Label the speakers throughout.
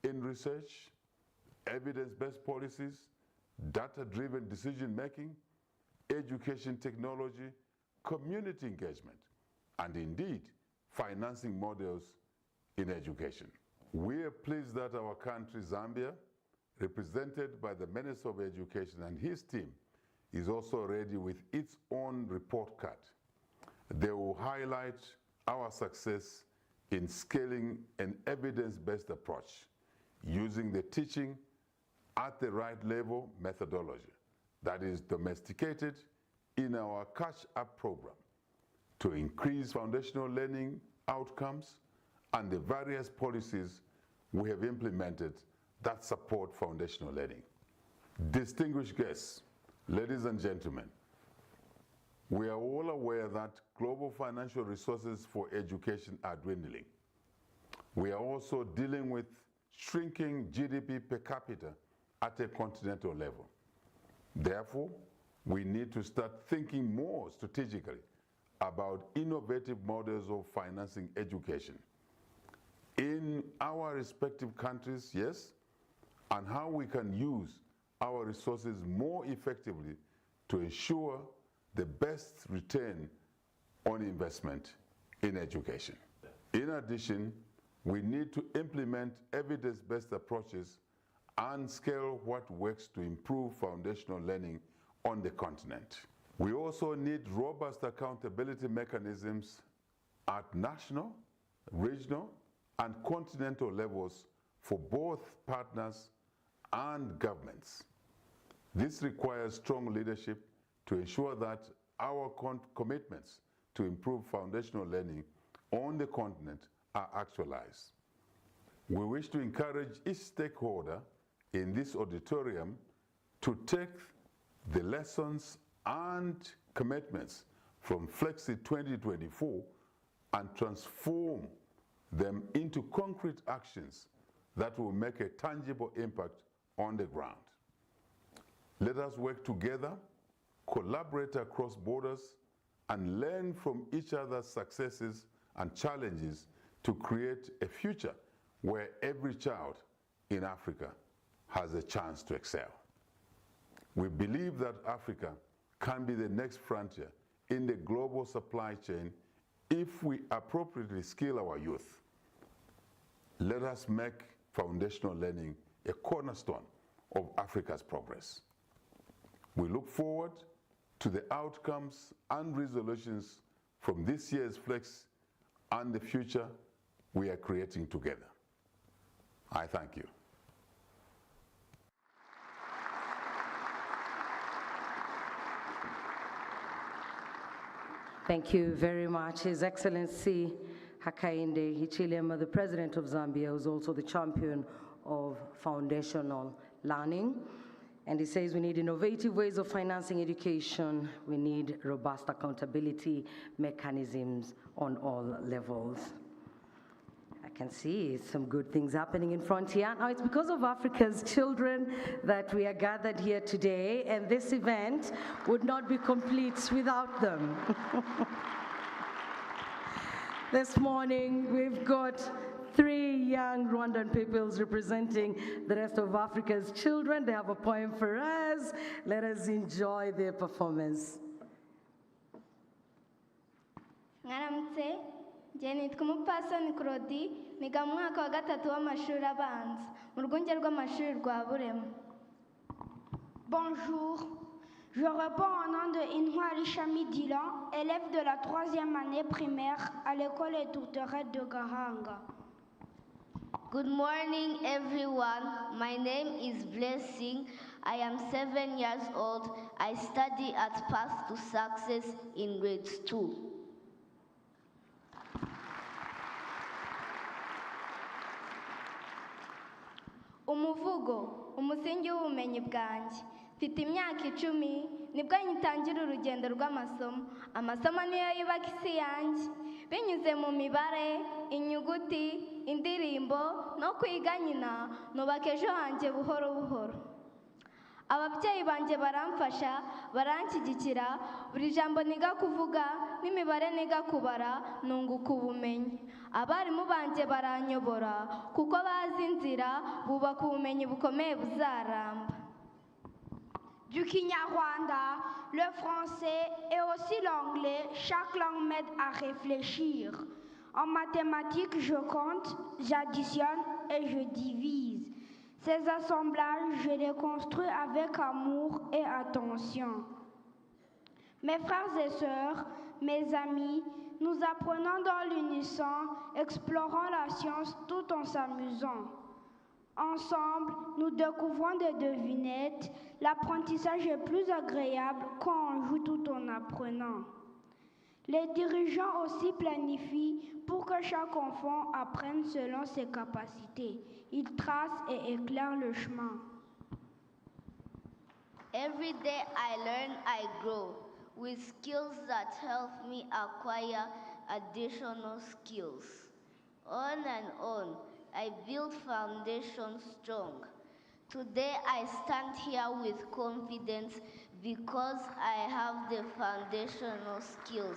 Speaker 1: in research, evidence-based policies, data-driven decision-making, education technology, community engagement, and indeed, financing models in education. We are pleased that our country, Zambia, represented by the Minister of Education and his team, is also ready with its own report card. They will highlight our success in scaling an evidence-based approach using the teaching at the right level methodology that is domesticated in our catch-up program to increase foundational learning outcomes and the various policies we have implemented that support foundational learning. Distinguished guests, ladies and gentlemen, we are all aware that global financial resources for education are dwindling. We are also dealing with shrinking GDP per capita at a continental level. Therefore, we need to start thinking more strategically about innovative models of financing education in our respective countries, yes, and how we can use our resources more effectively to ensure the best return on investment in education. In addition, we need to implement evidence-based approaches and scale what works to improve foundational learning on the continent. We also need robust accountability mechanisms at national, regional, and continental levels for both partners and governments. This requires strong leadership to ensure that our commitments to improve foundational learning on the continent are actualized. We wish to encourage each stakeholder in this auditorium to take the lessons and commitments from Flexi 2024 and transform them into concrete actions that will make a tangible impact on the ground. Let us work together, collaborate across borders, and learn from each other's successes and challenges to create a future where every child in Africa has a chance to excel. We believe that Africa can be the next frontier in the global supply chain if we appropriately skill our youth. Let us make foundational learning a cornerstone of Africa's progress. We look forward to the outcomes and resolutions from this year's Flex and the future we are creating together. I thank you.
Speaker 2: Thank you very much, His Excellency Hakainde Hichilema, the President of Zambia, who's also the champion of foundational learning. And he says we need innovative ways of financing education. We need robust accountability mechanisms on all levels. I can see some good things happening in Frontier. Now, it's because of Africa's children that we are gathered here today, and this event would not be complete without them. This morning, we've got 3 young Rwandan peoples representing the rest of Africa's children. They have a poem for us. Let us enjoy their performance.
Speaker 3: Ngaramutse, je nitwa Umupasoni Claudie, niga mu mwaka wa 3 w'amashuri abanza mu rwunge rw'amashuri rwa Burema.
Speaker 4: Bonjour, je réponds au nom de Inouari Chamidilan, élève de la 3e année primaire à l'école et tutorette de Gahanga.
Speaker 5: Good morning, everyone. My name is Blessing. I am 7 years old. I study at Path to Success in grade 2.
Speaker 3: Umuvugo, umusingi w'ubumenyi bwanjye. Mfite imyaka 10, nibwo ngitangira urugendo rw'amasomo. Amasomo niyo yubaka isi yanjye. Binyuze mu mibare, inyuguti, indirimbo, no kwiga nyina, nubaka ejo hanjye buhoro buhoro. ababyeyi banjye baramfasha baranshyigikira buri jambo niga kuvuga n'imibare niga kubara nunguka ubumenyi abarimu banjye baranyobora kuko bazi inzira bubaka ubumenyi bukomeye buzaramba.
Speaker 4: Du Kinyarwanda, le français et aussi l'anglais, chaque langue m'aide à réfléchir. En mathématiques, je compte, j'additionne et je divise. Ces assemblages, je les construis avec amour et attention. Mes frères et sœurs, mes amis, nous apprenons dans l'unisson, explorons la science tout en s'amusant. Ensemble, nous découvrons des devinettes. L'apprentissage est plus agréable quand on joue tout en apprenant. Les dirigeants aussi planifient pour que chaque enfant apprenne selon ses capacités. Ils tracent et éclairent le chemin.
Speaker 5: Every day I learn, I grow, with skills that help me acquire additional skills. On and on, I build foundations strong. Today I stand here with confidence because I have the foundational skills.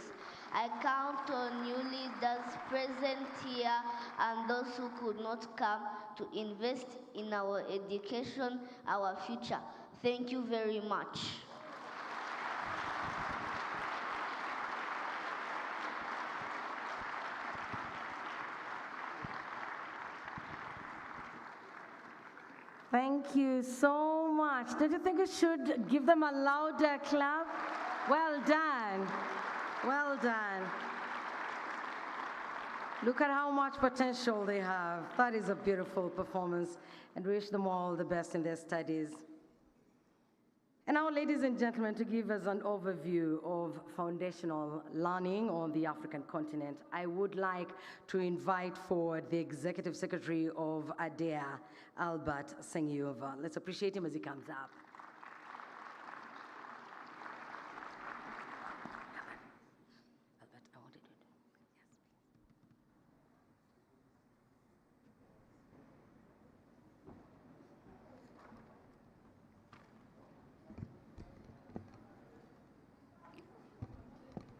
Speaker 5: I count on you leaders present here and those who could not come to invest in our education, our future. Thank you very much.
Speaker 2: Thank you so much. Don't you think we should give them a louder clap? Well done. Well done. Look at how much potential they have. That is a beautiful performance, and we wish them all the best in their studies. And now, ladies and gentlemen, to give us an overview of foundational learning on the African continent, I would like to invite forward the Executive Secretary of ADEA, Albert Sengiova. Let's appreciate him as he comes up. Albert, I wanted to do it.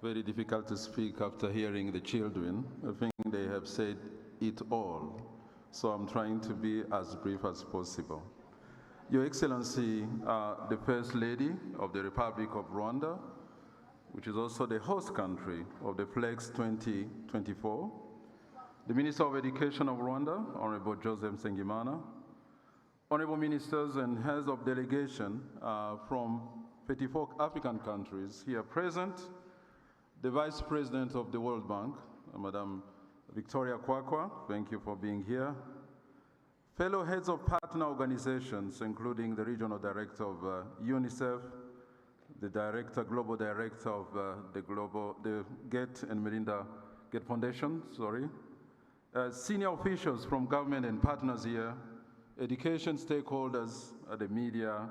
Speaker 6: Very difficult to speak after hearing the children. I think they have said it all. So I'm trying to be as brief as possible. Your Excellency, the First Lady of the Republic of Rwanda, which is also the host country of the Flex 2024, the Minister of Education of Rwanda, Honorable Joseph Nsengimana, Honorable Ministers and Heads of Delegation from 54 African countries here present, the Vice President of the World Bank, Madam Victoria Kwakwa, thank you for being here. Fellow heads of partner organizations, including the Regional Director of UNICEF, the Global Director of the Gates and Melinda Gates Foundation, senior officials from government and partners here, education stakeholders, the media,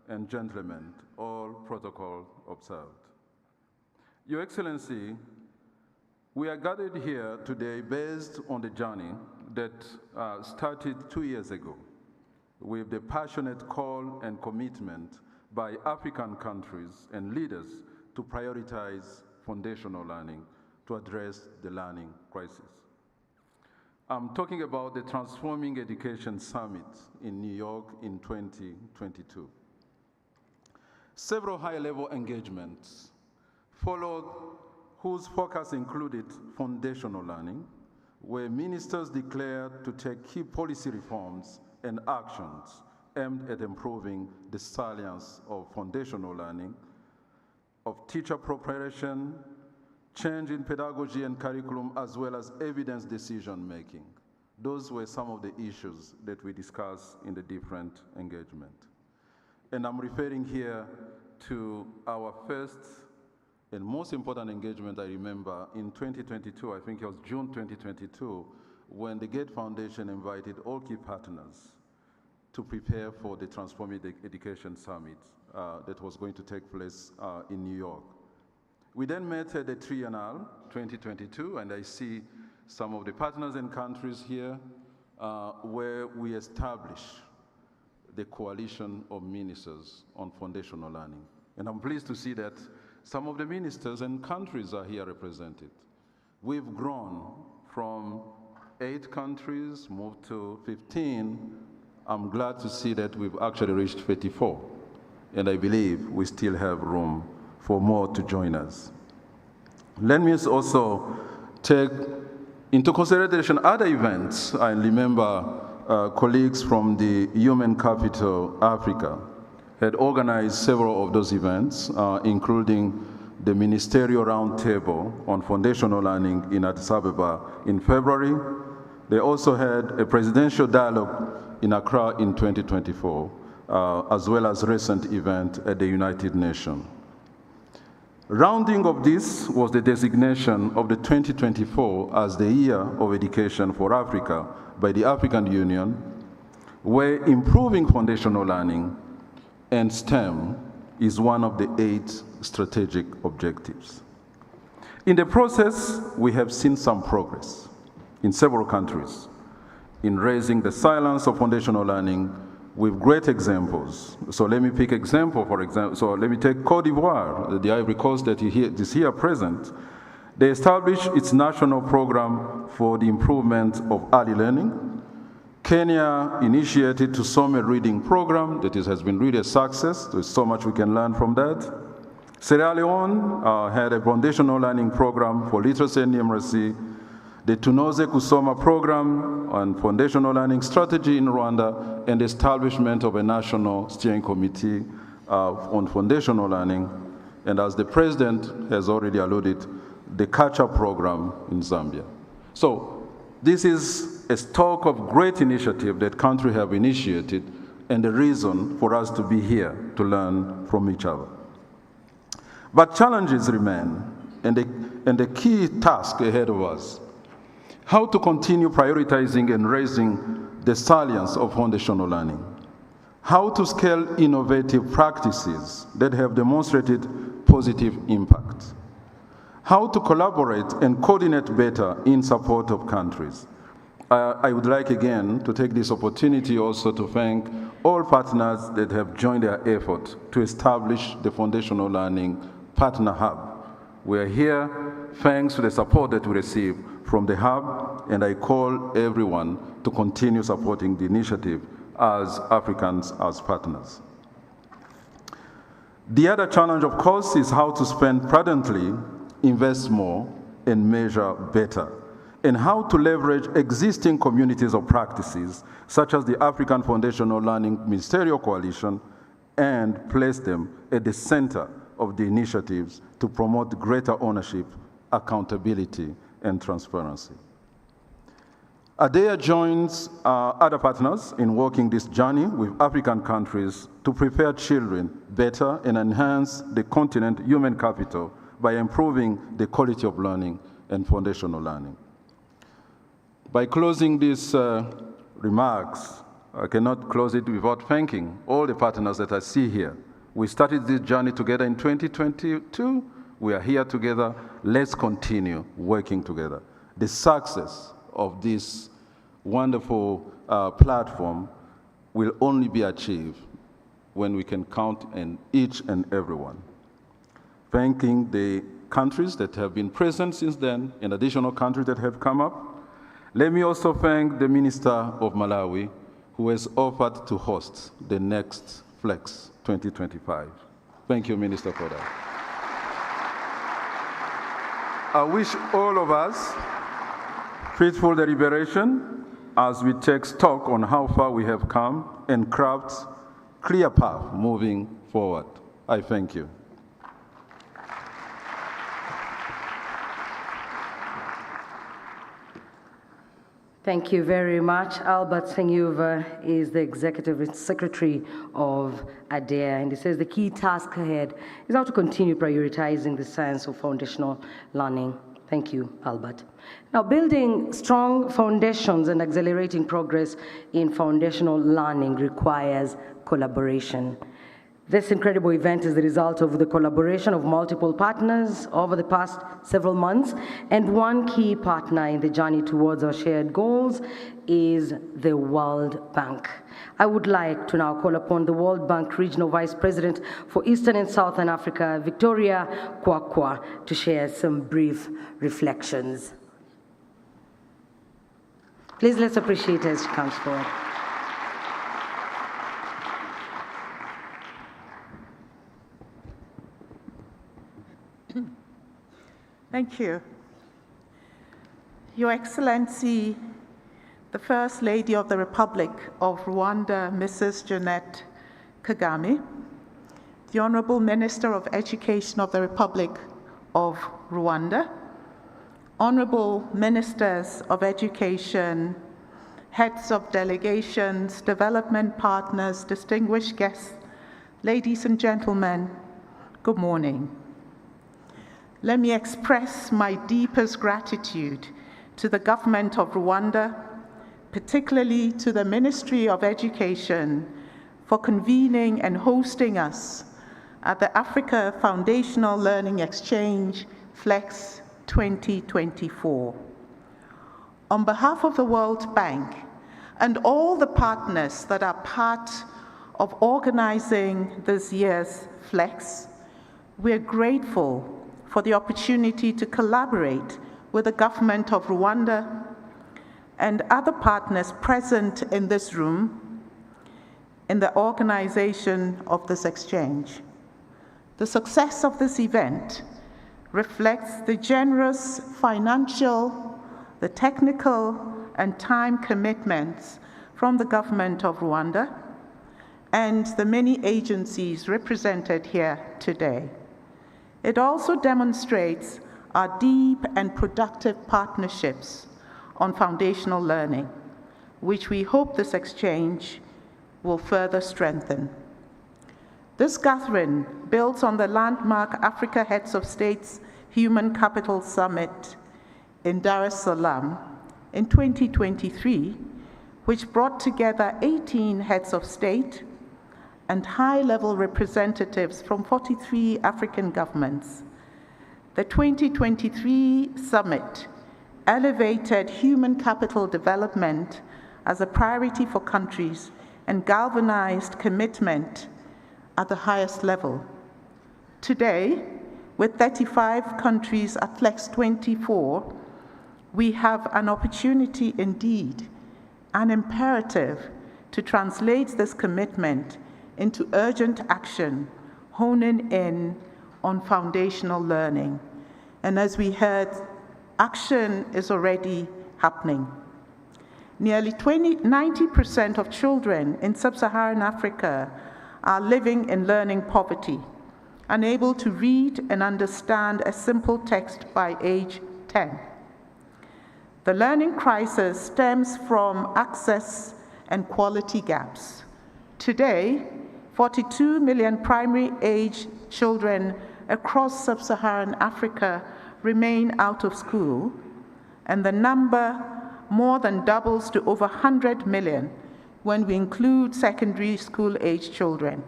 Speaker 6: and gentlemen, all protocol observed. Your Excellency, we are gathered here today based on the journey that started 2 years ago with the passionate call and commitment by African countries and leaders to prioritize foundational learning to address the learning crisis. I'm talking about the Transforming Education Summit in New York in 2022. Several high-level engagements followed, whose focus included foundational learning, where ministers declared to take key policy reforms and actions aimed at improving the salience of foundational learning, of teacher preparation, change in pedagogy and curriculum, as well as evidence decision-making. Those were some of the issues that we discussed in the different engagements. And I'm referring here to our first and most important engagement I remember in 2022, I think it was June 2022, when the Gates Foundation invited all key partners to prepare for the Transforming Education Summit that was going to take place in New York. We then met at the Triennale 2022, and I see some of the partners and countries here where we established the coalition of ministers on foundational learning. And I'm pleased to see that some of the ministers and countries are here represented. We've grown from 8 countries, moved to 15. I'm glad to see that we've actually reached 34. And I believe we still have room for more to join us. Let me also take into consideration other events. I remember colleagues from the Human Capital Africa had organized several of those events, including the Ministerial Roundtable on Foundational Learning in Addis Ababa in February. They also had a presidential dialogue in Accra in 2024, as well as a recent event at the United Nations. Rounding of this was the designation of the 2024 as the Year of Education for Africa by the African Union, where improving foundational learning and STEM is one of the 8 strategic objectives. In the process, we have seen some progress in several countries in raising the silence of foundational learning with great examples. So let me pick example, for example. So let me take Cote d'Ivoire, the Ivory Coast that is here present. They established its national program for the improvement of early learning. Kenya initiated to Some reading program that has been really a success. There's so much we can learn from that. Sierra Leone had a foundational learning program for literacy and numeracy. The Tunoze Kusoma program on foundational learning strategy in Rwanda, and the establishment of a national steering committee on foundational learning. And as the president has already alluded, the catch-up program in Zambia. So this is a stock of great initiative that countries have initiated, and the reason for us to be here to learn from each other. But challenges remain, and the key task ahead of us: how to continue prioritizing and raising the salience of foundational learning, how to scale innovative practices that have demonstrated positive impact, how to collaborate and coordinate better in support of countries. I would like again to take this opportunity also to thank all partners that have joined their effort to establish the Foundational Learning Partner Hub. We are here thanks to the support that we receive from the Hub, and I call everyone to continue supporting the initiative as Africans, as partners. The other challenge, of course, is how to spend prudently, invest more, and measure better, and how to leverage existing communities of practices, such as the African Foundational Learning Ministerial Coalition, and place them at the center of the initiatives to promote greater ownership, accountability, and transparency. ADEA joins other partners in working this journey with African countries to prepare children better and enhance the continent's human capital by improving the quality of learning and foundational learning. By closing these remarks, I cannot close it without thanking all the partners that I see here. We started this journey together in 2022. We are here together. Let's continue working together. The success of this wonderful platform will only be achieved when we can count on each and everyone. Thanking the countries that have been present since then and additional countries that have come up. Let me also thank the Minister of Malawi, who has offered to host the next Flex 2025. Thank you, Minister, for that. I wish all of us fruitful deliberation as we take stock on how far we have come and craft clear path moving forward. I thank you.
Speaker 2: Thank you very much. Albert Senyuva is the Executive Secretary of ADEA, and he says the key task ahead is how to continue prioritizing the science of foundational learning. Thank you, Albert. Now, building strong foundations and accelerating progress in foundational learning requires collaboration. This incredible event is the result of the collaboration of multiple partners over the past several months, and one key partner in the journey towards our shared goals is the World Bank. I would like to now call upon the World Bank Regional Vice President for Eastern and Southern Africa, Victoria Kwakwa, to share some brief reflections. Please let's appreciate her as she comes forward.
Speaker 7: Thank you. Your Excellency, the First Lady of the Republic of Rwanda, Mrs. Jeannette Kagame, the Honorable Minister of Education of the Republic of Rwanda, Honorable Ministers of Education, heads of delegations, development partners, distinguished guests, ladies and gentlemen, good morning. Let me express my deepest gratitude to the government of Rwanda, particularly to the Ministry of Education, for convening and hosting us at the Africa Foundational Learning Exchange, FLEX 2024. On behalf of the World Bank and all the partners that are part of organizing this year's FLEX, we're grateful for the opportunity to collaborate with the government of Rwanda and other partners present in this room in the organization of this exchange. The success of this event reflects the generous financial, the technical, and time commitments from the government of Rwanda and the many agencies represented here today. It also demonstrates our deep and productive partnerships on foundational learning, which we hope this exchange will further strengthen. This gathering builds on the landmark Africa Heads of States Human Capital Summit in Dar es Salaam in 2023, which brought together 18 heads of state and high-level representatives from 43 African governments. The 2023 summit elevated human capital development as a priority for countries and galvanized commitment at the highest level. Today, with 35 countries at FLEX 24, we have an opportunity indeed, an imperative to translate this commitment into urgent action, honing in on foundational learning. And as we heard, action is already happening. Nearly 90% of children in sub-Saharan Africa are living in learning poverty, unable to read and understand a simple text by age 10. The learning crisis stems from access and quality gaps. Today, 42 million primary-age children across sub-Saharan Africa remain out of school, and the number more than doubles to over 100 million when we include secondary school-age children.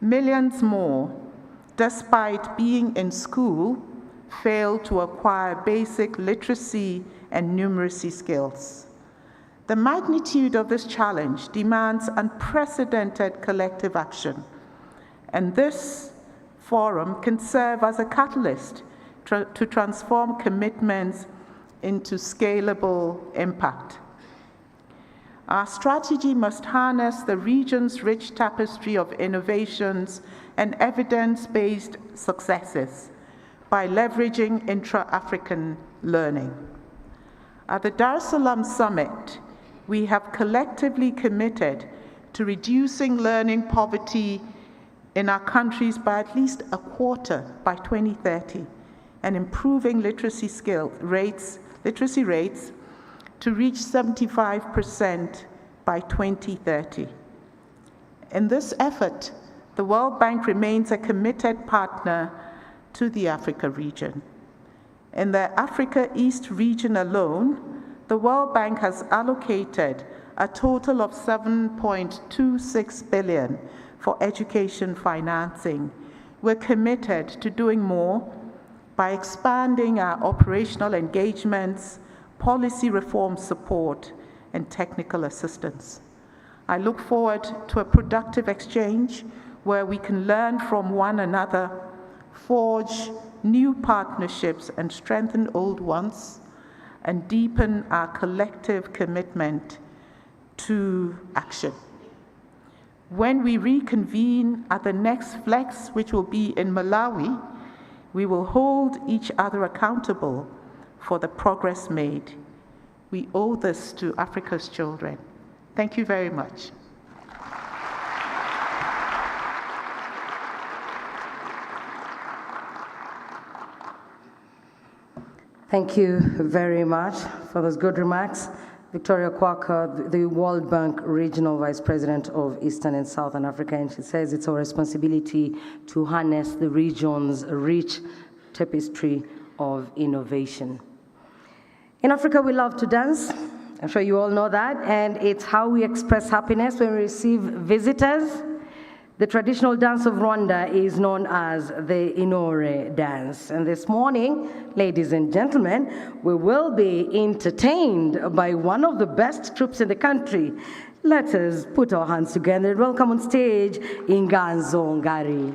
Speaker 7: Millions more, despite being in school, fail to acquire basic literacy and numeracy skills. The magnitude of this challenge demands unprecedented collective action, and this forum can serve as a catalyst to transform commitments into scalable impact. Our strategy must harness the region's rich tapestry of innovations and evidence-based successes by leveraging intra-African learning. At the Dar es Salaam Summit, we have collectively committed to reducing learning poverty in our countries by at least a quarter by 2030 and improving literacy rates to reach 75% by 2030. In this effort, the World Bank remains a committed partner to the Africa region. In the Africa East region alone, the World Bank has allocated a total of $7.26 billion for education financing. We're committed to doing more by expanding our operational engagements, policy reform support, and technical assistance. I look forward to a productive exchange where we can learn from one another, forge new partnerships and strengthen old ones, and deepen our collective commitment to action. When we reconvene at the next Flex, which will be in Malawi, we will hold each other accountable for the progress made. We owe this to Africa's children. Thank you very much.
Speaker 2: Thank you very much for those good remarks. Victoria Kwaka, the World Bank Regional Vice President of Eastern and Southern Africa, and she says it's our responsibility to harness the region's rich tapestry of innovation. In Africa, we love to dance. I'm sure you all know that, and it's how we express happiness when we receive visitors. The traditional dance of Rwanda is known as the Intore dance. And this morning, ladies and gentlemen, we will be entertained by one of the best troops in the country. Let us put our hands together and welcome on stage Inganzo Ngari.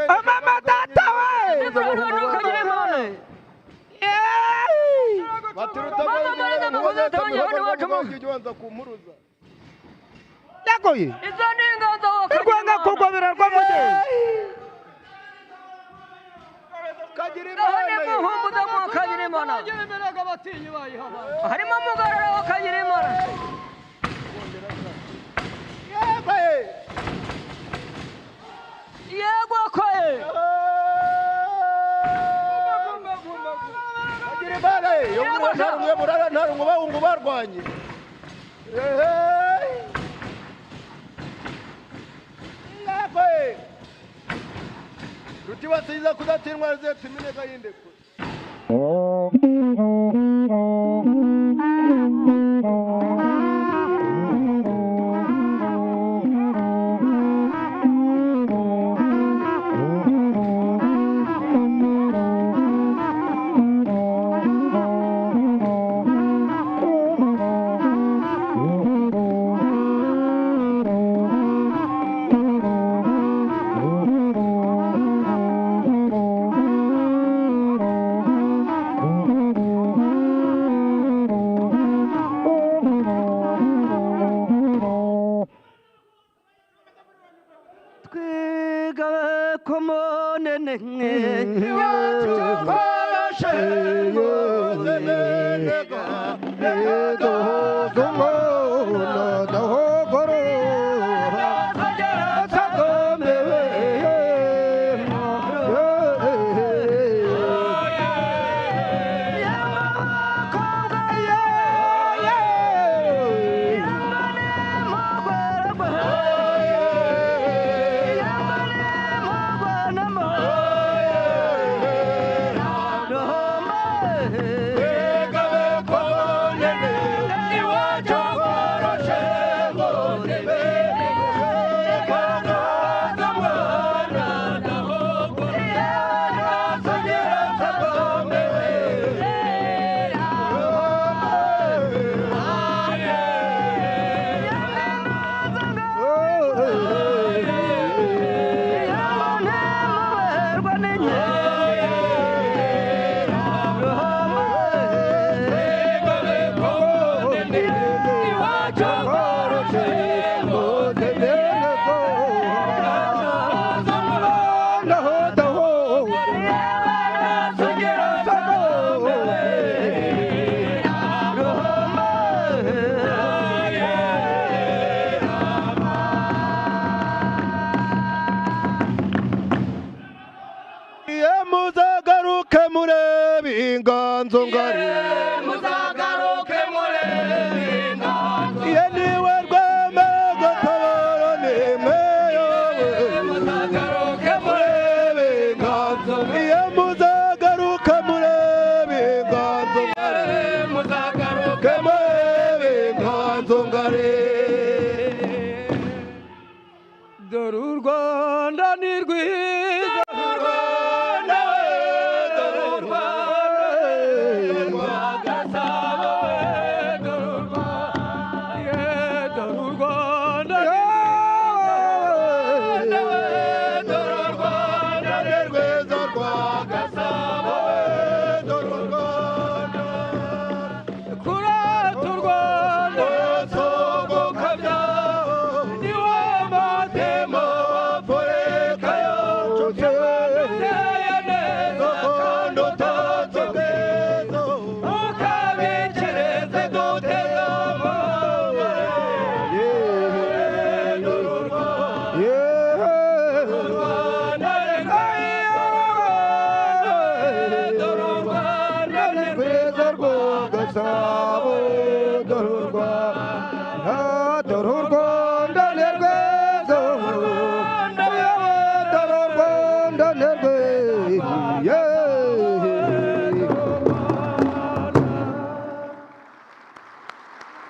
Speaker 8: Mama tata we. Yakoye. Irwanga kugobera kwa mude.
Speaker 9: harimo mugarara wa Kayirimana yego koye
Speaker 8: Kayirimana yo murara ntarungu bahungu barwanye Ruti basiza kudatirwa zete minega yindeko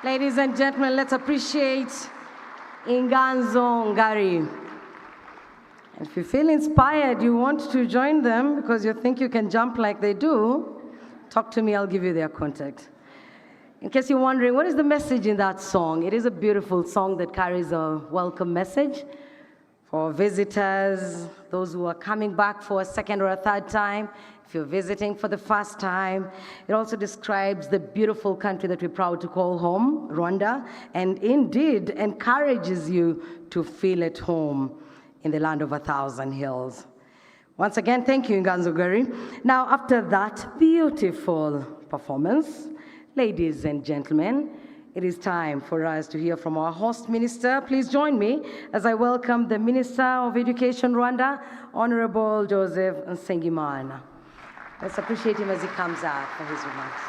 Speaker 2: Ladies and gentlemen, let's appreciate Inganzo Ngari. And if you feel inspired, you want to join them because you think you can jump like they do, talk to me, I'll give you their contact. In case you're wondering, what is the message in that song? It is a beautiful song that carries a welcome message For visitors, those who are coming back for a second or a third time, if you're visiting for the first time, it also describes the beautiful country that we're proud to call home, Rwanda, and indeed encourages you to feel at home in the land of 1,000 hills. Once again, thank you, Nganzo Gari. Now, after that beautiful performance, ladies and gentlemen, it is time for us to hear from our host minister. Please join me as I welcome the Minister of Education, Rwanda, Honorable Joseph Nsengimana. Let's appreciate him as he comes out for his remarks.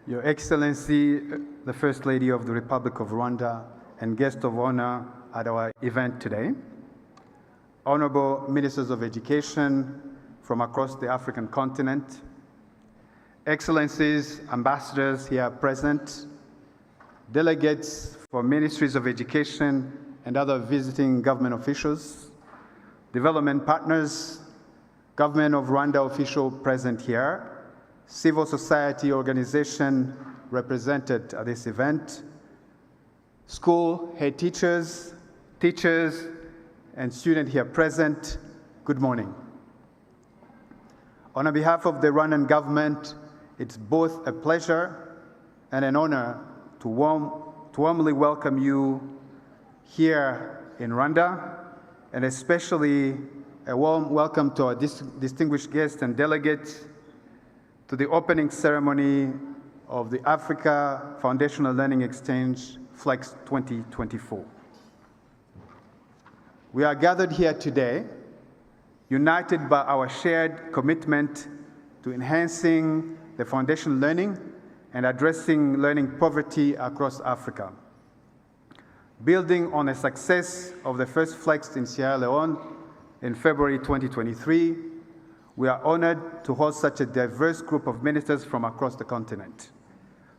Speaker 10: Your Excellency, the First Lady of the Republic of Rwanda and guest of honor at our event today, Honorable Ministers of Education from across the African continent, Excellencies, Ambassadors here present, delegates from Ministries of Education and other visiting government officials, development partners, Government of Rwanda official present here, civil society organization represented at this event, school head teachers, teachers, and students here present, good morning. On behalf of the Rwandan government, it's both a pleasure and an honor to warmly welcome you here in Rwanda, and especially a warm welcome to our distinguished guests and delegates to the opening ceremony of the Africa Foundational Learning Exchange Flex 2024. We are gathered here today, united by our shared commitment to enhancing the foundational learning and addressing learning poverty across Africa. Building on the success of the first Flex in Sierra Leone in February 2023, we are honored to host such a diverse group of ministers from across the continent.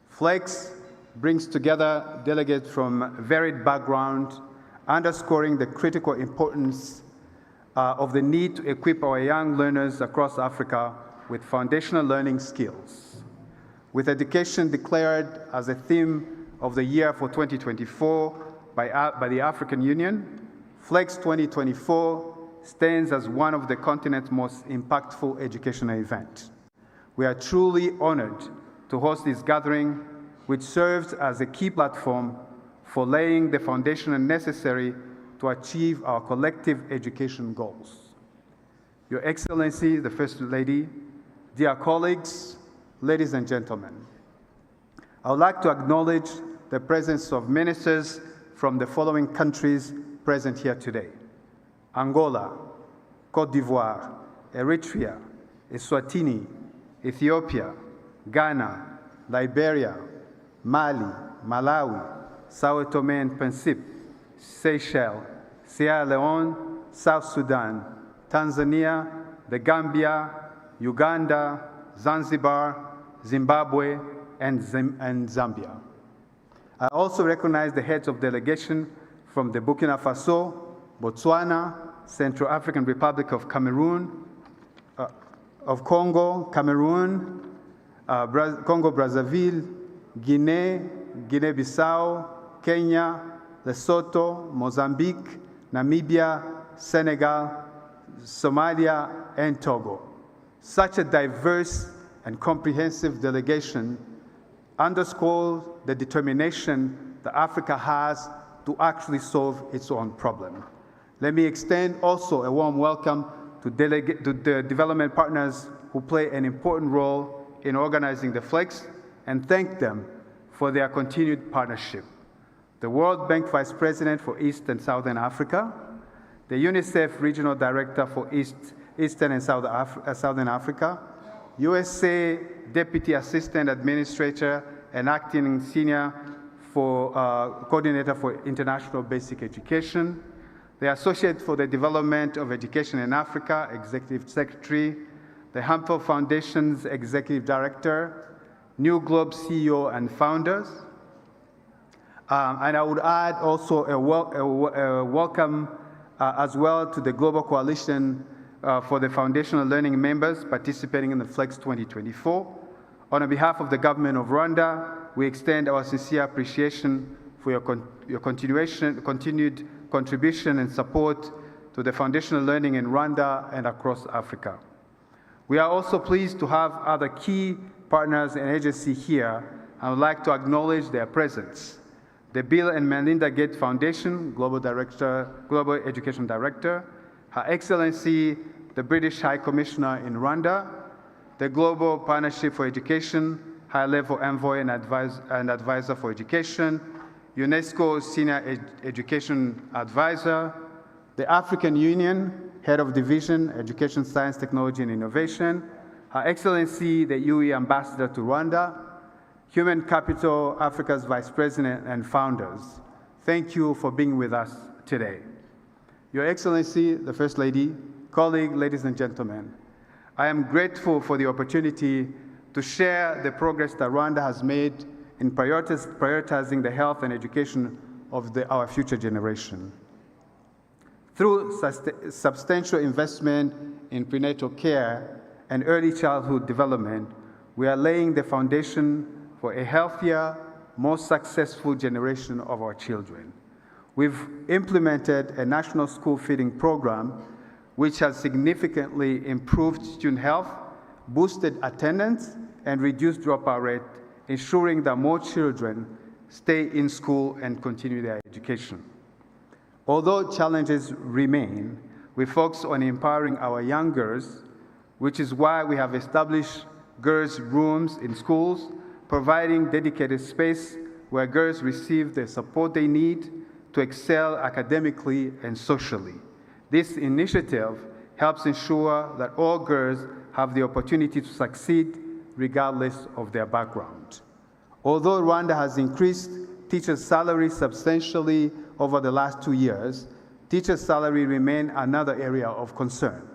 Speaker 10: Flex brings together delegates from varied backgrounds, underscoring the critical importance of the need to equip our young learners across Africa with foundational learning skills. With education declared as a theme of the year for 2024 by the African Union, Flex 2024 stands as one of the continent's most impactful educational events. We are truly honored to host this gathering, which serves as a key platform for laying the foundation necessary to achieve our collective education goals. Your Excellency, the First Lady, dear colleagues, ladies and gentlemen, I would like to acknowledge the presence of ministers from the following countries present here today: Angola, Côte d'Ivoire, Eritrea, Eswatini, Ethiopia, Ghana, Liberia, Mali, Malawi, Sao Tome and Principe, Seychelles, Sierra Leone, South Sudan, Tanzania, the Gambia, Uganda, Zanzibar, Zimbabwe, and Zambia. I also recognize the heads of delegation from the Burkina Faso, Botswana, Central African Republic of Cameroon, of Congo, Cameroon, Congo-Brazzaville, Guinea, Guinea-Bissau, Kenya, Lesotho, Mozambique, Namibia, Senegal, Somalia, and Togo. Such a diverse and comprehensive delegation underscores the determination that Africa has to actually solve its own problem. Let me extend also a warm welcome to the development partners who play an important role in organizing the Flex, and thank them for their continued partnership. The World Bank Vice President for East and Southern Africa, the UNICEF Regional Director for Eastern and Southern Africa, USA Deputy Assistant Administrator and Acting Senior Coordinator for International Basic Education, the Associate for the Development of Education in Africa, Executive Secretary, the Hampel Foundation's Executive Director, New Globe CEO and founders, And I would add also a welcome as well to the Global Coalition for the Foundational Learning members participating in the Flex 2024. On behalf of the government of Rwanda, we extend our sincere appreciation for your continued contribution and support to the foundational learning in Rwanda and across Africa. We are also pleased to have other key partners and agencies here. I would like to acknowledge their presence. The Bill and Melinda Gates Foundation, Global Education Director, Her Excellency, the British High Commissioner in Rwanda, the Global Partnership for Education, High-Level Envoy and Advisor for Education, UNESCO Senior Education Advisor, the African Union, Head of Division, Education, Science, Technology and Innovation, Her Excellency, the UE Ambassador to Rwanda, Human Capital Africa's Vice President and founders. Thank you for being with us today. Your Excellency, the First Lady, colleagues, ladies and gentlemen, I am grateful for the opportunity to share the progress that Rwanda has made in prioritizing the health and education of our future generation. Through substantial investment in prenatal care and early childhood development, we are laying the foundation for a healthier, more successful generation of our children. We've implemented a national school feeding program which has significantly improved student health, boosted attendance, and reduced dropout rate, ensuring that more children stay in school and continue their education. Although challenges remain, we focus on empowering our young girls, which is why we have established girls' rooms in schools, providing dedicated space where girls receive the support they need to excel academically and socially. This initiative helps ensure that all girls have the opportunity to succeed regardless of their background. Although Rwanda has increased teachers' salaries substantially over the last 2 years, teachers' salary remain another area of concern.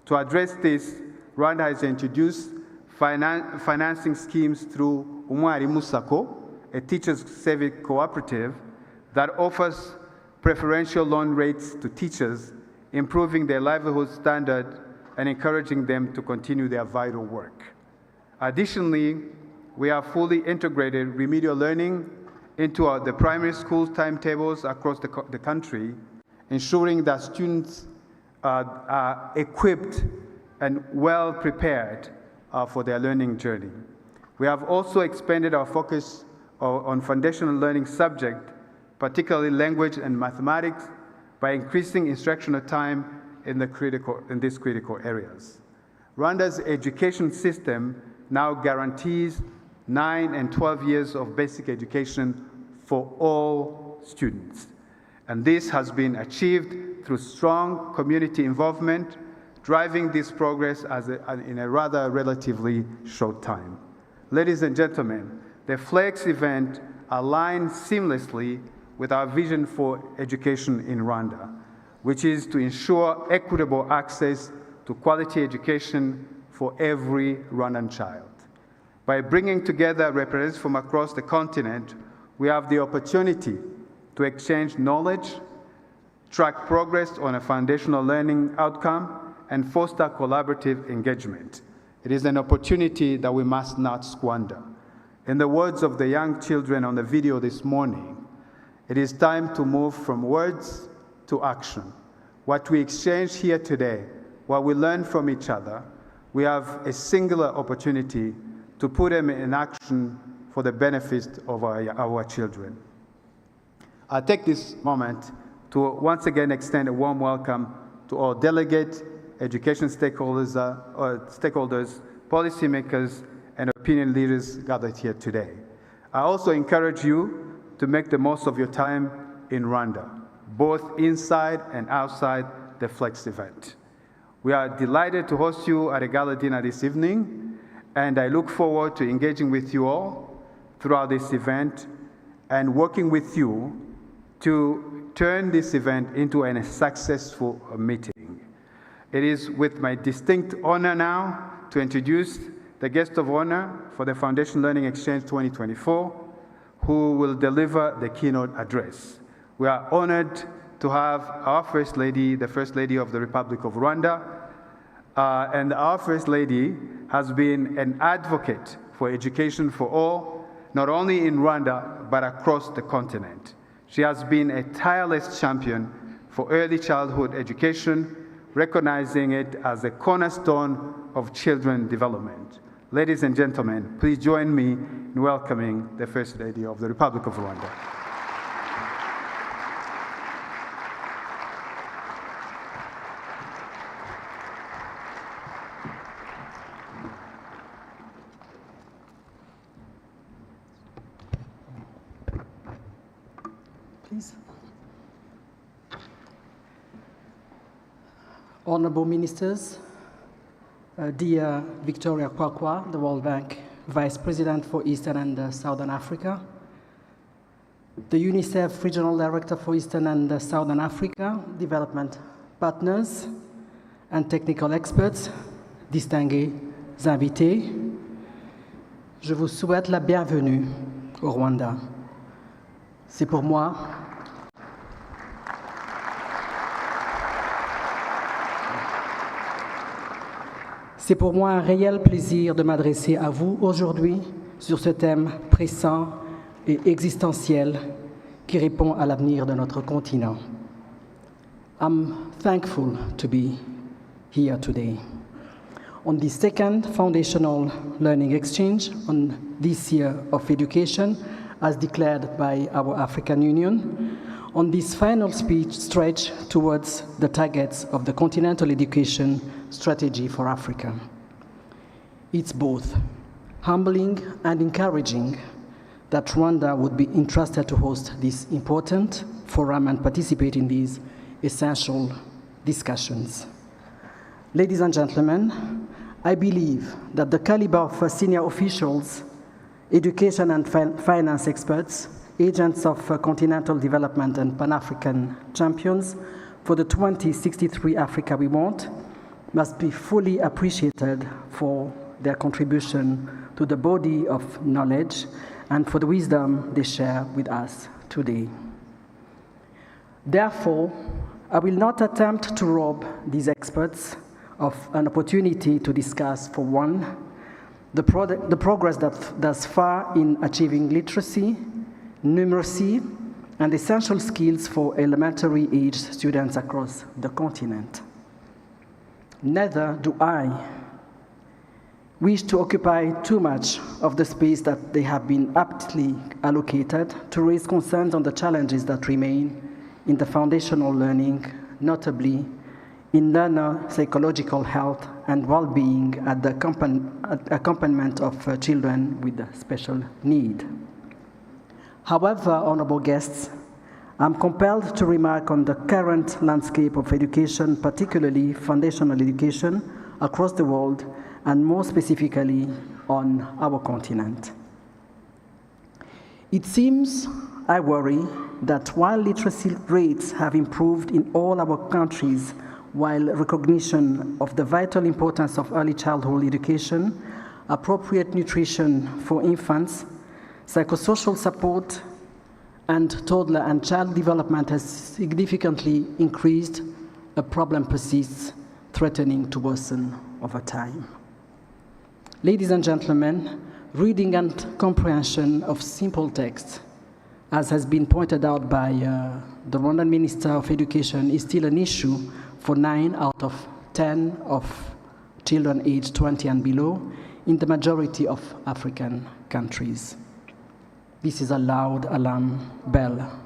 Speaker 10: To address this, Rwanda has introduced financing schemes through Umwarimu Sacco, a teachers' civic cooperative that offers preferential loan rates to teachers, improving their livelihood standard and encouraging them to continue their vital work. Additionally, we have fully integrated remedial learning into the primary school timetables across the country, ensuring that students are equipped and well prepared for their learning journey. We have also expanded our focus on foundational learning subjects, particularly language and mathematics, by increasing instructional time in these critical areas. Rwanda's education system now guarantees 9 and 12 years of basic education for all students. And this has been achieved through strong community involvement, driving this progress in a rather relatively short time. Ladies and gentlemen, the Flex event aligns seamlessly with our vision for education in Rwanda, which is to ensure equitable access to quality education for every Rwandan child. By bringing together representatives from across the continent, we have the opportunity to exchange knowledge, track progress on a foundational learning outcome, and foster collaborative engagement. It is an opportunity that we must not squander. In the words of the young children on the video this morning, it is time to move from words to action. What we exchange here today, what we learn from each other, we have a singular opportunity to put them in action for the benefit of our children. I take this moment to once again extend a warm welcome to all delegates, education stakeholders, policymakers, and opinion leaders gathered here today. I also encourage you to make the most of your time in Rwanda, both inside and outside the Flex event. We are delighted to host you at a gala dinner this evening, and I look forward to engaging with you all throughout this event and working with you to turn this event into a successful meeting. It is with my distinct honor now to introduce the guest of honor for the Foundation Learning Exchange 2024, who will deliver the keynote address. We are honored to have our First Lady, the First Lady of the Republic of Rwanda, and our First Lady has been an advocate for education for all, not only in Rwanda, but across the continent. She has been a tireless champion for early childhood education, recognizing it as a cornerstone of children's development. Ladies and gentlemen, please join me in welcoming the First Lady of the Republic of Rwanda.
Speaker 11: Please. Honorable Ministers, dear Victoria Kwakwa, the World Bank Vice President for Eastern and Southern Africa, the UNICEF Regional Director for Eastern and Southern Africa, development partners and technical experts, distingués invités, je vous souhaite la bienvenue au Rwanda. C'est pour moi un réel plaisir de m'adresser à vous aujourd'hui sur ce thème pressant et existentiel qui répond à l'avenir de notre continent. I'm thankful to be here today. On the second foundational learning exchange on this year of education, as declared by our African Union, on this final speech stretch towards the targets of the Continental Education Strategy for Africa. It's both humbling and encouraging that Rwanda would be entrusted to host this important forum and participate in these essential discussions. Ladies and gentlemen, I believe that the caliber of senior officials, education and finance experts, agents of continental development and Pan-African champions for the 2063 Africa we want must be fully appreciated for their contribution to the body of knowledge and for the wisdom they share with us today. Therefore, I will not attempt to rob these experts of an opportunity to discuss, for one, the progress thus far in achieving literacy, numeracy, and essential skills for elementary-aged students across the continent. Neither do I wish to occupy too much of the space that they have been aptly allocated to raise concerns on the challenges that remain in the foundational learning, notably in learner psychological health and well-being at the accompaniment of children with special need. However, honorable guests, I'm compelled to remark on the current landscape of education, particularly foundational education, across the world, and more specifically on our continent. It seems, I worry, that while literacy rates have improved in all our countries, while recognition of the vital importance of early childhood education, appropriate nutrition for infants, psychosocial support, and toddler and child development has significantly increased, a problem persists, threatening to worsen over time. Ladies and gentlemen, reading and comprehension of simple text, as has been pointed out by the Rwandan Minister of Education, is still an issue for 9 out of 10 of children aged 20 and below in the majority of African countries. This is a loud alarm bell.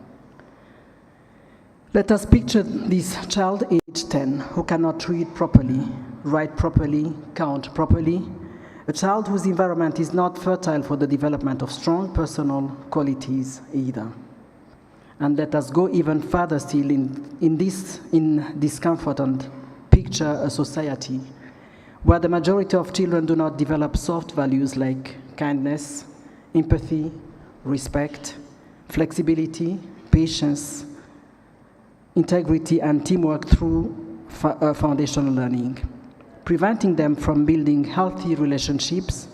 Speaker 11: Let us picture this child aged 10 who cannot read properly, write properly, count properly, a child whose environment is not fertile for the development of strong personal qualities either. And let us go even further still in discomfort and picture a society where the majority of children do not develop soft values like kindness, empathy, respect, flexibility, patience, integrity, and teamwork through foundational learning, preventing them from building healthy relationships,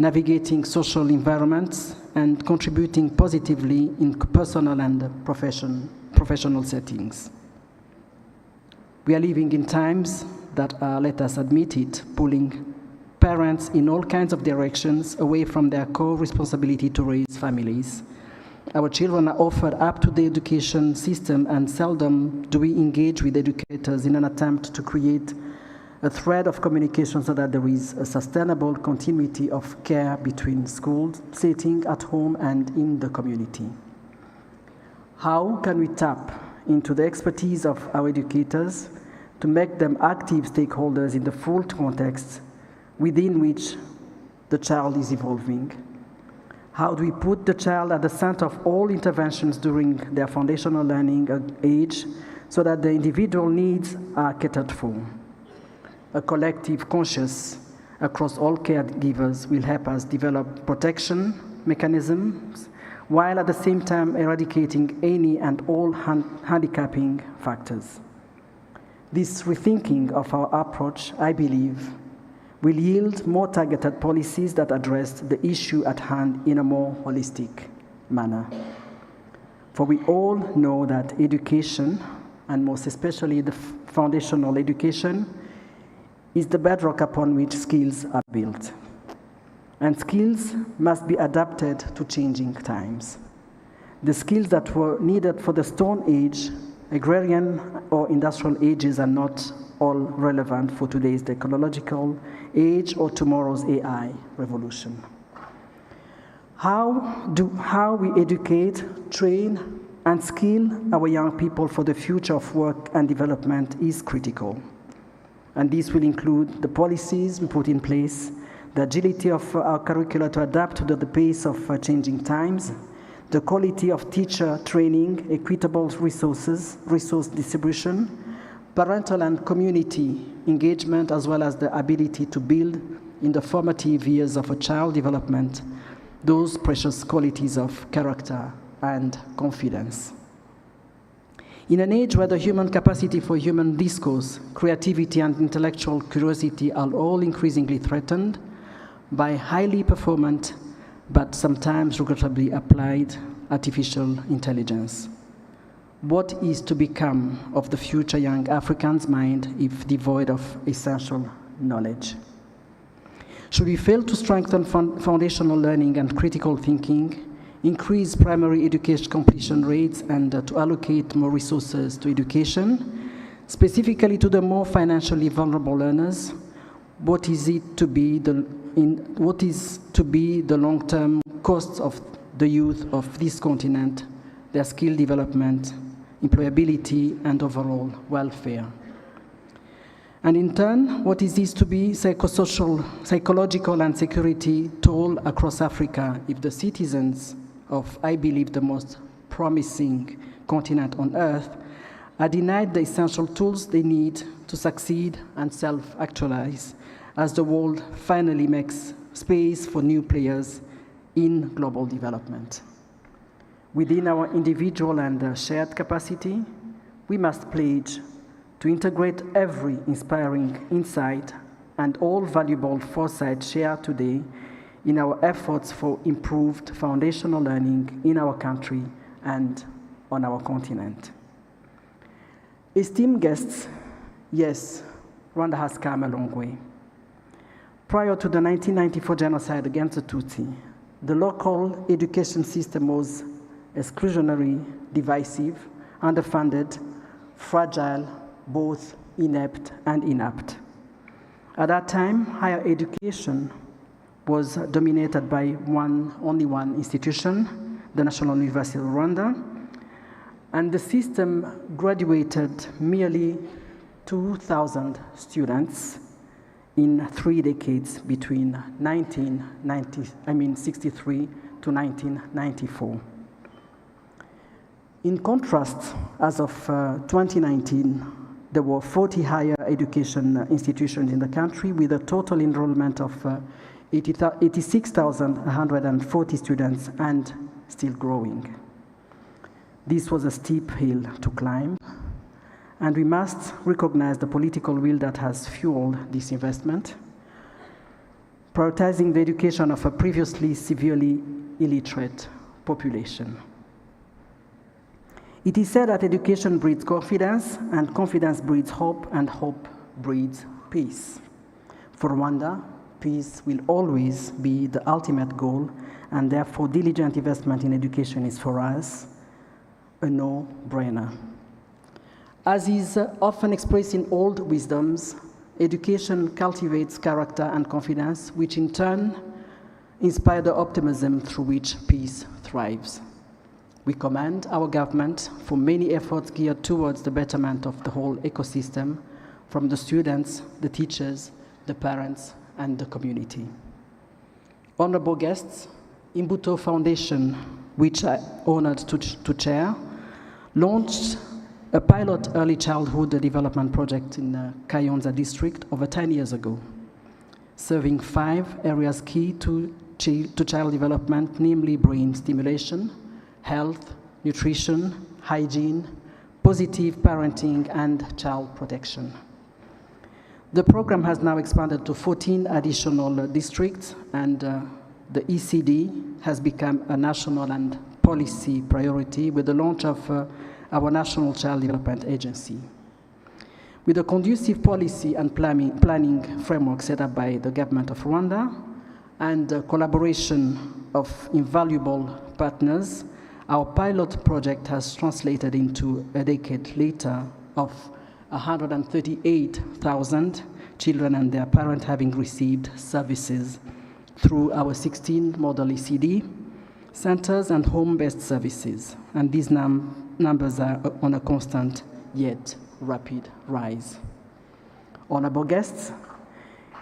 Speaker 11: navigating social environments, and contributing positively in personal and professional settings. We are living in times that are, let us admit it, pulling parents in all kinds of directions away from their core responsibility to raise families. Our children are offered up-to-date education system, and seldom do we engage with educators in an attempt to create a thread of communication so that there is a sustainable continuity of care between school setting, at home, and in the community. How can we tap into the expertise of our educators to make them active stakeholders in the full context within which the child is evolving? How do we put the child at the center of all interventions during their foundational learning age so that the individual needs are catered for? A collective conscience across all caregivers will help us develop protection mechanisms while at the same time eradicating any and all handicapping factors. This rethinking of our approach, I believe, will yield more targeted policies that address the issue at hand in a more holistic manner. For we all know that education, and most especially the foundational education, is the bedrock upon which skills are built. And skills must be adapted to changing times. The skills that were needed for the Stone Age, agrarian or industrial ages are not all relevant for today's technological age or tomorrow's AI revolution. How we educate, train, and skill our young people for the future of work and development is critical. And this will include the policies we put in place, the agility of our curricula to adapt to the pace of changing times, the quality of teacher training, equitable resource distribution, parental and community engagement, as well as the ability to build in the formative years of a child development those precious qualities of character and confidence. In an age where the human capacity for human discourse, creativity, and intellectual curiosity are all increasingly threatened by highly performant, but sometimes regrettably applied artificial intelligence, what is to become of the future young African's mind if devoid of essential knowledge? Should we fail to strengthen foundational learning and critical thinking, increase primary education completion rates, and to allocate more resources to education, specifically to the more financially vulnerable learners, what is to be the long-term costs of the youth of this continent, their skill development, employability, and overall welfare? And in turn, what is this to be psychosocial, psychological, and security toll across Africa if the citizens of, I believe, the most promising continent on earth are denied the essential tools they need to succeed and self-actualize as the world finally makes space for new players in global development? Within our individual and shared capacity, we must pledge to integrate every inspiring insight and all valuable foresight shared today in our efforts for improved foundational learning in our country and on our continent. Esteemed guests, yes, Rwanda has come a long way. Prior to the 1994 genocide against the Tutsi, the local education system was exclusionary, divisive, underfunded, fragile, both inept and inapt. At that time, higher education was dominated by only one institution, the National University of Rwanda, and the system graduated merely 2,000 students in 3 decades between 1963 to 1994. In contrast, as of 2019, there were 40 higher education institutions in the country with a total enrollment of 86,140 students and still growing. This was a steep hill to climb, and we must recognize the political will that has fueled this investment. prioritizing the education of a previously severely illiterate population. It is said that education breeds confidence, and confidence breeds hope, and hope breeds peace. For Rwanda, peace will always be the ultimate goal, and therefore diligent investment in education is for us a no-brainer. As is often expressed in old wisdoms, education cultivates character and confidence, which in turn inspire the optimism through which peace thrives. We commend our government for many efforts geared towards the betterment of the whole ecosystem, from the students, the teachers, the parents, and the community. Honorable guests, Imbuto Foundation, which I'm honored to chair, launched a pilot early childhood development project in the Kayonza district over 10 years ago, serving 5 areas key to child development, namely brain stimulation, health, nutrition, hygiene, positive parenting, and child protection. The program has now expanded to 14 additional districts, and the ECD has become a national and policy priority with the launch of our National Child Development Agency. With a conducive policy and planning framework set up by the government of Rwanda and the collaboration of invaluable partners, our pilot project has translated into a decade later of 138,000 children and their parents having received services through our 16 model ECD centers and home-based services. And these numbers are on a constant yet rapid rise. Honorable guests,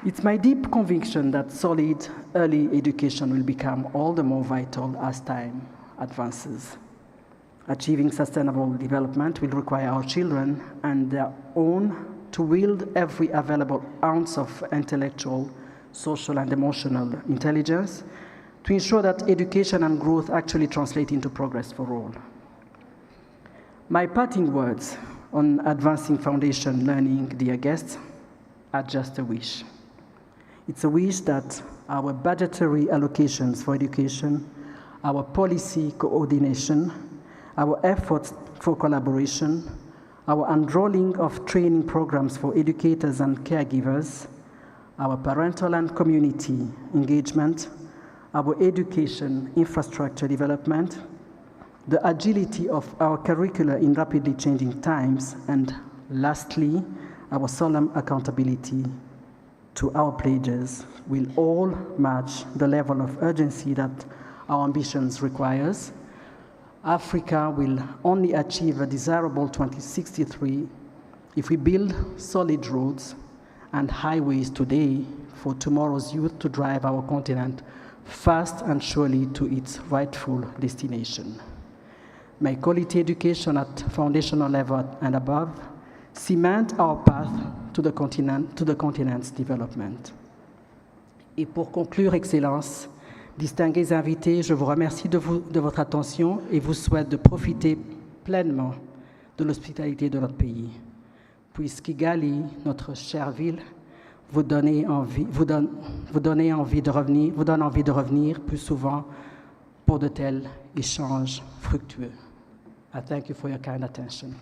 Speaker 11: it's my deep conviction that solid early education will become all the more vital as time advances. Achieving sustainable development will require our children and their own to wield every available ounce of intellectual, social, and emotional intelligence to ensure that education and growth actually translate into progress for all. My parting words on advancing foundation learning, dear guests, are just a wish. It's a wish that our budgetary allocations for education, our policy coordination, our efforts for collaboration, our unrolling of training programs for educators and caregivers, our parental and community engagement, our education infrastructure development, the agility of our curricula in rapidly changing times, and lastly, our solemn accountability to our pledges will all match the level of urgency that our ambitions requires. Africa will only achieve a desirable 2063 if we build solid roads and highways today for tomorrow's youth to drive our continent fast and surely to its rightful destination. May quality education at foundational level and above cement our path to the continent's development. Et pour conclure, Excellences, distingués invités, je vous remercie de votre attention et vous souhaite de profiter pleinement de l'hospitalité de notre pays. Puisse Kigali, notre chère ville, vous donne envie de revenir plus souvent pour de tels échanges fructueux. I thank you for your kind attention.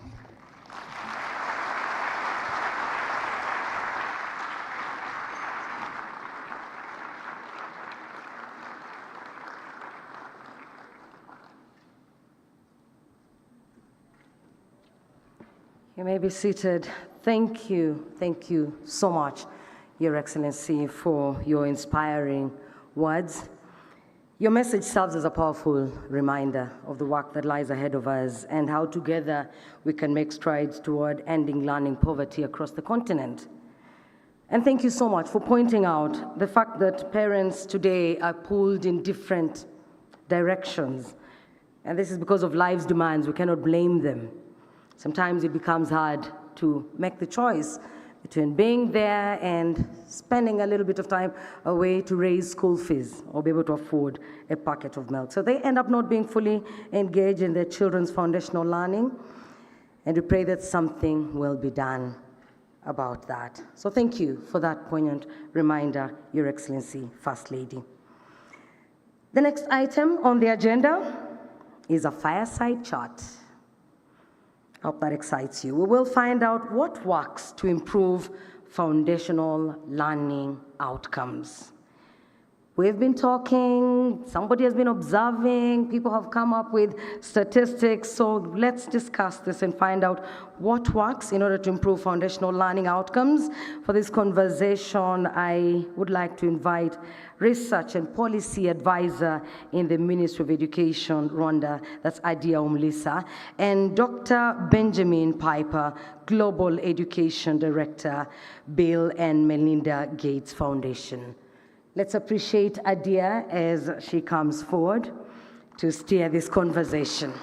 Speaker 2: You may be seated. Thank you so much, Your Excellency, for your inspiring words. Your message serves as a powerful reminder of the work that lies ahead of us and how together we can make strides toward ending learning poverty across the continent. And thank you so much for pointing out the fact that parents today are pulled in different directions. And this is because of life's demands. We cannot blame them. Sometimes it becomes hard to make the choice between being there and spending a little bit of time away to raise school fees or be able to afford a packet of milk. So they end up not being fully engaged in their children's foundational learning, and we pray that something will be done about that. So thank you for that poignant reminder, Your Excellency, First Lady. The next item on the agenda is a fireside chat. I hope that excites you. We will find out what works to improve foundational learning outcomes. We've been talking, somebody has been observing, people have come up with statistics, so let's discuss this and find out what works in order to improve foundational learning outcomes. For this conversation, I would like to invite Research and Policy Advisor in the Ministry of Education, Rwanda, that's Adia Umlisa, and Dr. Benjamin Piper, Global Education Director, Bill and Melinda Gates Foundation. Let's appreciate Adia as she comes forward to steer this conversation.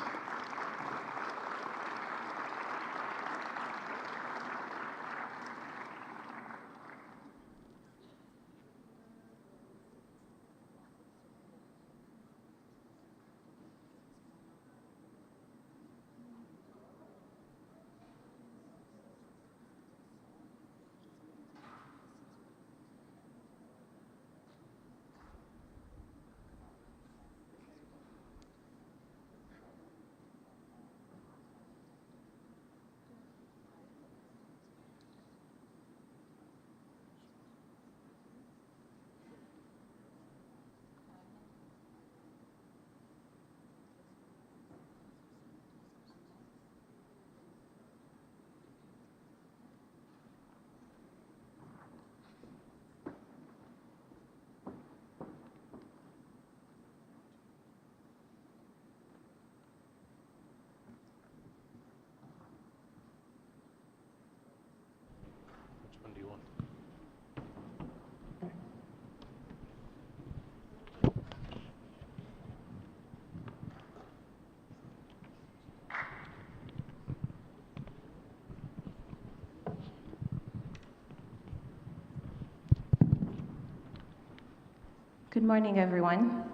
Speaker 12: Good morning, everyone.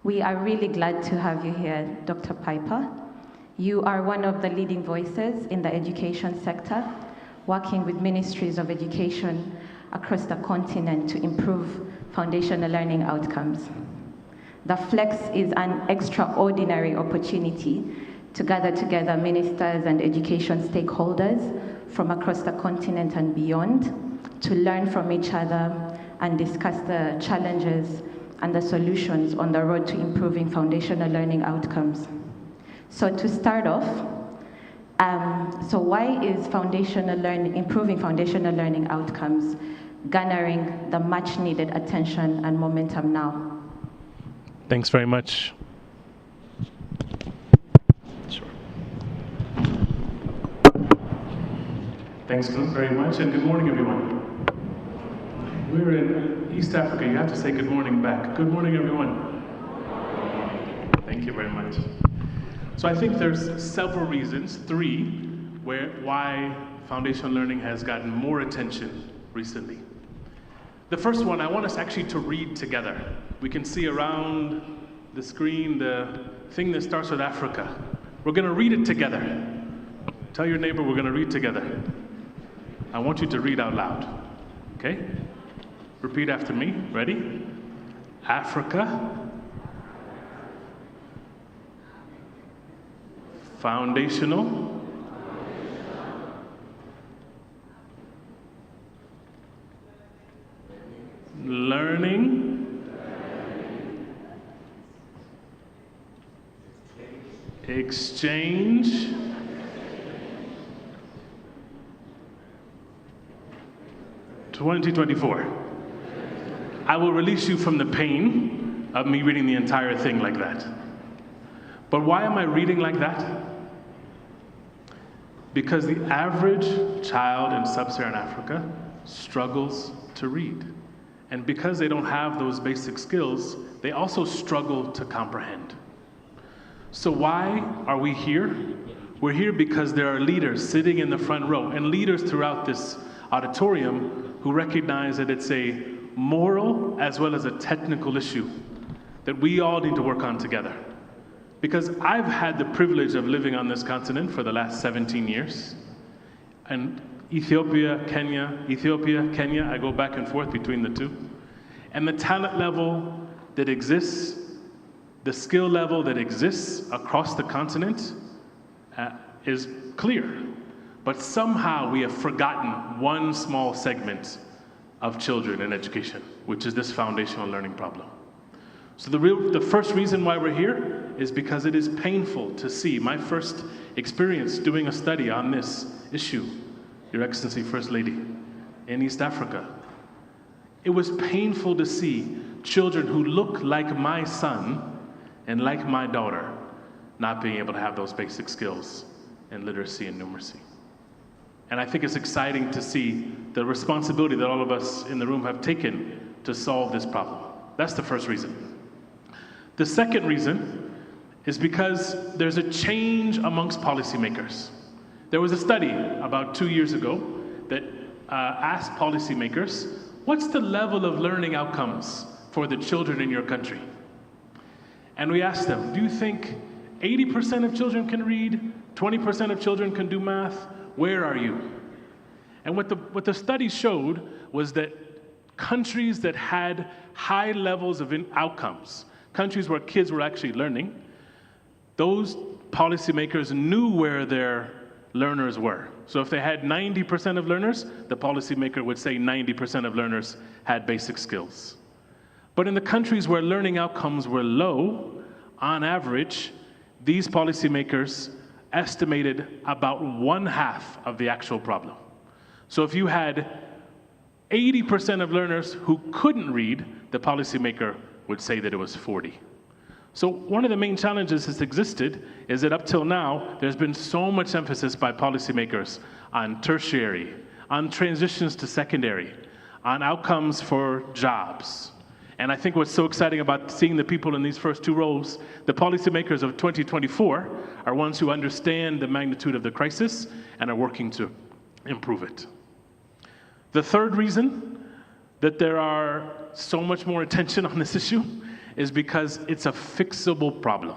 Speaker 12: We are really glad to have you here, Dr. Piper. You are one of the leading voices in the education sector, working with ministries of education across the continent to improve foundational learning outcomes. The Flex is an extraordinary opportunity to gather together ministers and education stakeholders from across the continent and beyond to learn from each other and discuss the challenges and the solutions on the road to improving foundational learning outcomes. So to start off, so why is improving foundational learning outcomes garnering the much needed attention and momentum now?
Speaker 13: Thanks very much. Sure. Thanks very much, and good morning, everyone. We're in East Africa. You have to say good morning back. Good morning, everyone. Thank you very much. So I think there's several reasons, three, why foundational learning has gotten more attention recently. The first one, I want us actually to read together. We can see around the screen the thing that starts with Africa. We're going to read it together. Tell your neighbor we're going to read together. I want you to read out loud. Okay? Repeat after me. Ready? Africa. Foundational. Learning. Exchange. (2024). I will release you from the pain of me reading the entire thing like that. But why am I reading like that? Because the average child in sub-Saharan Africa struggles to read. And because they don't have those basic skills, they also struggle to comprehend. So why are we here? We're here because there are leaders sitting in the front row and leaders throughout this auditorium who recognize that it's a moral as well as a technical issue that we all need to work on together. Because I've had the privilege of living on this continent for the last 17 years, and Ethiopia, Kenya, I go back and forth between the two. And the talent level that exists, the skill level that exists across the continent is clear. But somehow we have forgotten one small segment of children in education, which is this foundational learning problem. So the first reason why we're here is because it is painful to see. My first experience doing a study on this issue, Your Excellency First Lady, in East Africa, it was painful to see children who look like my son and like my daughter not being able to have those basic skills in literacy and numeracy. And I think it's exciting to see the responsibility that all of us in the room have taken to solve this problem. That's the first reason. The second reason is because there's a change amongst policymakers. There was a study about 2 years ago that asked policymakers, what's the level of learning outcomes for the children in your country? And we asked them, do you think 80% of children can read, 20% of children can do math? Where are you? And what the study showed was that countries that had high levels of outcomes, countries where kids were actually learning, those policymakers knew where their learners were. So if they had 90% of learners, the policymaker would say 90% of learners had basic skills. But in the countries where learning outcomes were low, on average, these policymakers estimated about 1/2 of the actual problem. So if you had 80% of learners who couldn't read, the policymaker would say that it was 40. So one of the main challenges that's existed is that up till now, there's been so much emphasis by policymakers on tertiary, on transitions to secondary, on outcomes for jobs. And I think what's so exciting about seeing the people in these first two roles, the policymakers of 2024 are ones who understand the magnitude of the crisis and are working to improve it. The third reason that there are so much more attention on this issue is because it's a fixable problem.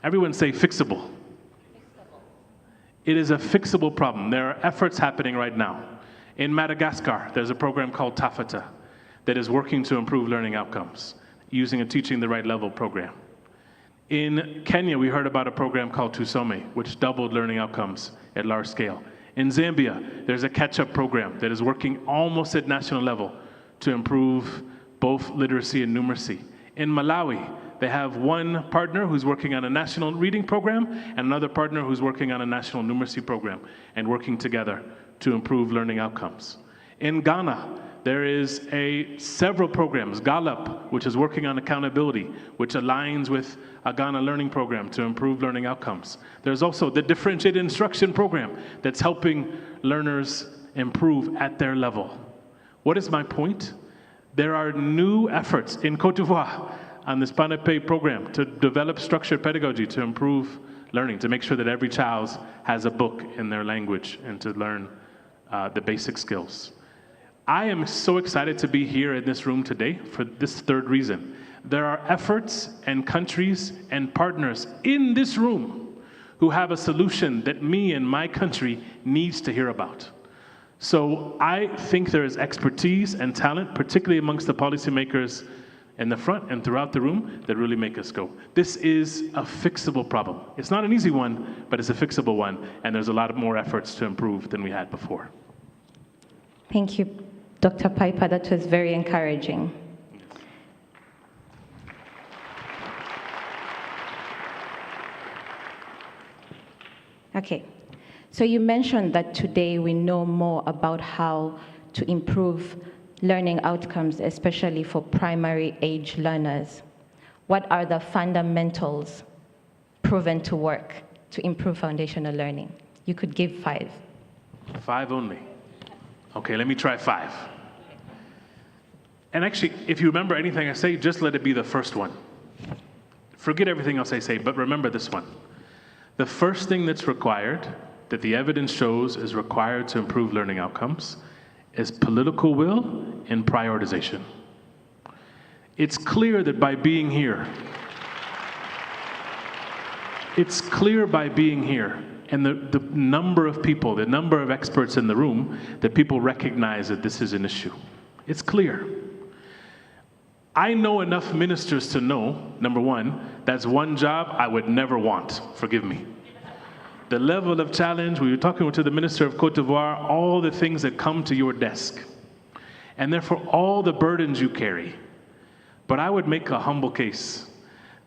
Speaker 13: Everyone say fixable. It is a fixable problem. There are efforts happening right now. In Madagascar, there's a program called Tafata that is working to improve learning outcomes using a Teaching the Right Level program. In Kenya, we heard about a program called Tusome, which doubled learning outcomes at large scale. In Zambia, there's a catch-up program that is working almost at national level to improve both literacy and numeracy. In Malawi, they have one partner who's working on a national reading program and another partner who's working on a national numeracy program and working together to improve learning outcomes. In Ghana, there is several programs, Gallup, which is working on accountability, which aligns with a Ghana learning program to improve learning outcomes. There's also the differentiated instruction program that's helping learners improve at their level. What is my point? There are new efforts in Côte d'Ivoire on this PANAPE program to develop structured pedagogy to improve learning, to make sure that every child has a book in their language and to learn the basic skills. I am so excited to be here in this room today for this third reason. There are efforts and countries and partners in this room who have a solution that me and my country needs to hear about. So I think there is expertise and talent, particularly amongst the policymakers in the front and throughout the room, that really make us go. This is a fixable problem. It's not an easy one, but it's a fixable one, and there's a lot of more efforts to improve than we had before.
Speaker 12: Thank you, Dr. Piper. That was very encouraging. Okay. So you mentioned that today we know more about how to improve learning outcomes, especially for primary age learners. What are the fundamentals proven to work to improve foundational learning? You could give 5.
Speaker 13: 5 only. Okay, let me try 5. And actually, if you remember anything I say, just let it be the first one. Forget everything else I say, but remember this one. The first thing that's required, that the evidence shows is required to improve learning outcomes, is political will and prioritization. It's clear that by being here, and the number of people, the number of experts in the room, that people recognize that this is an issue. It's clear. I know enough ministers to know, number one, that's one job I would never want. Forgive me. The level of challenge, we were talking to the Minister of Cote d'Ivoire, all the things that come to your desk, and therefore all the burdens you carry. But I would make a humble case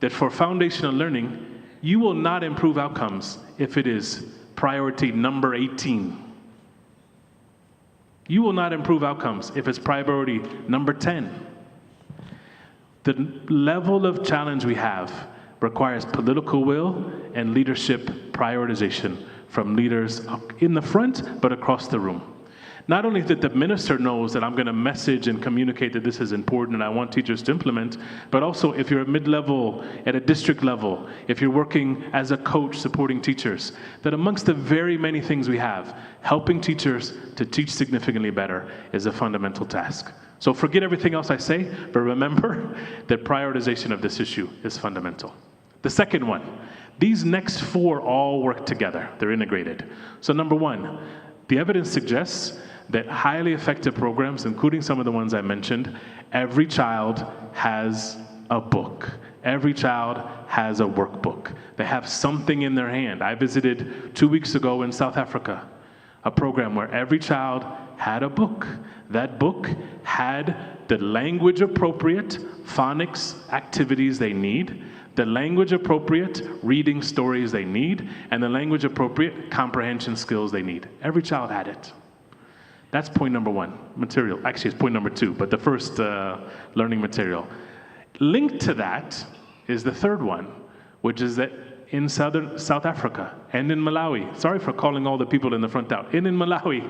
Speaker 13: that for foundational learning, you will not improve outcomes if it is priority number 18. You will not improve outcomes if it's priority number 10. The level of challenge we have requires political will and leadership prioritization from leaders in the front, but across the room. Not only that the minister knows that I'm going to message and communicate that this is important and I want teachers to implement, but also if you're at mid-level, at a district level, if you're working as a coach supporting teachers, that amongst the very many things we have, helping teachers to teach significantly better is a fundamental task. So forget everything else I say, but remember that prioritization of this issue is fundamental. The second one, these next four all work together. They're integrated. So number one, the evidence suggests that highly effective programs, including some of the ones I mentioned, every child has a book. Every child has a workbook. They have something in their hand. I visited 2 weeks ago in South Africa, a program where every child had a book. That book had the language-appropriate phonics activities they need, the language-appropriate reading stories they need, and the language-appropriate comprehension skills they need. Every child had it. That's point number one, material. Actually, it's point number two, but the first learning material. Linked to that is the third one, which is that in South Africa and in Malawi, sorry for calling all the people in the front out, in Malawi,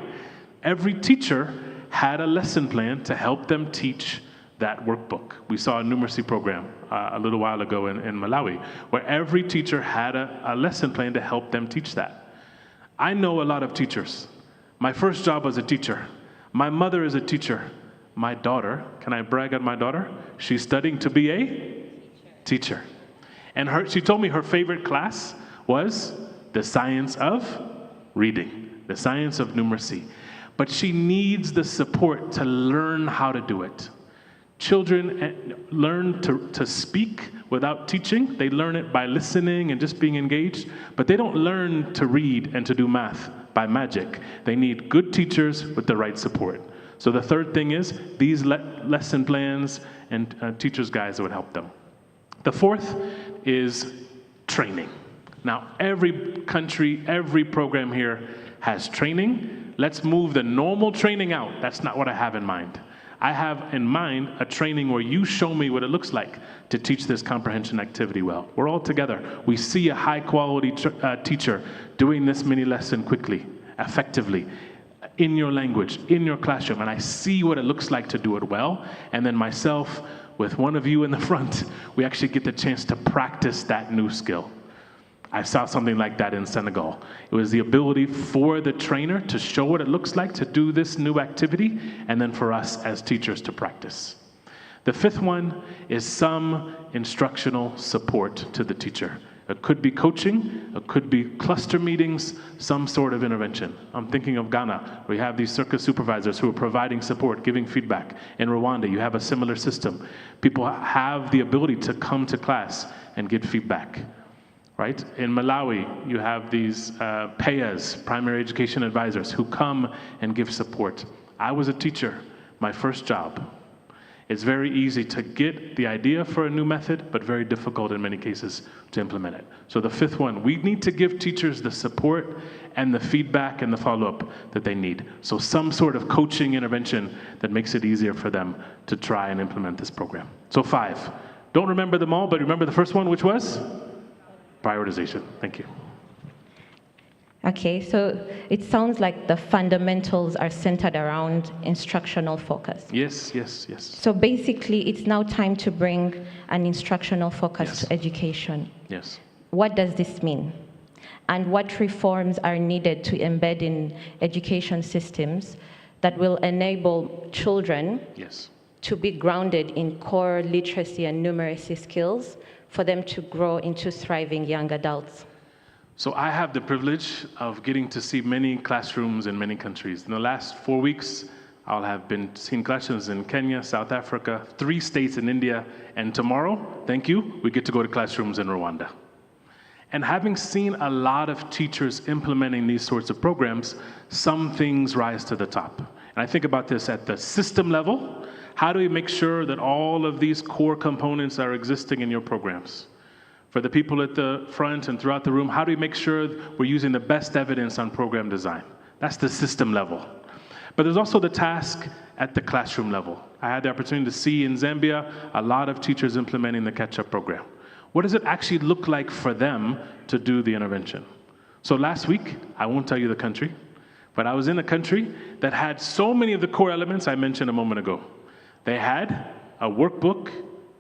Speaker 13: every teacher had a lesson plan to help them teach that workbook. We saw a numeracy program a little while ago in Malawi, where every teacher had a lesson plan to help them teach that. I know a lot of teachers. My first job was a teacher. My mother is a teacher. My daughter, can I brag on my daughter? She's studying to be a teacher. And she told me her favorite class was the science of reading, the science of numeracy. But she needs the support to learn how to do it. Children learn to speak without teaching. They learn it by listening and just being engaged, but they don't learn to read and to do math by magic. They need good teachers with the right support. So the third thing is these lesson plans and teachers' guides that would help them. The fourth is training. Now, every country, every program here has training. Let's move the normal training out. That's not what I have in mind. I have in mind a training where you show me what it looks like to teach this comprehension activity well. We're all together. We see a high-quality teacher doing this mini lesson quickly, effectively, in your language, in your classroom, and I see what it looks like to do it well, and then myself, with one of you in the front, we actually get the chance to practice that new skill. I saw something like that in Senegal. It was the ability for the trainer to show what it looks like to do this new activity, and then for us as teachers to practice. The fifth one is some instructional support to the teacher. It could be coaching, it could be cluster meetings, some sort of intervention. I'm thinking of Ghana. We have these circus supervisors who are providing support, giving feedback. In Rwanda, you have a similar system. People have the ability to come to class and get feedback. Right? In Malawi, you have these PAYAs, primary education advisors, who come and give support. I was a teacher, my first job. It's very easy to get the idea for a new method, but very difficult in many cases to implement it. So the fifth one, we need to give teachers the support and the feedback and the follow-up that they need. So some sort of coaching intervention that makes it easier for them to try and implement this program. So 5. Don't remember them all, but remember the first one, which was? Prioritization. Thank you.
Speaker 12: Okay, so it sounds like the fundamentals are centered around instructional focus.
Speaker 13: Yes, yes, yes.
Speaker 12: So basically, it's now time to bring an instructional focus to education.
Speaker 13: Yes.
Speaker 12: What does this mean? And what reforms are needed to embed in education systems that will enable children to be grounded in core literacy and numeracy skills for them to grow into thriving young adults?
Speaker 13: So I have the privilege of getting to see many classrooms in many countries. In the last 4 weeks, I'll have been seeing classrooms in Kenya, South Africa, 3 states in India, and tomorrow, thank you, we get to go to classrooms in Rwanda. And having seen a lot of teachers implementing these sorts of programs, some things rise to the top. And I think about this at the system level. How do we make sure that all of these core components are existing in your programs? For the people at the front and throughout the room, how do we make sure we're using the best evidence on program design? That's the system level. But there's also the task at the classroom level. I had the opportunity to see in Zambia a lot of teachers implementing the catch-up program. What does it actually look like for them to do the intervention? So last week, I won't tell you the country, but I was in a country that had so many of the core elements I mentioned a moment ago. They had a workbook,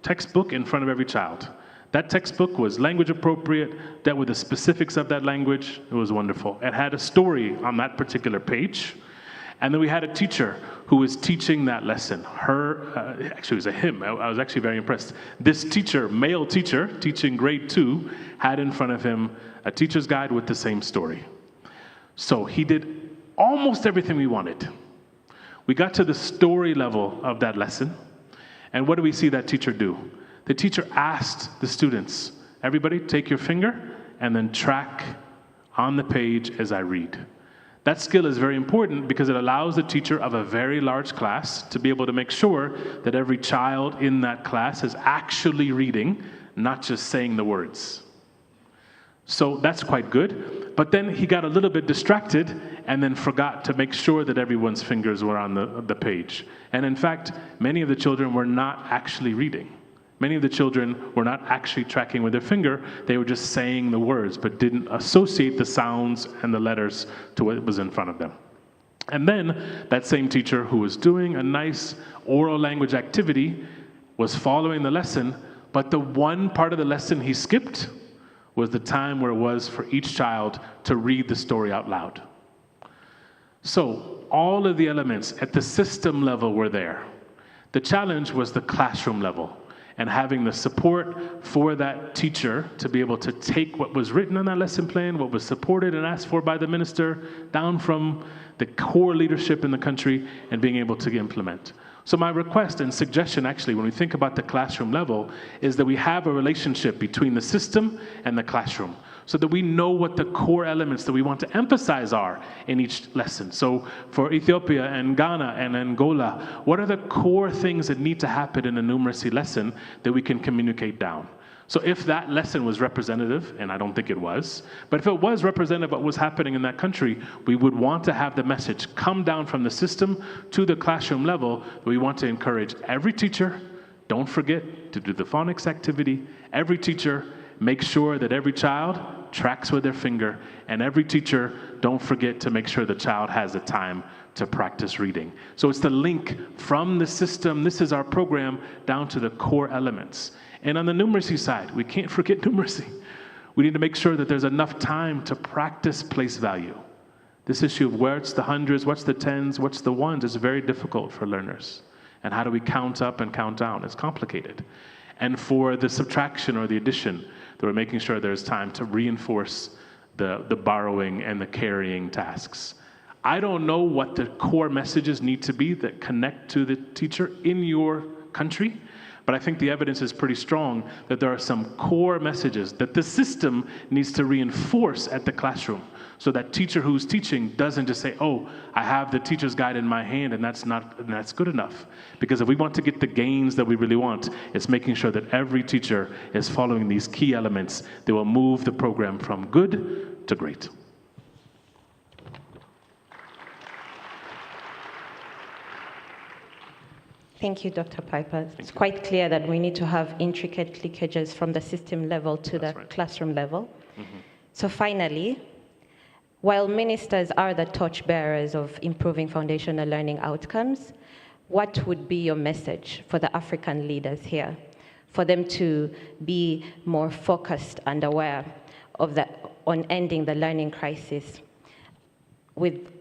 Speaker 13: textbook in front of every child. That textbook was language appropriate, dealt with the specifics of that language. It was wonderful. It had a story on that particular page. And then we had a teacher who was teaching that lesson. Actually, it was a him. I was actually very impressed. This teacher, male teacher, teaching grade 2, had in front of him a teacher's guide with the same story. So he did almost everything we wanted. We got to the story level of that lesson. And what do we see that teacher do? The teacher asked the students, everybody take your finger and then track on the page as I read. That skill is very important because it allows the teacher of a very large class to be able to make sure that every child in that class is actually reading, not just saying the words. So that's quite good. But then he got a little bit distracted and then forgot to make sure that everyone's fingers were on the page. And in fact, many of the children were not actually reading. Many of the children were not actually tracking with their finger. They were just saying the words, but didn't associate the sounds and the letters to what was in front of them. And then that same teacher who was doing a nice oral language activity was following the lesson, but the one part of the lesson he skipped was the time where it was for each child to read the story out loud. So all of the elements at the system level were there. The challenge was the classroom level, and having the support for that teacher to be able to take what was written on that lesson plan, what was supported and asked for by the minister, down from the core leadership in the country, and being able to implement. So my request and suggestion, actually, when we think about the classroom level, is that we have a relationship between the system and the classroom, so that we know what the core elements that we want to emphasize are in each lesson. So for Ethiopia and Ghana and Angola, what are the core things that need to happen in a numeracy lesson that we can communicate down? So if that lesson was representative, and I don't think it was, but if it was representative of what was happening in that country, we would want to have the message come down from the system to the classroom level. We want to encourage every teacher, don't forget to do the phonics activity. Every teacher, make sure that every child tracks with their finger, and every teacher, don't forget to make sure the child has the time to practice reading. So it's the link from the system, this is our program, down to the core elements. And on the numeracy side, we can't forget numeracy. We need to make sure that there's enough time to practice place value. This issue of what's the hundreds, what's the tens, what's the ones is very difficult for learners. And how do we count up and count down? It's complicated. And for the subtraction or the addition, that we're making sure there's time to reinforce the borrowing and the carrying tasks. I don't know what the core messages need to be that connect to the teacher in your country, but I think the evidence is pretty strong that there are some core messages that the system needs to reinforce at the classroom, so that teacher who's teaching doesn't just say, oh, I have the teacher's guide in my hand and that's good enough. Because if we want to get the gains that we really want, it's making sure that every teacher is following these key elements that will move the program from good to great.
Speaker 12: Thank you, Dr. Piper. It's quite clear that we need to have intricate linkages from the system level to the classroom level. Mm-hmm. So finally, while ministers are the torchbearers of improving foundational learning outcomes, what would be your message for the African leaders here, for them to be more focused and aware of on ending the learning crisis with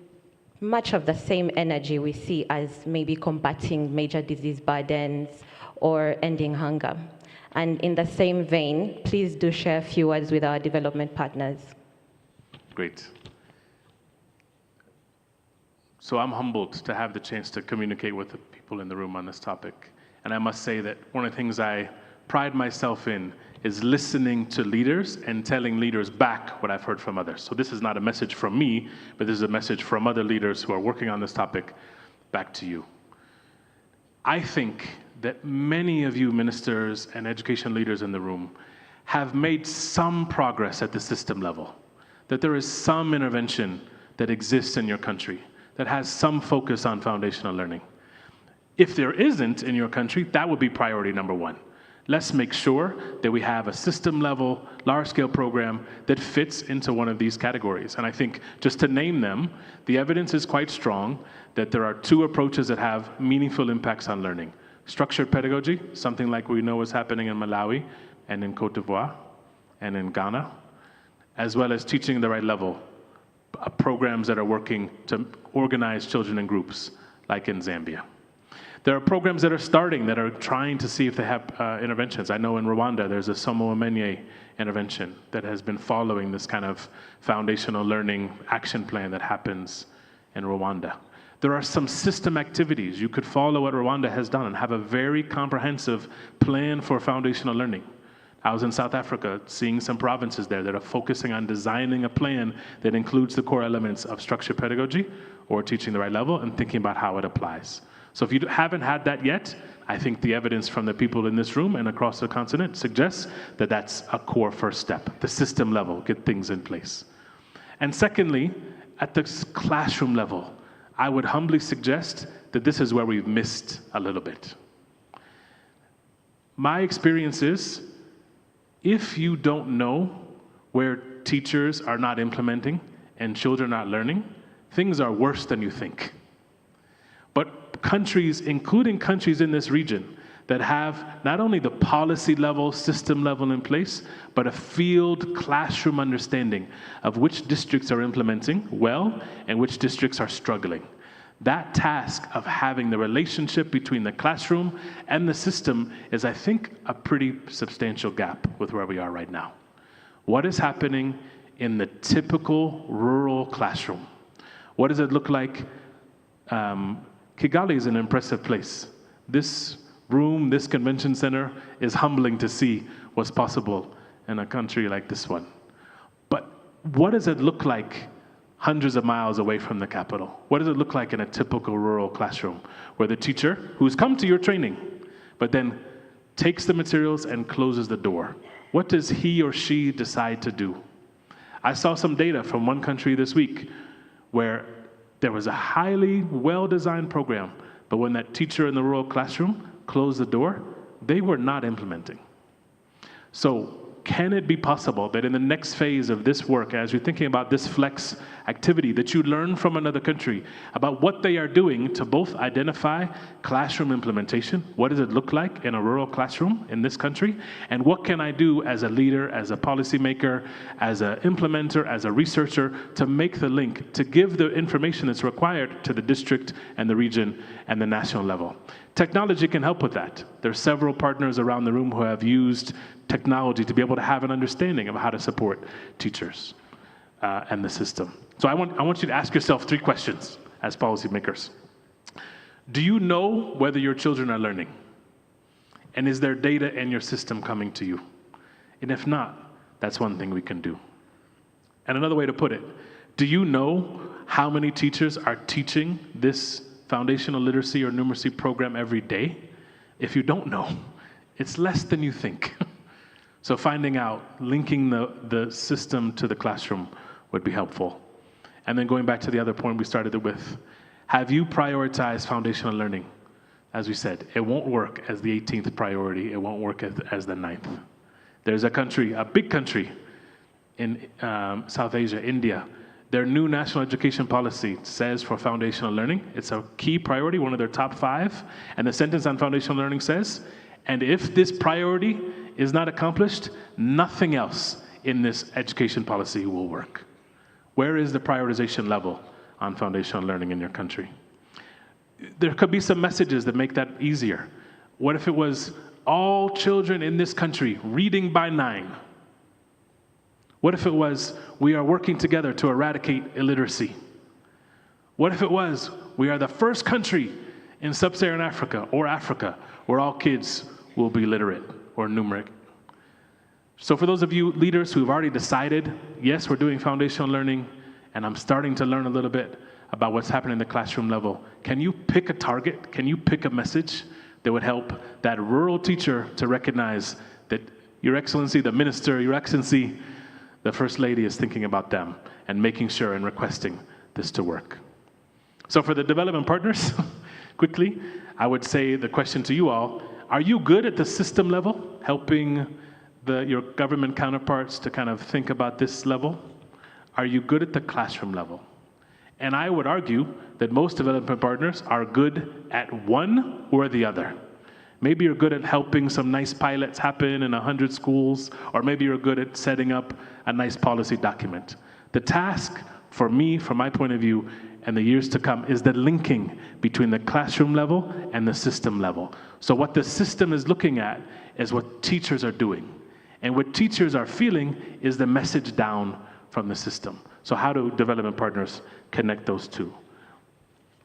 Speaker 12: much of the same energy we see as maybe combating major disease burdens or ending hunger? And in the same vein, please do share a few words with our development partners.
Speaker 13: great. So I'm humbled to have the chance to communicate with the people in the room on this topic. And I must say that one of the things I pride myself in is listening to leaders and telling leaders back what I've heard from others. So this is not a message from me, but this is a message from other leaders who are working on this topic back to you. I think that many of you ministers and education leaders in the room have made some progress at the system level, that there is some intervention that exists in your country that has some focus on foundational learning. If there isn't in your country, that would be priority number one. Let's make sure that we have a system level, large scale program that fits into one of these categories. And I think just to name them, the evidence is quite strong that there are two approaches that have meaningful impacts on learning. Structured pedagogy, something like we know is happening in Malawi and in Cote d'Ivoire and in Ghana, as well as teaching at the right level, programs that are working to organize children in groups, like in Zambia. There are programs that are starting that are trying to see if they have interventions. I know in Rwanda there's a Somo Umenye intervention that has been following this kind of foundational learning action plan that happens in Rwanda. There are some system activities. You could follow what Rwanda has done and have a very comprehensive plan for foundational learning. I was in South Africa seeing some provinces there that are focusing on designing a plan that includes the core elements of structured pedagogy or teaching the right level and thinking about how it applies. So if you haven't had that yet, I think the evidence from the people in this room and across the continent suggests that that's a core first step, the system level, get things in place. And secondly, at the classroom level, I would humbly suggest that this is where we've missed a little bit. My experience is, if you don't know where teachers are not implementing and children are not learning, things are worse than you think. But countries, including countries in this region, that have not only the policy level, system level in place, but a field classroom understanding of which districts are implementing well and which districts are struggling. That task of having the relationship between the classroom and the system is, I think, a pretty substantial gap with where we are right now. What is happening in the typical rural classroom? What does it look like? Kigali is an impressive place. This room, this convention center, is humbling to see what's possible in a country like this one. But what does it look like hundreds of miles away from the capital? What does it look like in a typical rural classroom where the teacher, who's come to your training, but then takes the materials and closes the door? What does he or she decide to do? I saw some data from one country this week where there was a highly well-designed program, but when that teacher in the rural classroom closed the door, they were not implementing. So can it be possible that in the next phase of this work, as you're thinking about this flex activity, that you learn from another country about what they are doing to both identify classroom implementation, what does it look like in a rural classroom in this country, and what can I do as a leader, as a policymaker, as an implementer, as a researcher, to make the link, to give the information that's required to the district and the region and the national level. Technology can help with that. There are several partners around the room who have used technology to be able to have an understanding of how to support teachers and the system. So I want you to ask yourself 3 questions as policymakers. Do you know whether your children are learning? And is there data in your system coming to you? And if not, that's one thing we can do. And another way to put it, do you know how many teachers are teaching this foundational literacy or numeracy program every day? If you don't know, it's less than you think. So finding out, linking the system to the classroom would be helpful. And then going back to the other point we started with, have you prioritized foundational learning? As we said, it won't work as the 18th priority. It won't work as the 9th. There's a country, a big country in South Asia, India. Their new national education policy says for foundational learning, it's a key priority, one of their top 5. And the sentence on foundational learning says, and if this priority is not accomplished, nothing else in this education policy will work. Where is the prioritization level on foundational learning in your country? There could be some messages that make that easier. What if it was all children in this country reading by 9? What if it was, we are working together to eradicate illiteracy? What if it was, we are the first country in sub-Saharan Africa or Africa where all kids will be literate or numeric? So for those of you leaders who've already decided, yes, we're doing foundational learning, and I'm starting to learn a little bit about what's happening in the classroom level, can you pick a target? Can you pick a message that would help that rural teacher to recognize that Your Excellency, the Minister, Your Excellency, the First Lady is thinking about them and making sure and requesting this to work? So for the development partners, quickly, I would say the question to you all, are you good at the system level, helping your government counterparts to kind of think about this level? Are you good at the classroom level? And I would argue that most development partners are good at one or the other. Maybe you're good at helping some nice pilots happen in 100 schools, or maybe you're good at setting up a nice policy document. The task for me, from my point of view, and the years to come, is the linking between the classroom level and the system level. So what the system is looking at is what teachers are doing. And what teachers are feeling is the message down from the system. So how do development partners connect those two?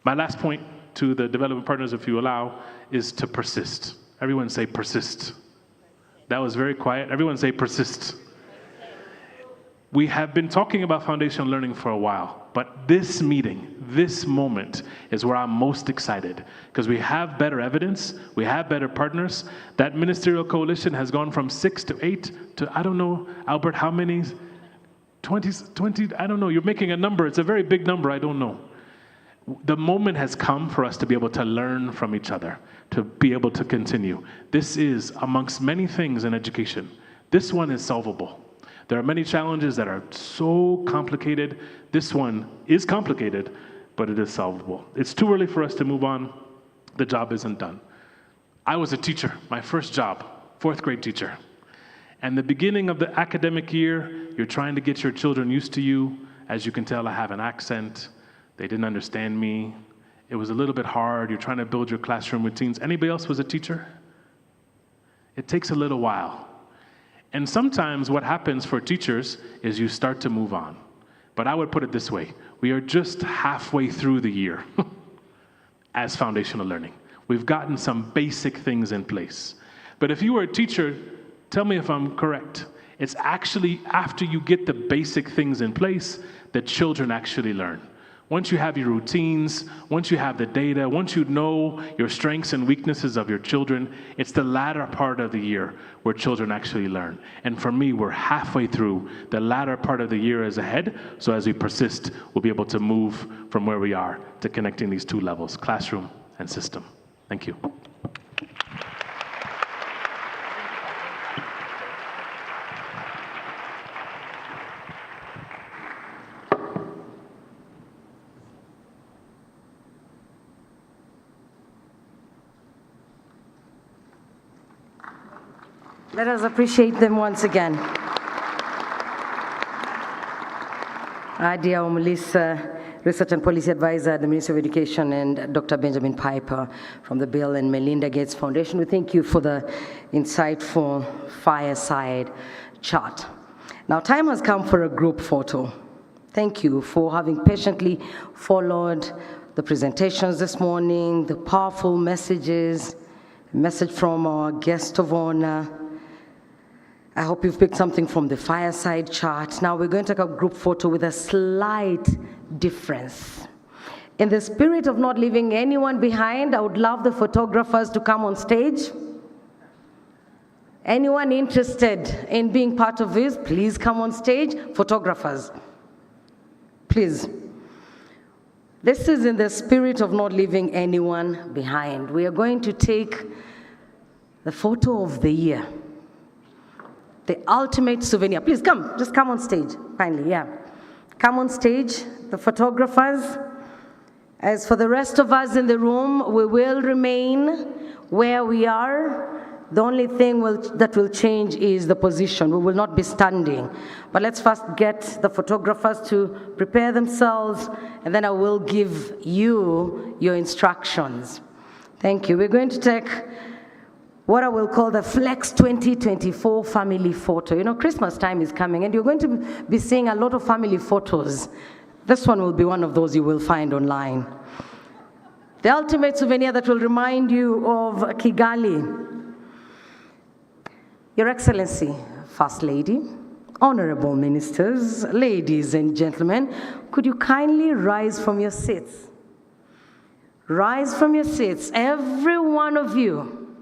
Speaker 13: My last point to the development partners, if you allow, is to persist. Everyone say persist. That was very quiet. Everyone say persist. We have been talking about foundational learning for a while, but this meeting, this moment, is where I'm most excited, because we have better evidence, we have better partners. That ministerial coalition has gone from 6 to 8 to, I don't know, Albert, how many? 20, I don't know, you're making a number, it's a very big number, I don't know. The moment has come for us to be able to learn from each other, to be able to continue. This is, amongst many things in education, this one is solvable. There are many challenges that are so complicated. This one is complicated, but it is solvable. It's too early for us to move on. The job isn't done. I was a teacher, my first job, 4th grade teacher. And the beginning of the academic year, you're trying to get your children used to you. As you can tell, I have an accent. They didn't understand me. It was a little bit hard. You're trying to build your classroom routines. Anybody else was a teacher? It takes a little while. And sometimes what happens for teachers is you start to move on. But I would put it this way. We are just halfway through the year as foundational learning. We've gotten some basic things in place. But if you were a teacher, tell me if I'm correct. It's actually after you get the basic things in place that children actually learn. Once you have your routines, once you have the data, once you know your strengths and weaknesses of your children, it's the latter part of the year where children actually learn. And for me, we're halfway through. The latter part of the year is ahead. So as we persist, we'll be able to move from where we are to connecting these two levels, classroom and system. Thank you.
Speaker 2: Let us appreciate them once again. Adia Omulisa, Research and Policy Advisor at the Ministry of Education, and Dr. Benjamin Piper from the Bill and Melinda Gates Foundation. We thank you for the insightful Fireside chat. Now, time has come for a group photo. Thank you for having patiently followed the presentations this morning, the powerful messages, a message from our guest of honor. I hope you've picked something from the Fireside chart. Now we're going to take a group photo with a slight difference. In the spirit of not leaving anyone behind, I would love the photographers to come on stage. Anyone interested in being part of this, please come on stage. Photographers, please. This is in the spirit of not leaving anyone behind. We are going to take the photo of the year. The ultimate souvenir. Please come, just come on stage, kindly, yeah. Come on stage, the photographers. As for the rest of us in the room, we will remain where we are. The only thing that will change is the position. We will not be standing. But let's first get the photographers to prepare themselves, and then I will give you your instructions. Thank you. We're going to take what I will call the Flex 2024 family photo. You know, Christmas time is coming and you're going to be seeing a lot of family photos. This one will be one of those you will find online. The ultimate souvenir that will remind you of Kigali. Your Excellency, First Lady, honorable ministers, ladies and gentlemen, could you kindly rise from your seats? Rise from your seats, every one of you,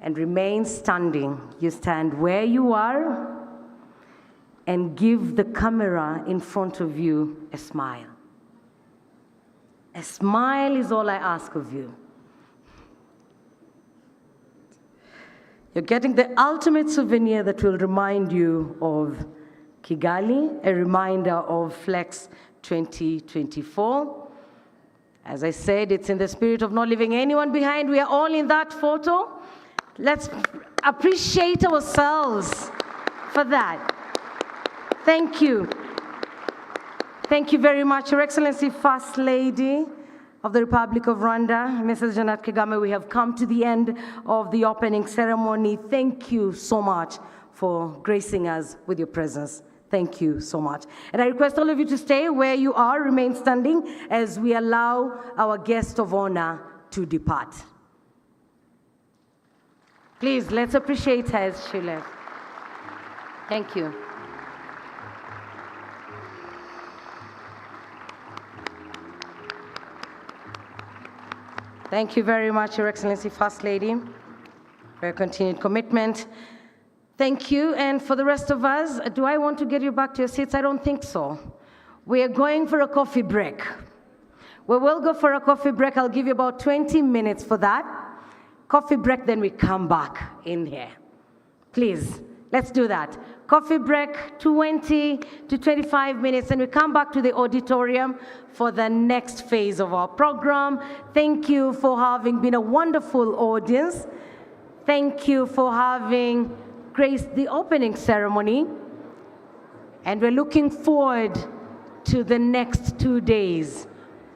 Speaker 2: and remain standing. You stand where you are and give the camera in front of you a smile. A smile is all I ask of you. You're getting the ultimate souvenir that will remind you of Kigali, a reminder of Flex 2024. As I said, it's in the spirit of not leaving anyone behind. We are all in that photo. Let's appreciate ourselves for that. Thank you. Thank you very much, Your Excellency, First Lady of the Republic of Rwanda, Mrs. Jeannette Kagame. We have come to the end of the opening ceremony. Thank you so much for gracing us with your presence. Thank you so much. And I request all of you to stay where you are, remain standing as we allow our guest of honor to depart. Please, let's appreciate her as she left. Thank you. Thank you very much, Your Excellency, First Lady, for your continued commitment. Thank you, and for the rest of us, do I want to get you back to your seats? I don't think so. We are going for a coffee break. We will go for a coffee break. I'll give you about 20 minutes for that. Coffee break, then we come back in here. Please, let's do that. Coffee break, 20 to 25 minutes, and we come back to the auditorium for the next phase of our program. Thank you for having been a wonderful audience. Thank you for having graced the opening ceremony. And we're looking forward to the next 2 days.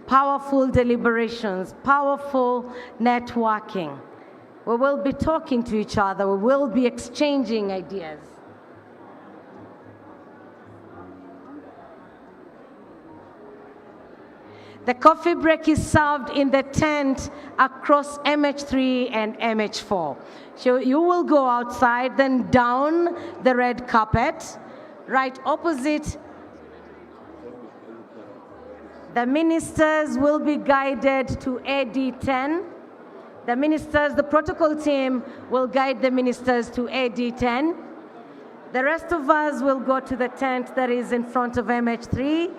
Speaker 2: Powerful deliberations, powerful networking. We will be talking to each other. We will be exchanging ideas. The coffee break is served in the tent across MH3 and MH4. So you will go outside, then down the red carpet, right opposite. The ministers will be guided to AD10. The ministers, the protocol team will guide the ministers to AD10. The rest of us will go to the tent that is in front of MH3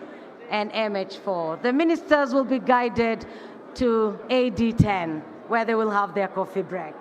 Speaker 2: and MH4. The ministers will be guided to AD10, where they will have their coffee break.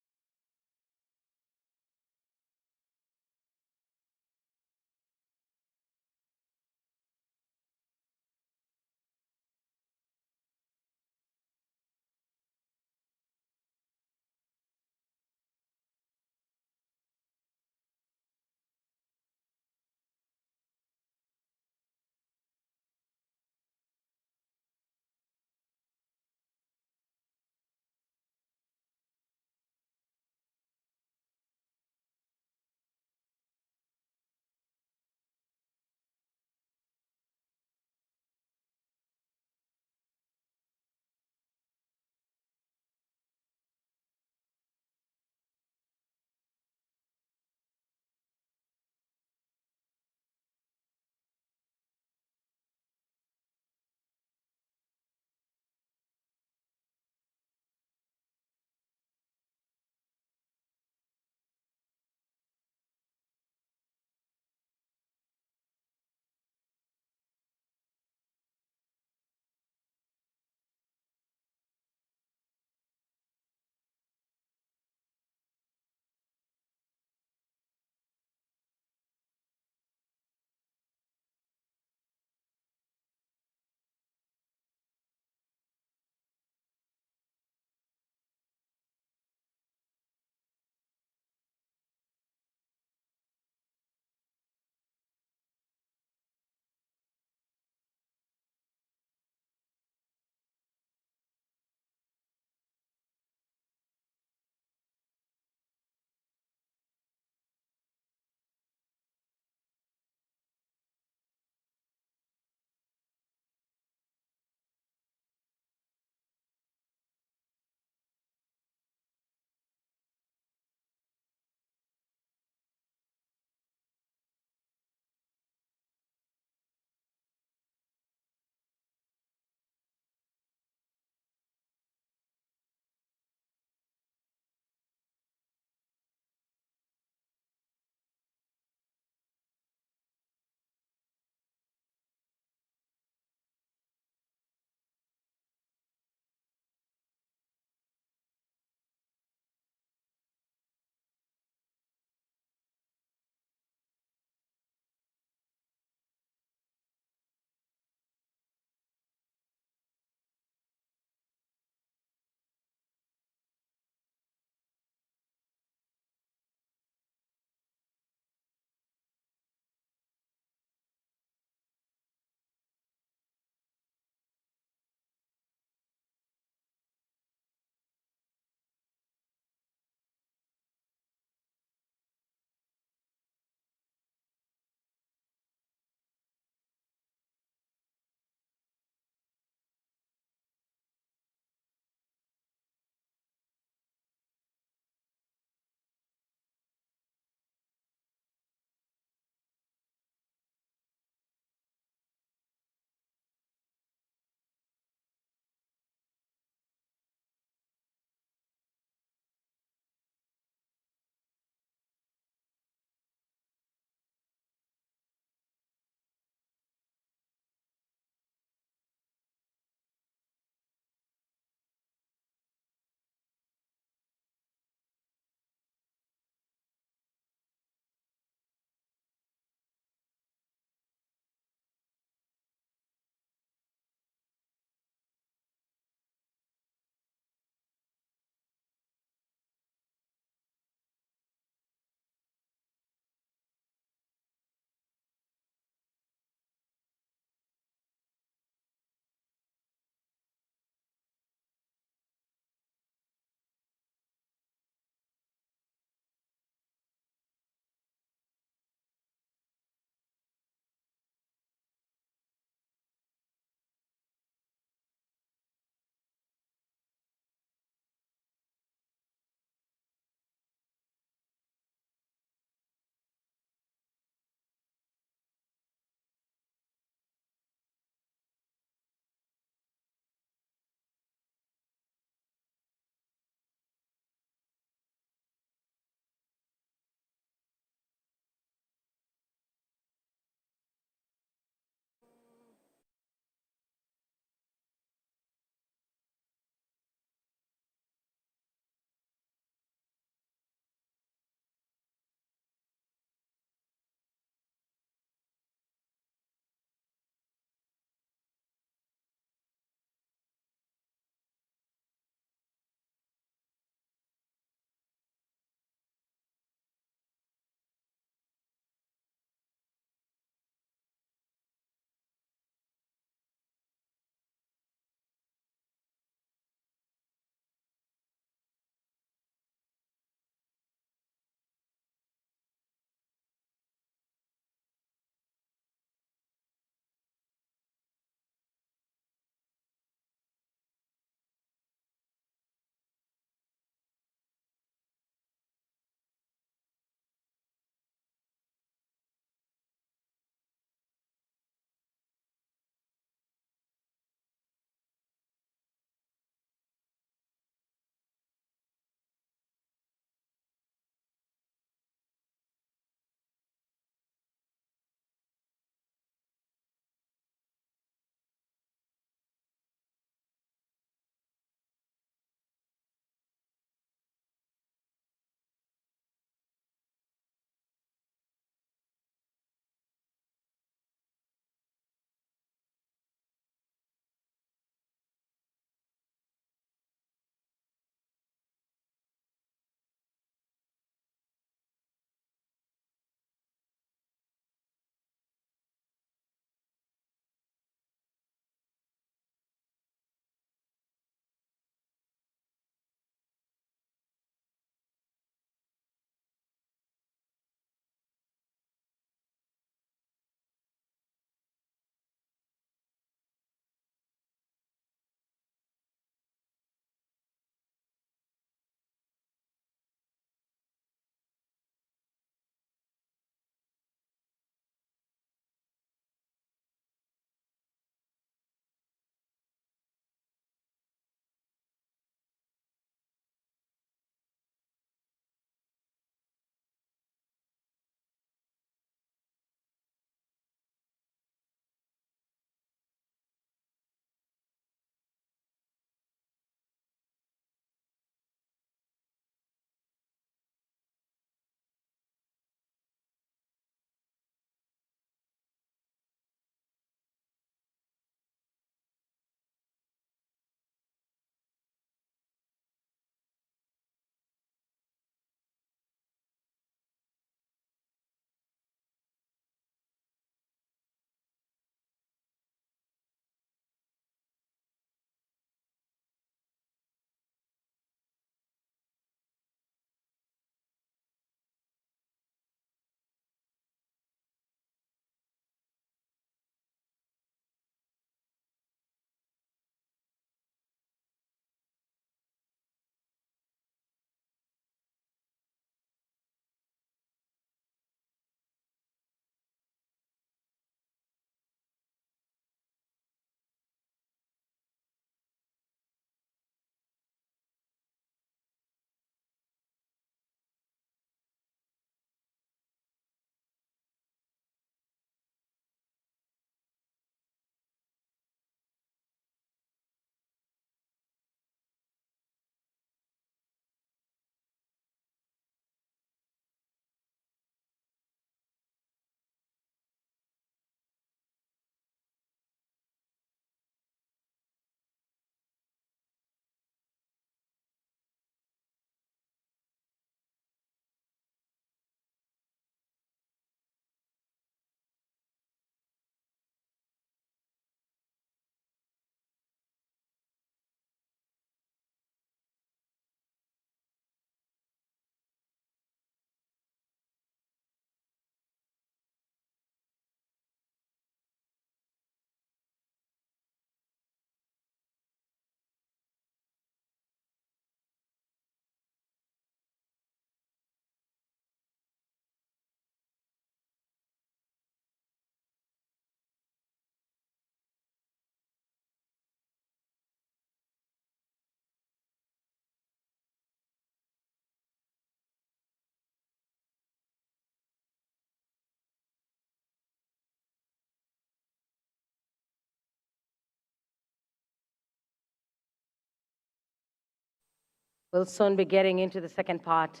Speaker 2: We'll soon be getting into the second part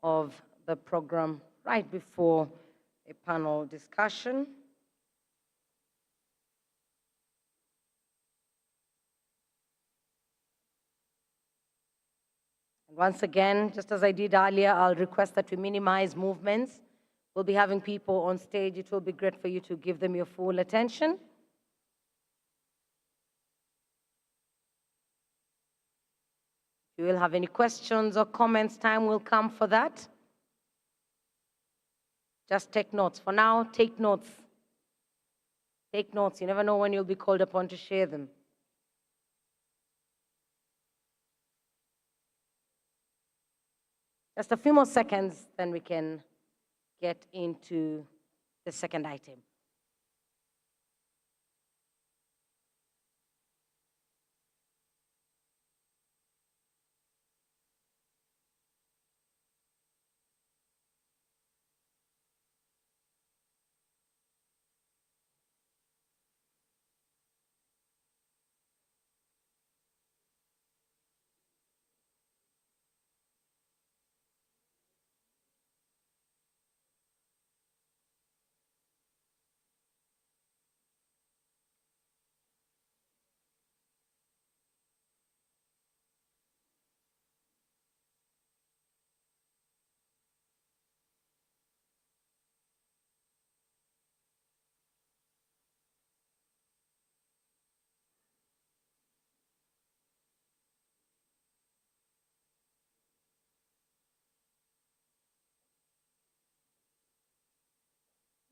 Speaker 2: of the program right before a panel discussion. Once again, just as I did earlier, I'll request that we minimize movements. We'll be having people on stage. It will be great for you to give them your full attention. If you will have any questions or comments, time will come for that. Just take notes. For now, take notes. Take notes. You never know when you'll be called upon to share them. Just a few more seconds, then we can get into the second item.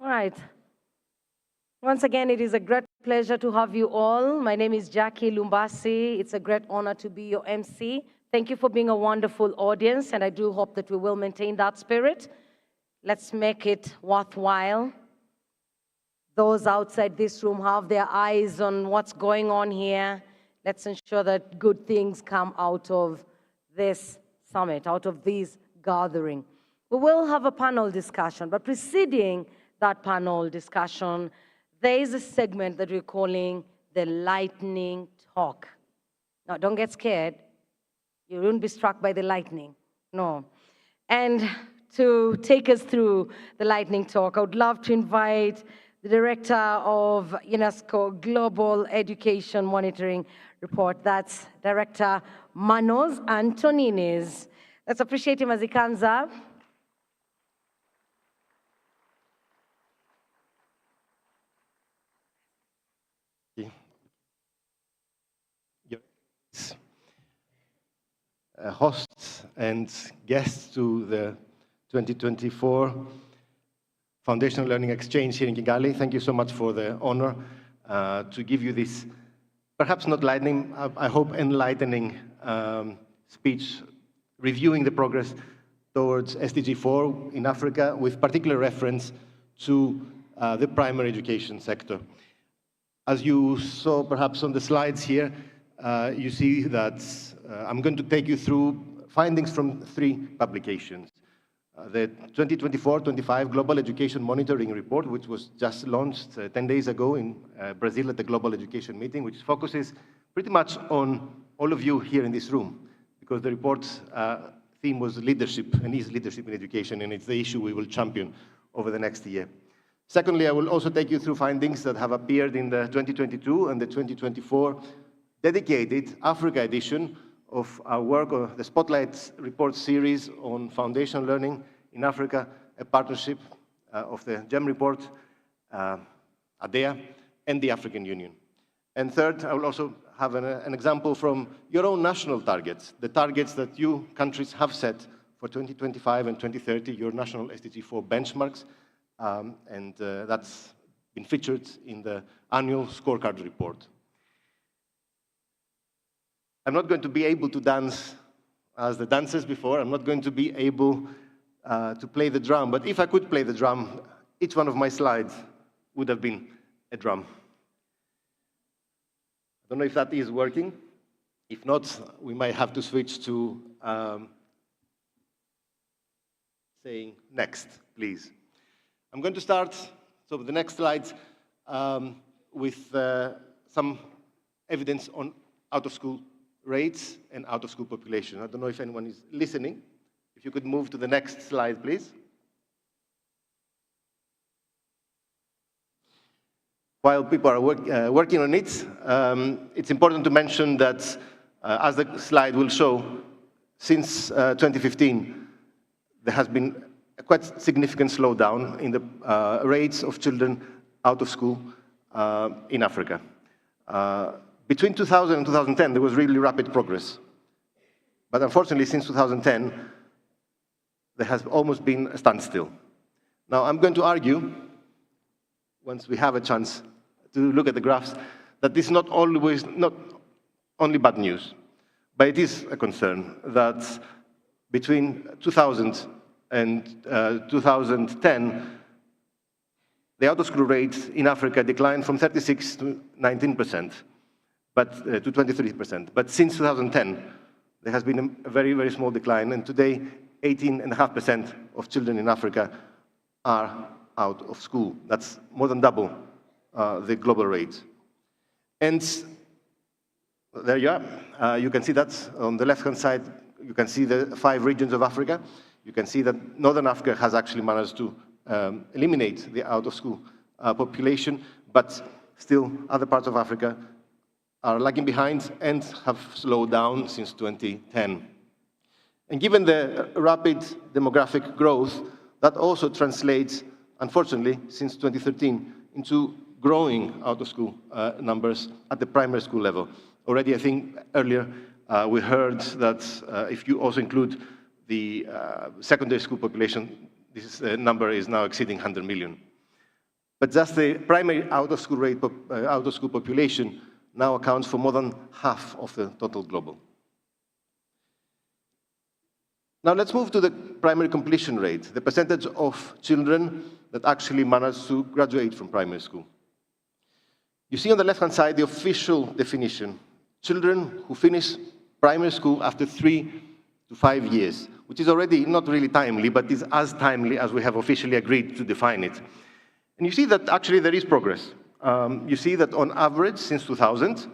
Speaker 2: All right. Once again, it is a great pleasure to have you all. My name is Jackie Lumbasi. It's a great honor to be your MC. Thank you for being a wonderful audience, and I do hope that we will maintain that spirit. Let's make it worthwhile. Those outside this room have their eyes on what's going on here. Let's ensure that good things come out of this summit, out of this gathering. We will have a panel discussion, but preceding that panel discussion, there is a segment that we're calling the lightning talk. Now, don't get scared. You won't be struck by the lightning. No. And to take us through the lightning talk, I would love to invite the Director of UNESCO Global Education Monitoring Report. That's Director Manos Antoninis. Let's appreciate him as he comes up.
Speaker 14: Hosts and guests to the 2024 Foundational Learning Exchange here in Kigali. Thank you so much for the honor to give you this, perhaps not lightning, I hope enlightening speech, reviewing the progress towards SDG 4 in Africa, with particular reference to the primary education sector. As you saw perhaps on the slides here, you see that I'm going to take you through findings from 3 publications. The 2024-25 Global Education Monitoring Report, which was just launched 10 days ago in Brazil at the Global Education Meeting, which focuses pretty much on all of you here in this room, because the report's theme was leadership, and is leadership in education, and it's the issue we will champion over the next year. Secondly, I will also take you through findings that have appeared in the 2022 and the 2024 dedicated Africa edition of our work on the Spotlight Report series on foundation learning in Africa, a partnership of the GEM report, ADEA, and the African Union. And third, I will also have an example from your own national targets, the targets that you countries have set for 2025 and 2030, your national SDG 4 benchmarks, and that's been featured in the annual scorecard report. I'm not going to be able to dance as the dancers before. I'm not going to be able to play the drum. But if I could play the drum, each one of my slides would have been a drum. I don't know if that is working. If not, we might have to switch to saying next, please. I'm going to start, so the next slides, with some evidence on out-of-school rates and out-of-school population. I don't know if anyone is listening. If you could move to the next slide, please. While people are working on it, it's important to mention that, as the slide will show, since 2015, there has been a quite significant slowdown in the rates of children out of school in Africa. Between 2000 and 2010, there was really rapid progress. But unfortunately, since 2010, there has almost been a standstill. Now, I'm going to argue, once we have a chance to look at the graphs, that this is not only bad news, but it is a concern that between 2000 and 2010, the out-of-school rate in Africa declined from 36 to 19%, but to 23%. But since 2010, there has been a very, very small decline, and today, 18.5% of children in Africa are out of school. That's more than double the global rate. And there you are. You can see that on the left-hand side, you can see the 5 regions of Africa. You can see that Northern Africa has actually managed to eliminate the out-of-school population, but still other parts of Africa are lagging behind and have slowed down since 2010. And given the rapid demographic growth, that also translates, unfortunately, since 2013, into growing out-of-school numbers at the primary school level. Already, I think earlier we heard that if you also include the secondary school population, this number is now exceeding 100 million. But just the primary out-of-school population now accounts for more than half of the total global. Now let's move to the primary completion rate, the percentage of children that actually manage to graduate from primary school. You see on the left-hand side the official definition: children who finish primary school after 3 to 5 years, which is already not really timely, but is as timely as we have officially agreed to define it. And you see that actually there is progress. You see that on average since 2000,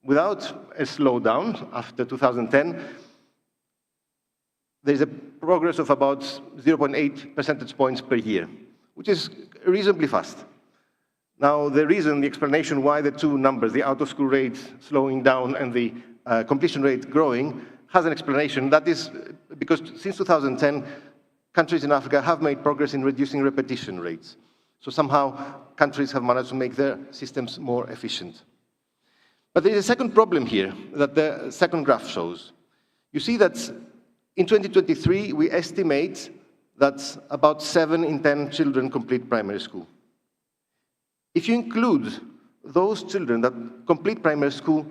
Speaker 14: without a slowdown after 2010, there is a progress of about 0.8 percentage points per year, which is reasonably fast. Now, the explanation why the two numbers, the out-of-school rate slowing down and the completion rate growing, has an explanation. That is because since 2010, countries in Africa have made progress in reducing repetition rates. So somehow, countries have managed to make their systems more efficient. But there is a second problem here that the second graph shows. You see that in 2023, we estimate that about 7 in 10 children complete primary school. If you include those children that complete primary school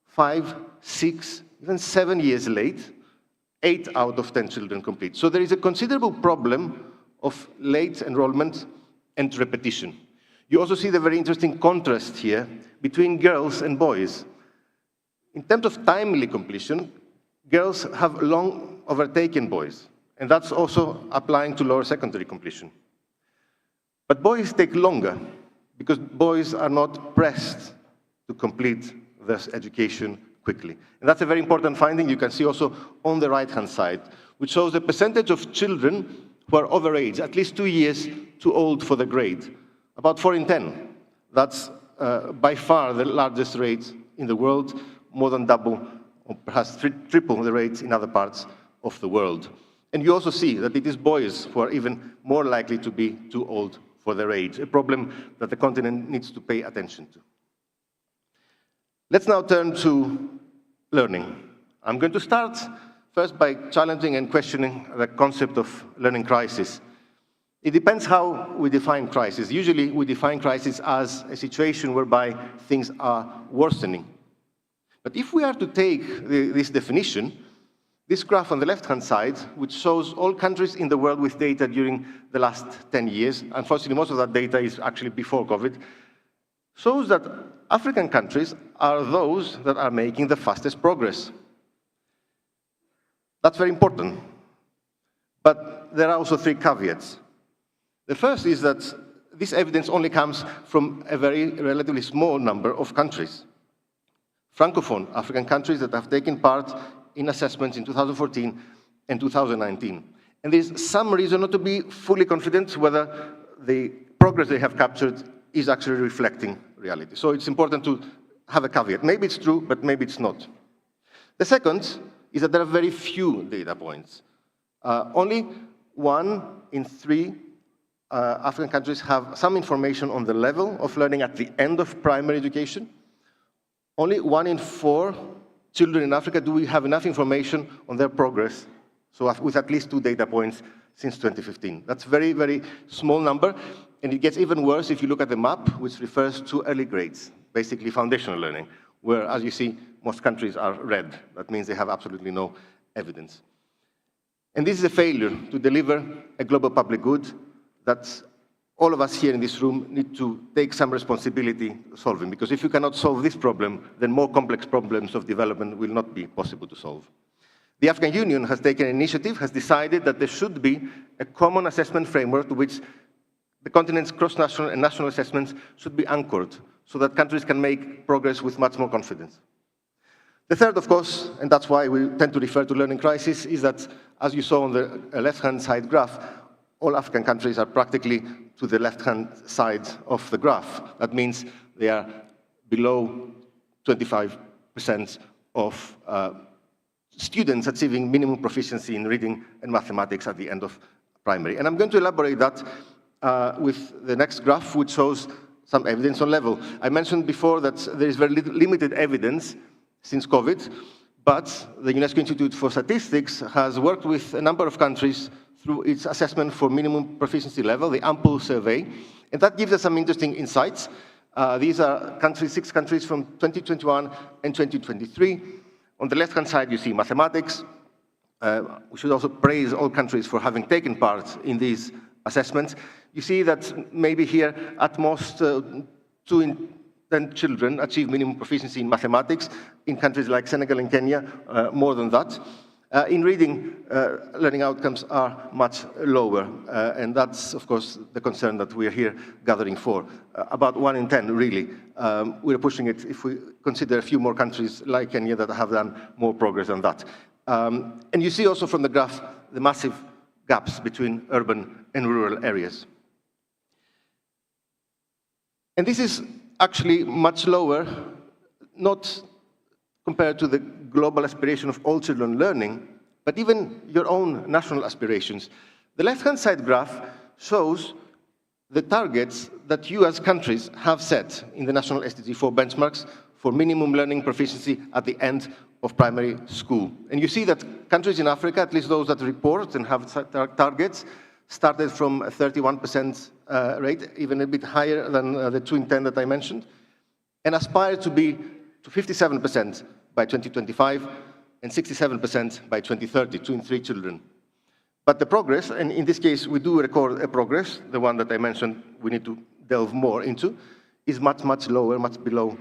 Speaker 14: 5, 6, even 7 years late, 8 out of 10 children complete. So there is a considerable problem of late enrollment and repetition. You also see the very interesting contrast here between girls and boys. In terms of timely completion, girls have long overtaken boys, and that's also applying to lower secondary completion. But boys take longer because boys are not pressed to complete their education quickly. And that's a very important finding you can see also on the right-hand side, which shows the percentage of children who are overage, at least 2 years too old for the grade, about 4 in 10. That's by far the largest rate in the world, more than double or perhaps triple the rates in other parts of the world. And you also see that it is boys who are even more likely to be too old for their age, a problem that the continent needs to pay attention to. Let's now turn to learning. I'm going to start first by challenging and questioning the concept of learning crisis. It depends how we define crisis. Usually we define crisis as a situation whereby things are worsening. But if we are to take this definition, this graph on the left-hand side, which shows all countries in the world with data during the last 10 years, unfortunately most of that data is actually before COVID, shows that African countries are those that are making the fastest progress. That's very important. But there are also 3 caveats. The first is that this evidence only comes from a very relatively small number of countries. Francophone African countries that have taken part in assessments in 2014 and 2019. And there's some reason not to be fully confident whether the progress they have captured is actually reflecting reality. So it's important to have a caveat. Maybe it's true, but maybe it's not. The second is that there are very few data points. Only 1 in 3 African countries have some information on the level of learning at the end of primary education. Only 1 in 4 children in Africa do we have enough information on their progress, so with at least 2 data points since 2015. That's a very, very small number, and it gets even worse if you look at the map, which refers to early grades, basically foundational learning, where, as you see, most countries are red. That means they have absolutely no evidence. And this is a failure to deliver a global public good that all of us here in this room need to take some responsibility solving, because if you cannot solve this problem, then more complex problems of development will not be possible to solve. The African Union has taken an initiative, has decided that there should be a common assessment framework to which the continent's cross-national and national assessments should be anchored so that countries can make progress with much more confidence. The third, of course, and that's why we tend to refer to learning crisis, is that, as you saw on the left-hand side graph, all African countries are practically to the left-hand side of the graph. That means they are below 25% of students achieving minimum proficiency in reading and mathematics at the end of primary. And I'm going to elaborate that with the next graph, which shows some evidence on level. I mentioned before that there is very limited evidence since COVID, but the UNESCO Institute for Statistics has worked with a number of countries through its assessment for minimum proficiency level, the AMPLE survey, and that gives us some interesting insights. These are 6 countries from 2021 and 2023. On the left-hand side, you see mathematics. We should also praise all countries for having taken part in these assessments. You see that maybe here, at most, 2 in 10 children achieve minimum proficiency in mathematics. In countries like Senegal and Kenya, more than that. In reading, learning outcomes are much lower, and that's, of course, the concern that we're here gathering for. About 1 in 10, really. We're pushing it if we consider a few more countries like Kenya that have done more progress than that. And you see also from the graph the massive gaps between urban and rural areas. And this is actually much lower, not compared to the global aspiration of all children learning, but even your own national aspirations. The left-hand side graph shows the targets that you as countries have set in the national SDG 4 benchmarks for minimum learning proficiency at the end of primary school. And you see that countries in Africa, at least those that report and have targets, started from a 31% rate, even a bit higher than the 2 in 10 that I mentioned, and aspire to be to 57% by 2025 and 67% by 2030, 2 in 3 children. But the progress, and in this case we do record a progress, the one that I mentioned we need to delve more into, is much, much lower, much below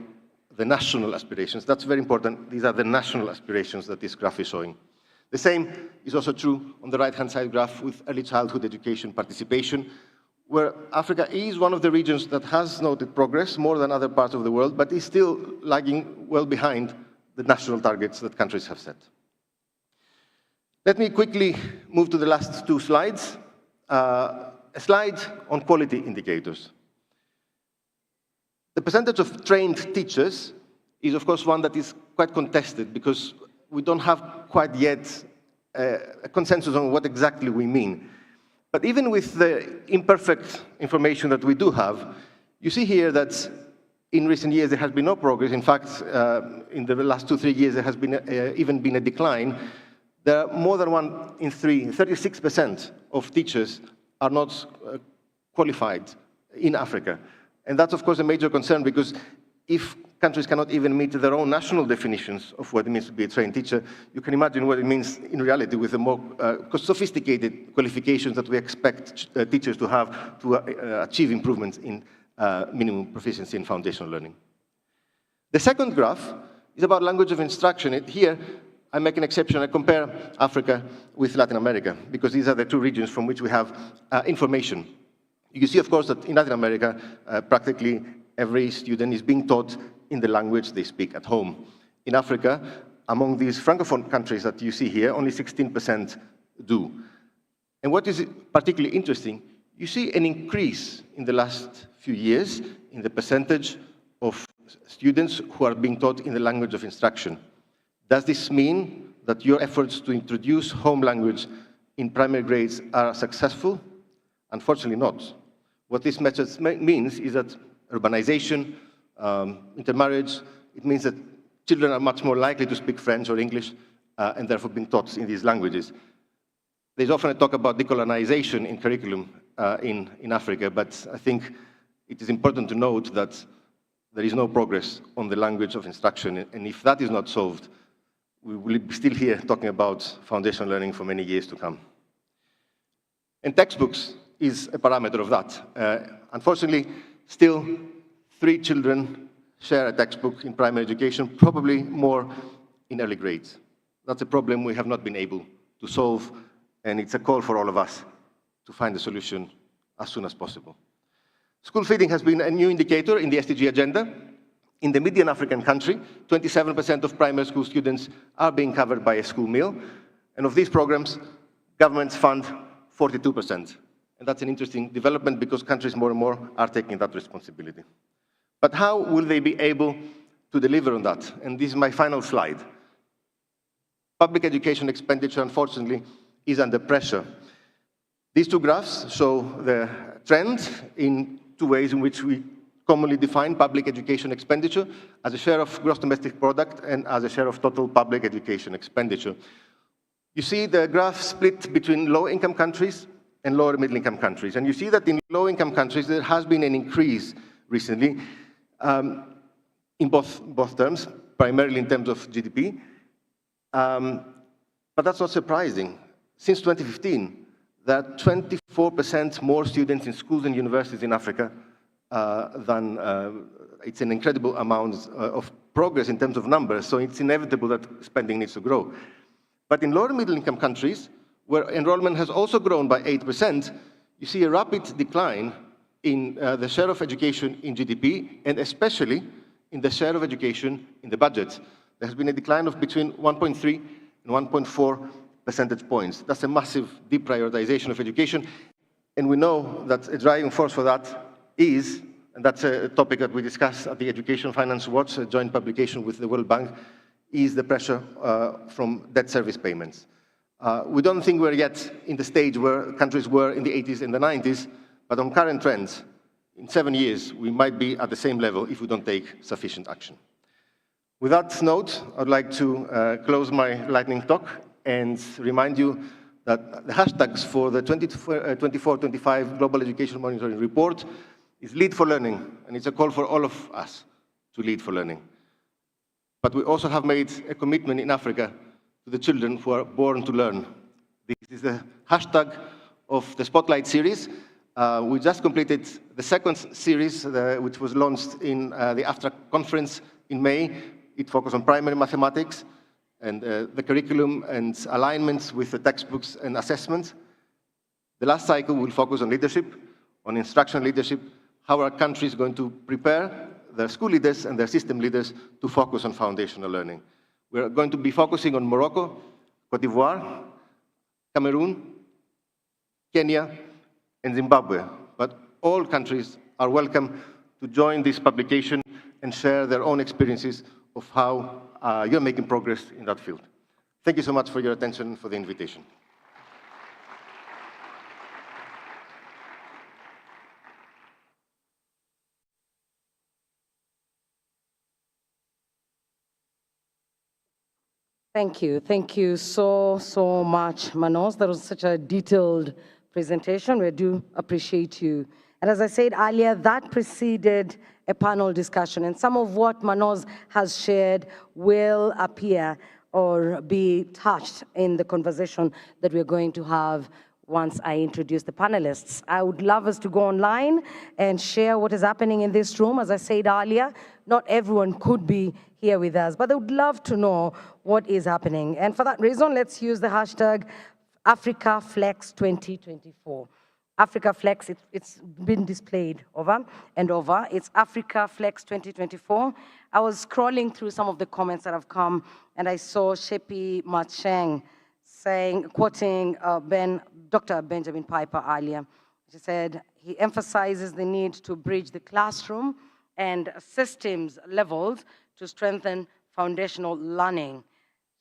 Speaker 14: the national aspirations. That's very important. These are the national aspirations that this graph is showing. The same is also true on the right-hand side graph with early childhood education participation, where Africa is one of the regions that has noted progress more than other parts of the world, but is still lagging well behind the national targets that countries have set. Let me quickly move to the last 2 slides. A slide on quality indicators. The percentage of trained teachers is, of course, one that is quite contested because we don't have quite yet a consensus on what exactly we mean. But even with the imperfect information that we do have, you see here that in recent years there has been no progress. In fact, in the last 2-3 years there has been even been a decline. There are more than 1 in 3, 36% of teachers are not qualified in Africa. And that's, of course, a major concern because if countries cannot even meet their own national definitions of what it means to be a trained teacher, you can imagine what it means in reality with the more sophisticated qualifications that we expect teachers to have to achieve improvements in minimum proficiency in foundational learning. The second graph is about language of instruction. Here, I make an exception. I compare Africa with Latin America because these are the 2 regions from which we have information. You see, of course, that in Latin America, practically every student is being taught in the language they speak at home. in Africa, among these Francophone countries that you see here, only 16% do. And what is particularly interesting, you see an increase in the last few years in the percentage of students who are being taught in the language of instruction. Does this mean that your efforts to introduce home language in primary grades are successful? Unfortunately not. What this message means is that urbanization, intermarriage, it means that children are much more likely to speak French or English and therefore being taught in these languages. There's often a talk about decolonization in curriculum in Africa, but I think it is important to note that there is no progress on the language of instruction, and if that is not solved, we will be still here talking about foundational learning for many years to come. And textbooks is a parameter of that. Unfortunately, still 3 children share a textbook in primary education, probably more in early grades. That's a problem we have not been able to solve, and it's a call for all of us to find a solution as soon as possible. School feeding has been a new indicator in the SDG agenda. In the median African country, 27% of primary school students are being covered by a school meal, and of these programs, governments fund 42%. And that's an interesting development because countries more and more are taking that responsibility. But how will they be able to deliver on that? And this is my final slide. Public education expenditure, unfortunately, is under pressure. These 2 graphs show the trend in 2 ways in which we commonly define public education expenditure as a share of gross domestic product and as a share of total public education expenditure. You see the graph split between low-income countries and lower middle-income countries. And you see that in low-income countries, there has been an increase recently in both terms, primarily in terms of GDP. But that's not surprising. Since 2015, there are 24% more students in schools and universities in Africa it's an incredible amount of progress in terms of numbers, so it's inevitable that spending needs to grow. But in lower middle-income countries, where enrollment has also grown by 8%, you see a rapid decline in the share of education in GDP, and especially in the share of education in the budget. There has been a decline of between 1.3 and 1.4 percentage points. That's a massive deprioritization of education, and we know that a driving force for that is, and that's a topic that we discussed at the Education Finance Watch, a joint publication with the World Bank, is the pressure from debt service payments. We don't think we're yet in the stage where countries were in the 80s and the 90s, but on current trends, in 7 years, we might be at the same level if we don't take sufficient action. With that note, I'd like to close my lightning talk and remind you that the hashtags for the 24-25 Global Education Monitoring Report is Lead for Learning, and it's a call for all of us to lead for learning. But we also have made a commitment in Africa to the children who are born to learn. This is the hashtag of the Spotlight series. We just completed the 2nd series, which was launched in the AFTRA conference in May. It focused on primary mathematics and the curriculum and alignments with the textbooks and assessments. The last cycle will focus on leadership, on instructional leadership, how our country is going to prepare their school leaders and their system leaders to focus on foundational learning. We're going to be focusing on Morocco, Cote d'Ivoire, Cameroon, Kenya, and Zimbabwe. But all countries are welcome to join this publication and share their own experiences of how you're making progress in that field. Thank you so much for your attention and for the invitation.
Speaker 2: Thank you. Thank you so much, Manos. That was such a detailed presentation. We do appreciate you. And as I said earlier, that preceded a panel discussion, and some of what Manos has shared will appear or be touched in the conversation that we're going to have once I introduce the panelists. I would love us to go online and share what is happening in this room. As I said earlier, not everyone could be here with us, but they would love to know what is happening. And for that reason, let's use the hashtag AfricaFlex2024. Africa Flex, it's been displayed over and over. It's Africa Flex 2024. I was scrolling through some of the comments that have come, and I saw Shepi Macheng saying, quoting Dr. Benjamin Piper earlier. She said, he emphasizes the need to bridge the classroom and systems levels to strengthen foundational learning.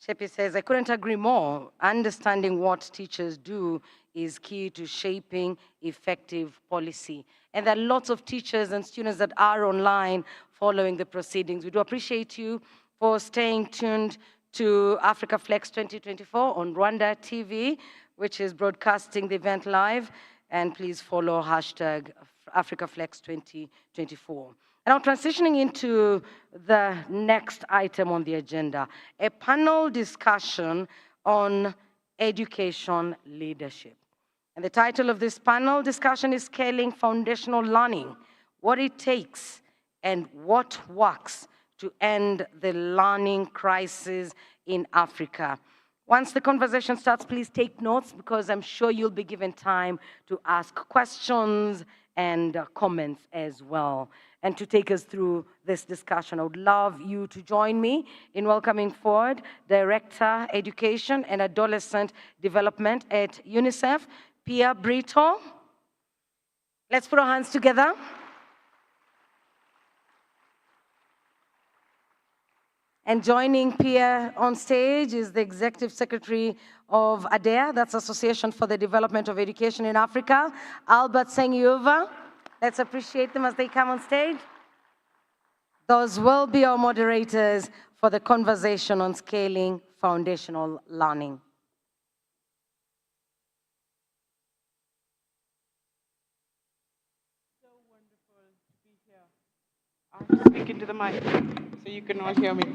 Speaker 2: Shepi says, I couldn't agree more. Understanding what teachers do is key to shaping effective policy. And there are lots of teachers and students that are online following the proceedings. We do appreciate you for staying tuned to Africa Flex 2024 on Rwanda TV, which is broadcasting the event live. And please follow hashtag Africa Flex 2024. Now, transitioning into the next item on the agenda, a panel discussion on education leadership. And the title of this panel discussion is Scaling Foundational Learning, What It Takes and What Works to End the Learning Crisis in Africa. Once the conversation starts, please take notes because I'm sure you'll be given time to ask questions and comments as well. And to take us through this discussion, I would love you to join me in welcoming forward Director, Education and Adolescent Development at UNICEF, Pia Brito. Let's put our hands together. And joining Pia on stage is the Executive Secretary of ADEA, that's Association for the Development of Education in Africa, Albert Sengiuva. Let's appreciate them as they come on stage. Those will be our moderators for the conversation on scaling foundational learning.
Speaker 15: So wonderful to be here. I have to speak into the mic so you can all hear me.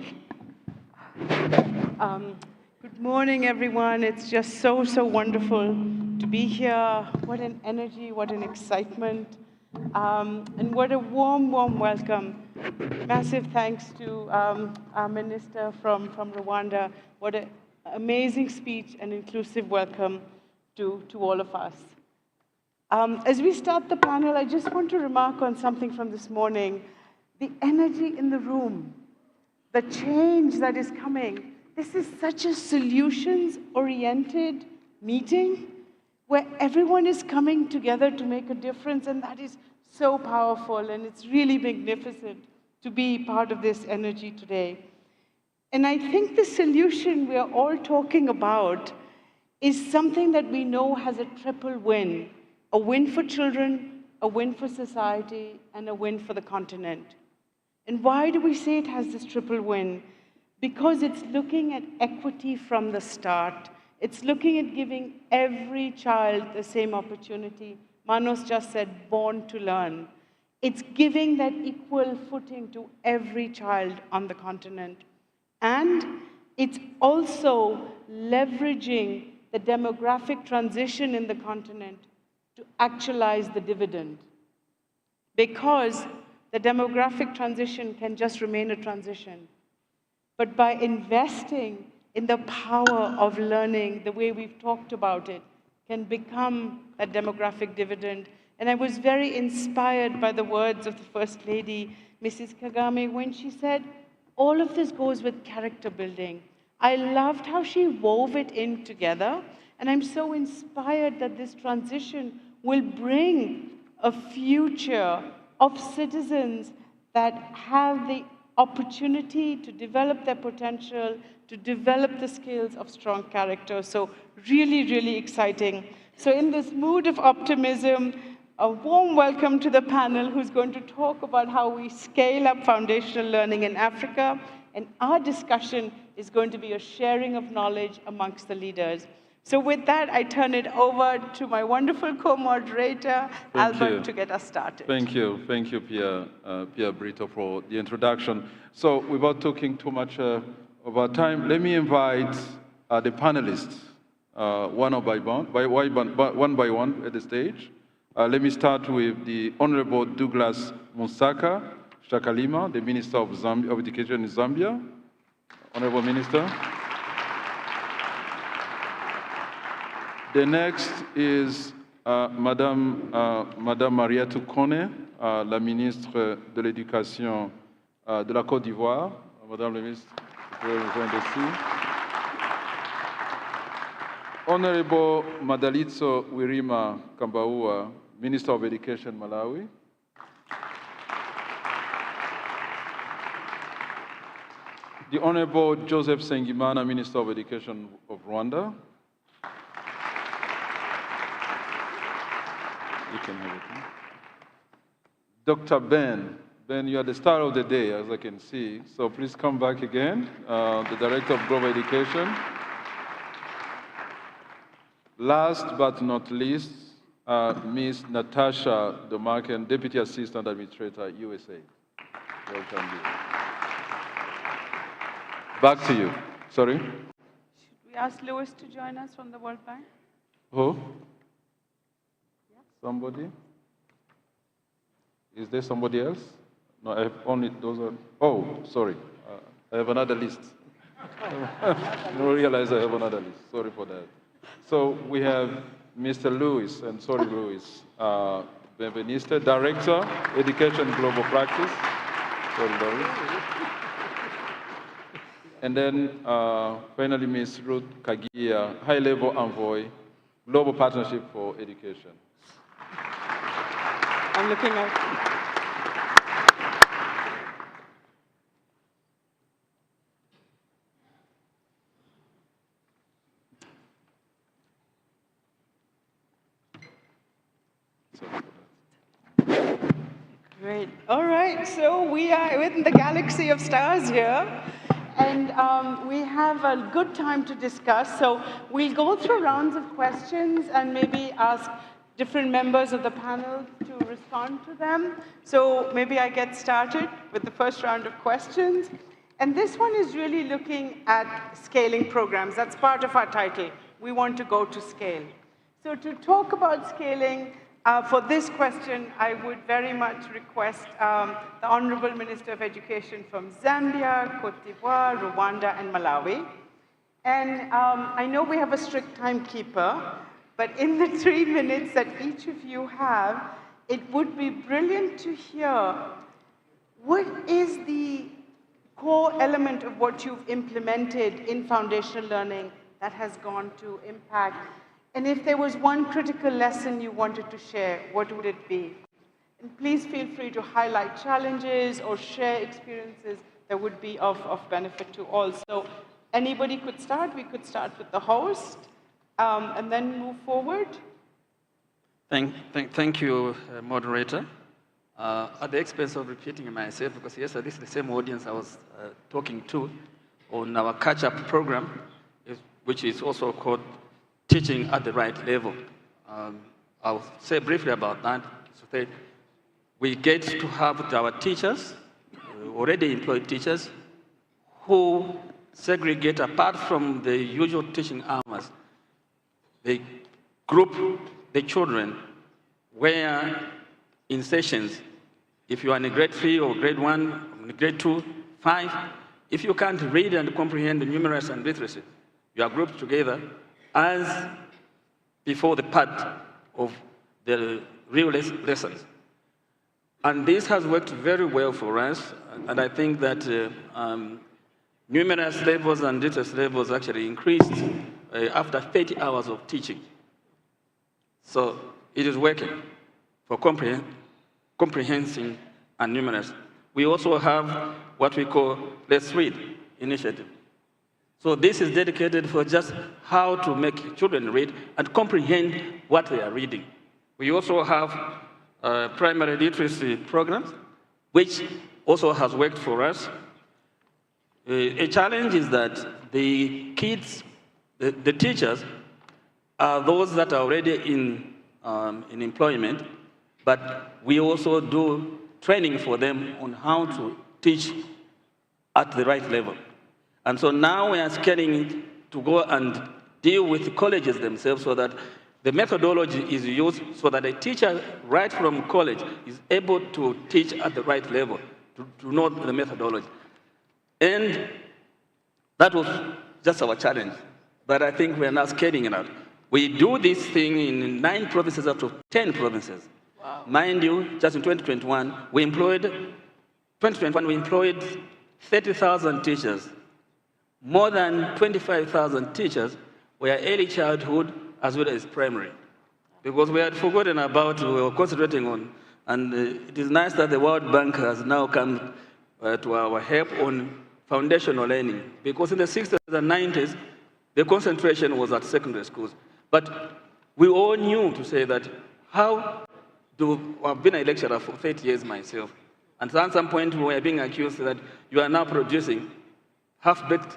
Speaker 15: Good morning, everyone. It's just so wonderful to be here. What an energy, what an excitement. And what a warm welcome. Massive thanks to our minister from Rwanda. What an amazing speech and inclusive welcome to all of us. As we start the panel, I just want to remark on something from this morning. The energy in the room, the change that is coming. This is such a solutions-oriented meeting where everyone is coming together to make a difference, and that is so powerful, and it's really magnificent to be part of this energy today. And I think the solution we are all talking about is something that we know has a triple win: a win for children, a win for society, and a win for the continent. And why do we say it has this triple win? Because it's looking at equity from the start. It's looking at giving every child the same opportunity. Manos just said, born to learn. It's giving that equal footing to every child on the continent. And it's also leveraging the demographic transition in the continent to actualize the dividend. Because the demographic transition can just remain a transition. But by investing in the power of learning, the way we've talked about it, can become a demographic dividend. And I was very inspired by the words of the First Lady, Mrs. Kagame, when she said, all of this goes with character building. I loved how she wove it in together, and I'm so inspired that this transition will bring a future of citizens that have the opportunity to develop their potential, to develop the skills of strong character. So really exciting. So in this mood of optimism, a warm welcome to the panel who's going to talk about how we scale up foundational learning in Africa. And our discussion is going to be a sharing of knowledge amongst the leaders. So with that, I turn it over to my wonderful co-moderator, Albert, to get us started.
Speaker 6: Thank you, Pia Brito, for the introduction. So without talking too much about time, let me invite the panelists one by one at the stage. Let me start with the Honorable Douglas Musaka Shakalima, the Minister of Education in Zambia. Honorable Minister. The next is Madame Mariette Kone, la ministre de l'Éducation de la Côte d'Ivoire. Madame la ministre, vous pouvez rejoindre ici. Honorable Madalitso Wirima Kambaua, Minister of Education, Malawi. The Honorable Joseph Sengimana, Minister of Education of Rwanda. You can have it. Dr. Ben, you are the star of the day, as I can see. So please come back again, the Director of Global Education. Last but not least, Ms. Natasha Domarken, Deputy Assistant Administrator, USA. Welcome. Back to you. Sorry?
Speaker 15: Should we ask Louis to join us from the World Bank?
Speaker 6: Who? Somebody? Is there somebody else? No, I have only those. Oh, sorry. I have another list. I don't realize I have another list. Sorry for that. So we have Mr. Louis, and sorry, Louis, Benveniste, Director, Education Global Practice. Sorry, Louis. And then finally, Ms. Ruth Kagia, High-Level Envoy, Global Partnership for Education.
Speaker 15: I'm looking at. Great. All right. So we are within the galaxy of stars here. And we have a good time to discuss. So we'll go through rounds of questions and maybe ask different members of the panel to respond to them. So maybe I get started with the first round of questions. And this one is really looking at scaling programs. That's part of our title. We want to go to scale. So to talk about scaling, for this question, I would very much request the Honorable Minister of Education from Zambia, Cote d'Ivoire, Rwanda, and Malawi. And I know we have a strict timekeeper, but in the 3 minutes that each of you have, it would be brilliant to hear what is the core element of what you've implemented in foundational learning that has gone to impact. And if there was one critical lesson you wanted to share, what would it be? And please feel free to highlight challenges or share experiences that would be of benefit to all. So anybody could start. We could start with the host. And then move forward.
Speaker 16: Thank you, moderator. At the expense of repeating myself, because yes, this is the same audience I was talking to on our catch-up program, which is also called Teaching at the Right Level. I'll say briefly about that. So that we get to have our teachers, already employed teachers, who segregate apart from the usual teaching hours. They group the children where in sessions, if you are in grade 3 or grade 1, grade 2, 5, if you can't read and comprehend the numerals and literacy, you are grouped together as before the part of the real lessons. And this has worked very well for us, and I think that numerous levels and literacy levels actually increased after 30 hours of teaching. So it is working for comprehension and numerous. We also have what we call Let's Read initiative. So this is dedicated for just how to make children read and comprehend what they are reading. We also have primary literacy programs, which also has worked for us. A challenge is that the kids, the teachers, are those that are already in employment, but we also do training for them on how to teach at the right level. And so now we are scaling it to go and deal with the colleges themselves so that the methodology is used so that a teacher right from college is able to teach at the right level, to know the methodology. And that was just our challenge. But I think we are now scaling it out. We do this thing in 9 provinces out of 10 provinces. Wow. Mind you, just in 2021, we employed 30,000 teachers. More than 25,000 teachers were early childhood as well as primary. Because we had forgotten about, we were concentrating on, and it is nice that the World Bank has now come to our help on foundational learning. Because in the 60s and 90s, the concentration was at secondary schools. But we all knew to say that I've been a lecturer for 30 years myself. And at some point we were being accused that you are now producing half-baked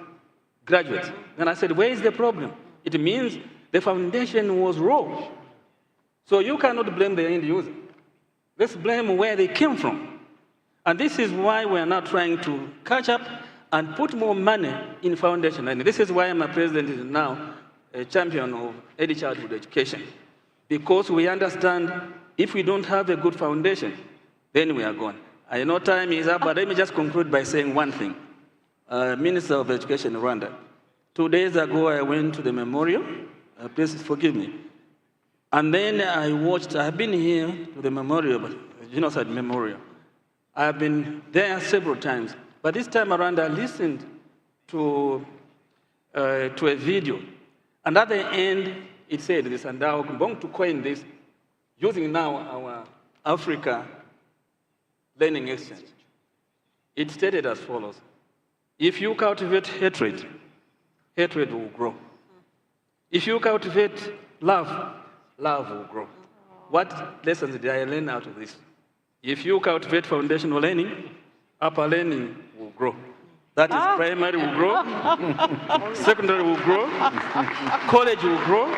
Speaker 16: graduates. And I said, where is the problem? It means the foundation was raw. So you cannot blame the end user. Let's blame where they came from. And this is why we are now trying to catch up and put more money in foundation. And this is why my president is now a champion of early childhood education. Because we understand if we don't have a good foundation, then we are gone. I know time is up, but let me just conclude by saying one thing. Minister of Education in Rwanda, 2 days ago I went to the memorial, please forgive me. And then I've been here to the memorial, but genocide memorial. I've been there several times, but this time around I listened to a video. And at the end, it said this, and I'm going to coin this, using now our Africa Learning Exchange. It stated as follows: if you cultivate hatred, hatred will grow. If you cultivate love, love will grow. What lessons did I learn out of this? If you cultivate foundational learning, upper learning will grow. That is, primary will grow, secondary will grow, college will grow,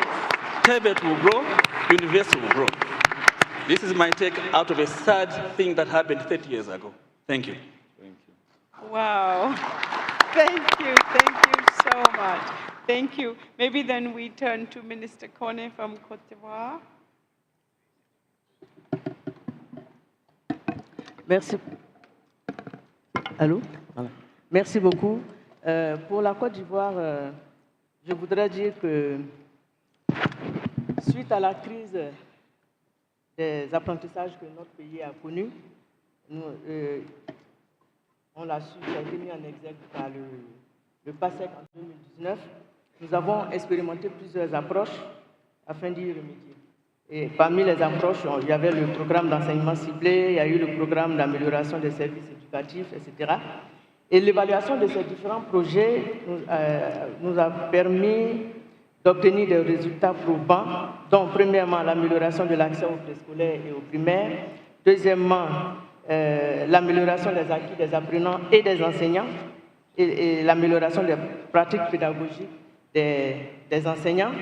Speaker 16: TVET will grow, university will grow. This is my take out of a sad thing that happened 30 years ago. Thank you.
Speaker 6: Thank you.
Speaker 15: Wow. Thank you so much. Thank you. Maybe then we turn to Minister Kone from Côte d'Ivoire.
Speaker 17: Merci. Allô? Voilà. Merci beaucoup. Pour la Côte d'Ivoire, je voudrais dire que suite à la crise des apprentissages que notre pays a connu, on l'a su, ça a été mis en exergue par le PASEC en 2019. Nous avons expérimenté plusieurs approches afin d'y remédier. Et parmi les approches, il y avait le programme d'enseignement ciblé, il y a eu le programme d'amélioration des services éducatifs, etc. Et l'évaluation de ces différents projets nous a permis d'obtenir des résultats probants, dont premièrement l'amélioration de l'accès aux préscolaires et aux primaires, deuxièmement l'amélioration des acquis des apprenants et des enseignants, et l'amélioration des pratiques pédagogiques des enseignants.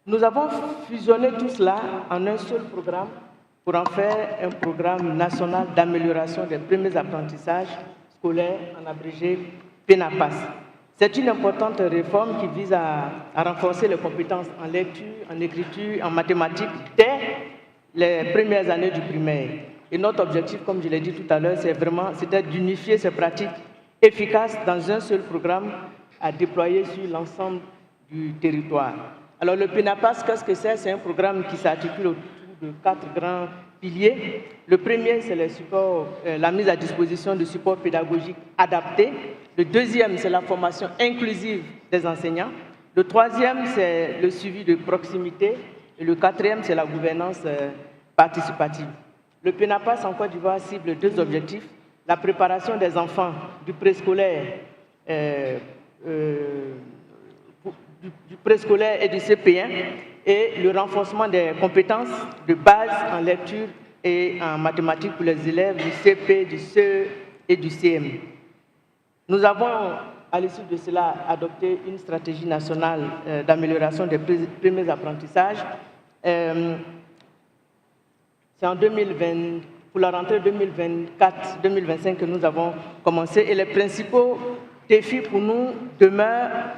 Speaker 17: Nous avons fusionné tout cela en un seul programme pour en faire un programme national d'amélioration des premiers apprentissages scolaires, en abrégé PENAPAS. C'est une importante réforme qui vise à renforcer les compétences en lecture, en écriture, en mathématiques dès les premières années du primaire. Et notre objectif, comme je l'ai dit tout à l'heure, c'était d'unifier ces pratiques efficaces dans un seul programme à déployer sur l'ensemble du territoire. Alors le PENAPAS, qu'est-ce que c'est? C'est un programme qui s'articule autour de 4 grands piliers. Le premier, c'est la mise à disposition de supports pédagogiques adaptés. Le deuxième, c'est la formation inclusive des enseignants. Le troisième, c'est le suivi de proximité. Et le quatrième, c'est la gouvernance participative. Le PENAPAS en Côte d'Ivoire cible 2 objectifs: la préparation des enfants du préscolaire et du CP1 et le renforcement des compétences de base en lecture et en mathématiques pour les élèves du CP, du CE et du CM. Nous avons, à l'issue de cela, adopté une stratégie nationale d'amélioration des premiers apprentissages. C'est en 2020, pour la rentrée 2024-2025 que nous avons commencé. Et les principaux défis pour nous demeurent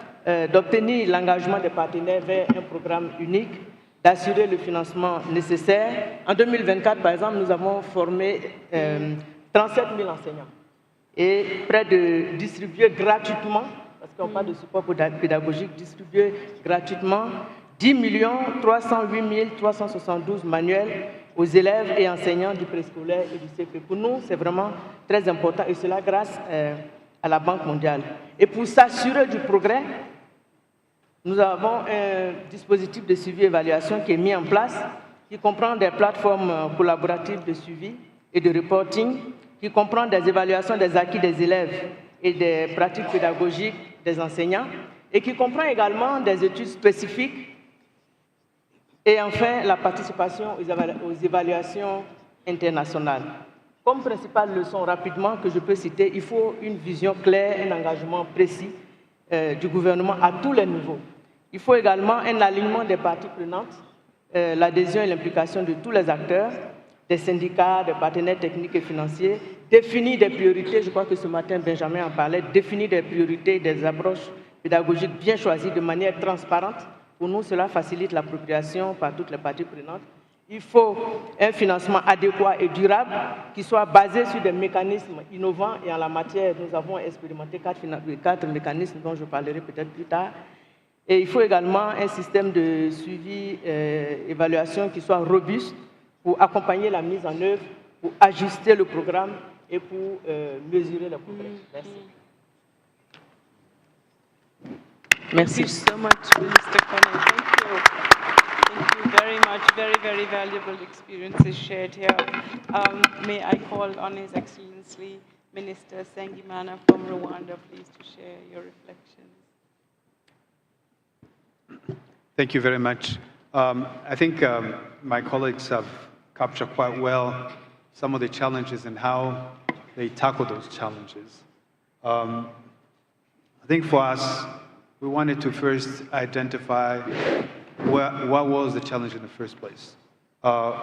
Speaker 17: d'obtenir l'engagement des partenaires vers un programme unique, d'assurer le financement nécessaire. En 2024, par exemple, nous avons formé 37 000 enseignants et près de distribuer gratuitement, parce qu'on parle de support pédagogique, distribuer gratuitement 10 308 372 manuels aux élèves et enseignants du préscolaire et du CP. Pour nous, c'est vraiment très important et cela grâce à la Banque mondiale. Et pour s'assurer du progrès, nous avons un dispositif de suivi et évaluation qui est mis en place, qui comprend des plateformes collaboratives de suivi et de reporting, qui comprend des évaluations des acquis des élèves et des pratiques pédagogiques des enseignants, et qui comprend également des études spécifiques, et enfin la participation aux évaluations internationales. Comme principale leçon rapidement que je peux citer, il faut une vision claire, un engagement précis du gouvernement à tous les niveaux. Il faut également un alignement des parties prenantes, l'adhésion et l'implication de tous les acteurs, des syndicats, des partenaires techniques et financiers, définir des priorités, je crois que ce matin Benjamin en parlait, définir des priorités, des approches pédagogiques bien choisies de manière transparente. Pour nous, cela facilite l'appropriation par toutes les parties prenantes. Il faut un financement adéquat et durable qui soit basé sur des mécanismes innovants et en la matière, nous avons expérimenté 4 mécanismes dont je parlerai peut-être plus tard. Et il faut également un système de suivi et évaluation qui soit robuste pour accompagner la mise en œuvre, pour ajuster le programme et pour mesurer le progrès. Merci.
Speaker 15: Merci. Thank you so much, Minister Kone. Thank you. Thank you very much. Very, very valuable experiences shared here. May I call on His Excellency, Minister Sengimana from Rwanda, please, to share your reflections.
Speaker 10: Thank you very much. I think my colleagues have captured quite well some of the challenges and how they tackle those challenges. I think for us, we wanted to first identify what was the challenge in the first place.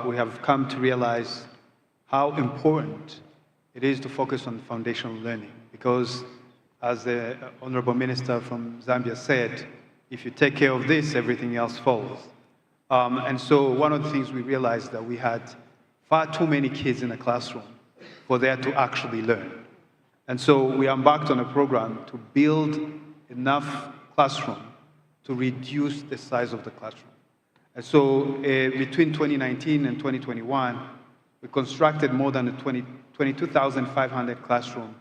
Speaker 10: We have come to realize how important it is to focus on foundational learning because, as the Honorable Minister from Zambia said, if you take care of this, everything else follows. And so one of the things we realized that we had far too many kids in the classroom for there to actually learn. And so we embarked on a program to build enough classroom to reduce the size of the classroom. And so between 2019 and 2021, we constructed more than 22,500 classrooms,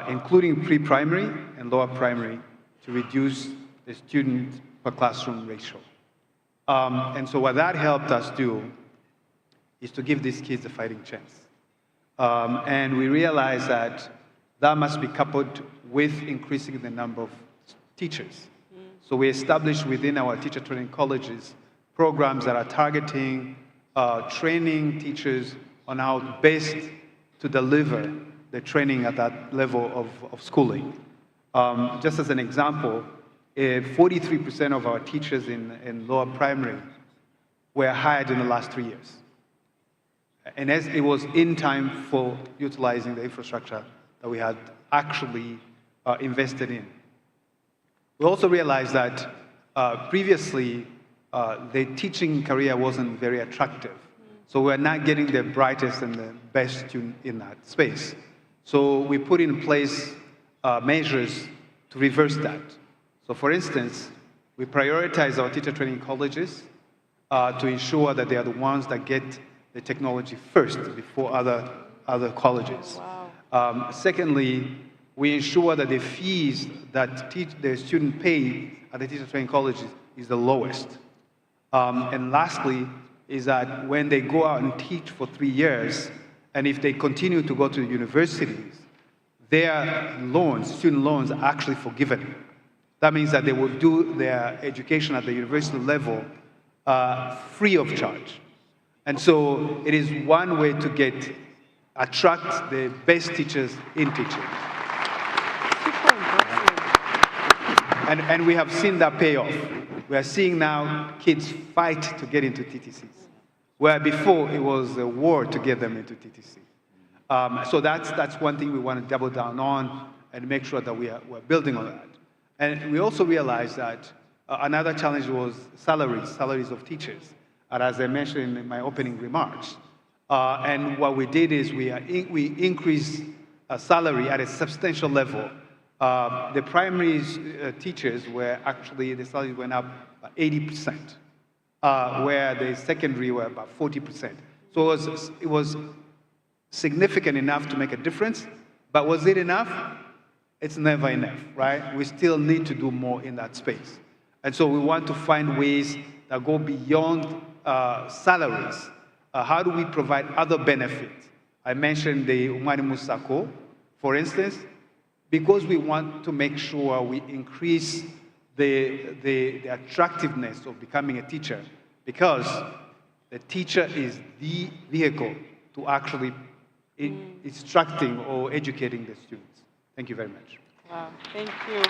Speaker 10: including pre-primary and lower primary, to reduce the student per classroom ratio. And so what that helped us do is to give these kids a fighting chance. And we realized that that must be coupled with increasing the number of teachers. So we established within our teacher training colleges programs that are targeting training teachers on how best to deliver the training at that level of schooling. Just as an example, 43% of our teachers in lower primary were hired in the last 3 years. And as it was in time for utilizing the infrastructure that we had actually invested in. We also realized that previously the teaching career wasn't very attractive. So we're not getting the brightest and the best student in that space. So we put in place measures to reverse that. So for instance, we prioritize our teacher training colleges to ensure that they are the ones that get the technology first before other colleges. Wow. Secondly, we ensure that the fees that the student pay at the teacher training colleges is the lowest. And lastly, is that when they go out and teach for 3 years, and if they continue to go to universities, their loans, student loans, are actually forgiven. That means that they will do their education at the university level free of charge. And so it is one way to attract the best teachers in teaching. And we have seen that pay off. We are seeing now kids fight to get into TTCs, where before it was a war to get them into TTC. So that's one thing we want to double down on and make sure that we're building on that. And we also realized that another challenge was salaries of teachers, as I mentioned in my opening remarks. And what we did is we increased salary at a substantial level the primary teachers were actually, the salaries went up by 80%, where the secondary were about 40%. So it was significant enough to make a difference, but was it enough? It's never enough, right? We still need to do more in that space. And so we want to find ways that go beyond salaries. How do we provide other benefits? I mentioned the Umwalimu Sacco, for instance, because we want to make sure we increase the attractiveness of becoming a teacher, because the teacher is the vehicle to actually instructing or educating the students. Thank you very much.
Speaker 15: Wow, thank you.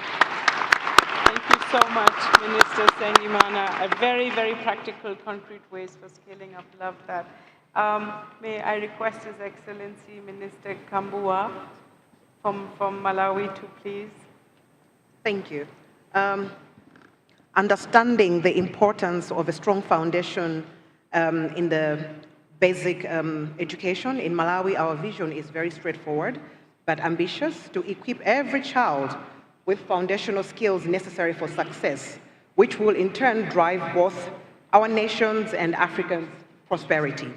Speaker 15: Thank you so much, Minister Sengimana. A very, very practical, concrete ways for scaling up. Love that. May I request His Excellency Minister Kambua from Malawi to please.
Speaker 18: Thank you. Understanding the importance of a strong foundation in the basic education, in Malawi, our vision is very straightforward but ambitious: to equip every child with foundational skills necessary for success, which will in turn drive both our nation's and Africa's prosperity.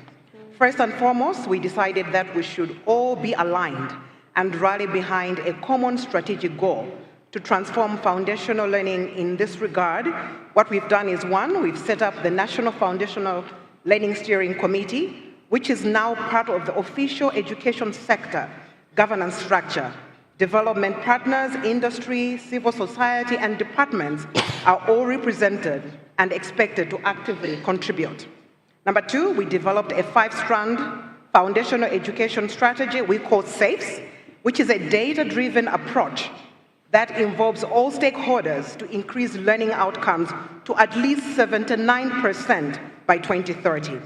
Speaker 18: First and foremost, we decided that we should all be aligned and rally behind a common strategic goal to transform foundational learning. In this regard, what we've done is, one, we've set up the National Foundational Learning Steering Committee, which is now part of the official education sector governance structure. Development partners, industry, civil society, and departments are all represented and expected to actively contribute. Number two, we developed a 5-strand foundational education strategy we call SAFES, which is a data-driven approach that involves all stakeholders to increase learning outcomes to at least 79% by 2030.